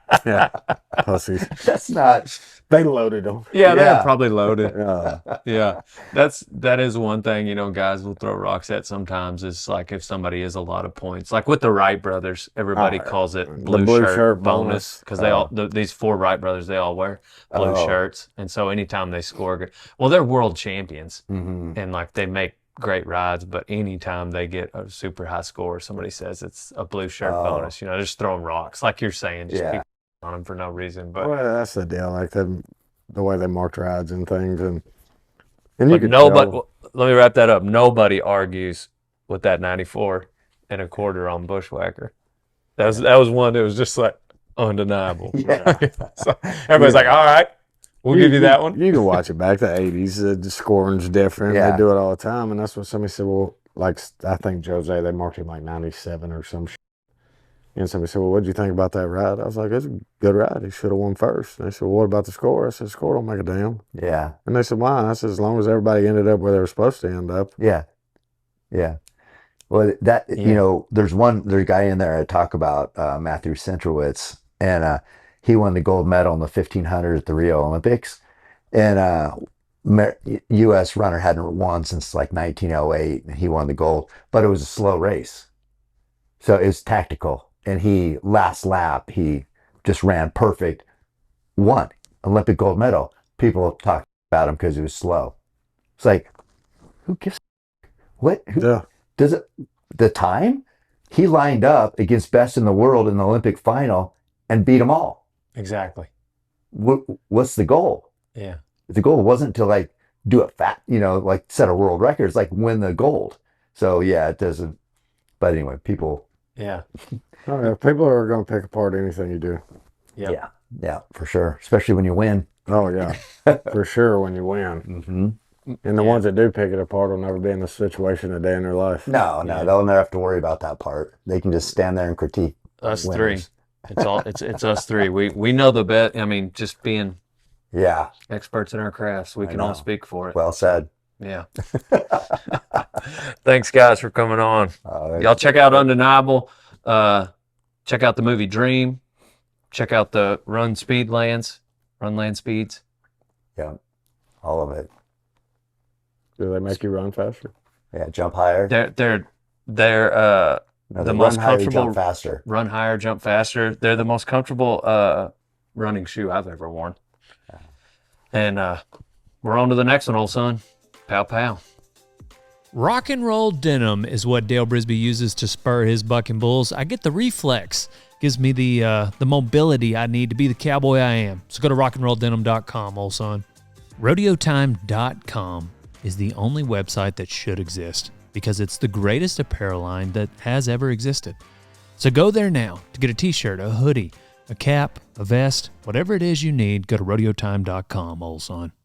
Pussies. That's not. They loaded them. Yeah, they're Yeah. probably loaded. Uh, Yeah, that is one thing, you know, guys will throw rocks at sometimes. Is like if somebody is a lot of points, like with the Wright brothers, everybody Oh, calls it the blue, blue shirt, shirt bonus bonus. because they all these 4 Wright brothers, they all wear blue Oh. shirts, and so anytime they score, well, they're world champions, Mhm. and like they make great rides, but anytime they get a super high score, somebody says it's a blue shirt Oh. bonus. You know, just throwing rocks, like you're saying, just Yeah. keep on them for no reason. But well, that's the deal. Like the way they marked rides and things, and you But could nobody, tell. let me wrap that up. Nobody argues with that 94.25 on Bushwhacker. That was one that was just like undeniable. Yeah. So everybody's like, all right, we'll give you that one. You can watch it back to the 80s. The scoring's different. Yeah. They do it all the time, and that's what somebody said. Well, like I think Jose, they marked him like 97 or some shit. And somebody said, well, what'd you think about that ride? I was like, it's a good ride. He should have won first. And they said, well, what about the score? I said, the score don't make a damn. Yeah. And they said, why? I said, as long as everybody ended up where they were supposed to end up. Yeah. Yeah. Well, that, you know, there's a guy in there I talk about, Matthew Centrowitz, and he won the gold medal in the 1500 at the Rio Olympics. And U.S. runner hadn't won since like 1908, and he won the gold, but it was a slow race. So it was tactical. And last lap, he just ran perfect, won Olympic gold medal. People talk about him because he was slow. It's like, who gives what? Yeah. Does it? The time he lined up against best in the world in the Olympic final and beat them all. Exactly. What's the goal? Yeah. The goal wasn't to like do it fat, you know, like set a world record. It's like win the gold. So yeah, it doesn't. But anyway, people. Yeah. Oh, yeah. People are going to pick apart anything you do. Yep. Yeah, for sure. Especially when you win. Oh, yeah. For sure when you win. Mm-hmm. And the ones that do pick it apart will never be in this situation a day in their life. No, Yeah. they'll never have to worry about that part. They can just stand there and critique Us winners. 3. It's us 3. We know the bet. I mean, just being Yeah, experts in our crafts, we I can know. all speak for it. well said. Yeah. Thanks, guys, for coming on. Uh, Y'all check out Undeniable. Check out the movie Dream. Check out the Run Land Speeds. Yeah, all of it. Do they make you run faster? Yeah, jump higher. They're No, the they most run higher, comfortable- jump faster. run higher, jump faster. They're the most comfortable running shoe I've ever worn. And we're on to the next one, old son. Pow pow. Rock and roll denim is what Dale Brisby uses to spur his bucking bulls. I get the Reflex. Gives me the mobility I need to be the cowboy I am. So go to rockandrolldenim.com, old son. Rodeotime.com is the only website that should exist because it's the greatest apparel line that has ever existed. So go there now to get a t-shirt, a hoodie, a cap, a vest, whatever it is you need, go to rodeotime.com, old son.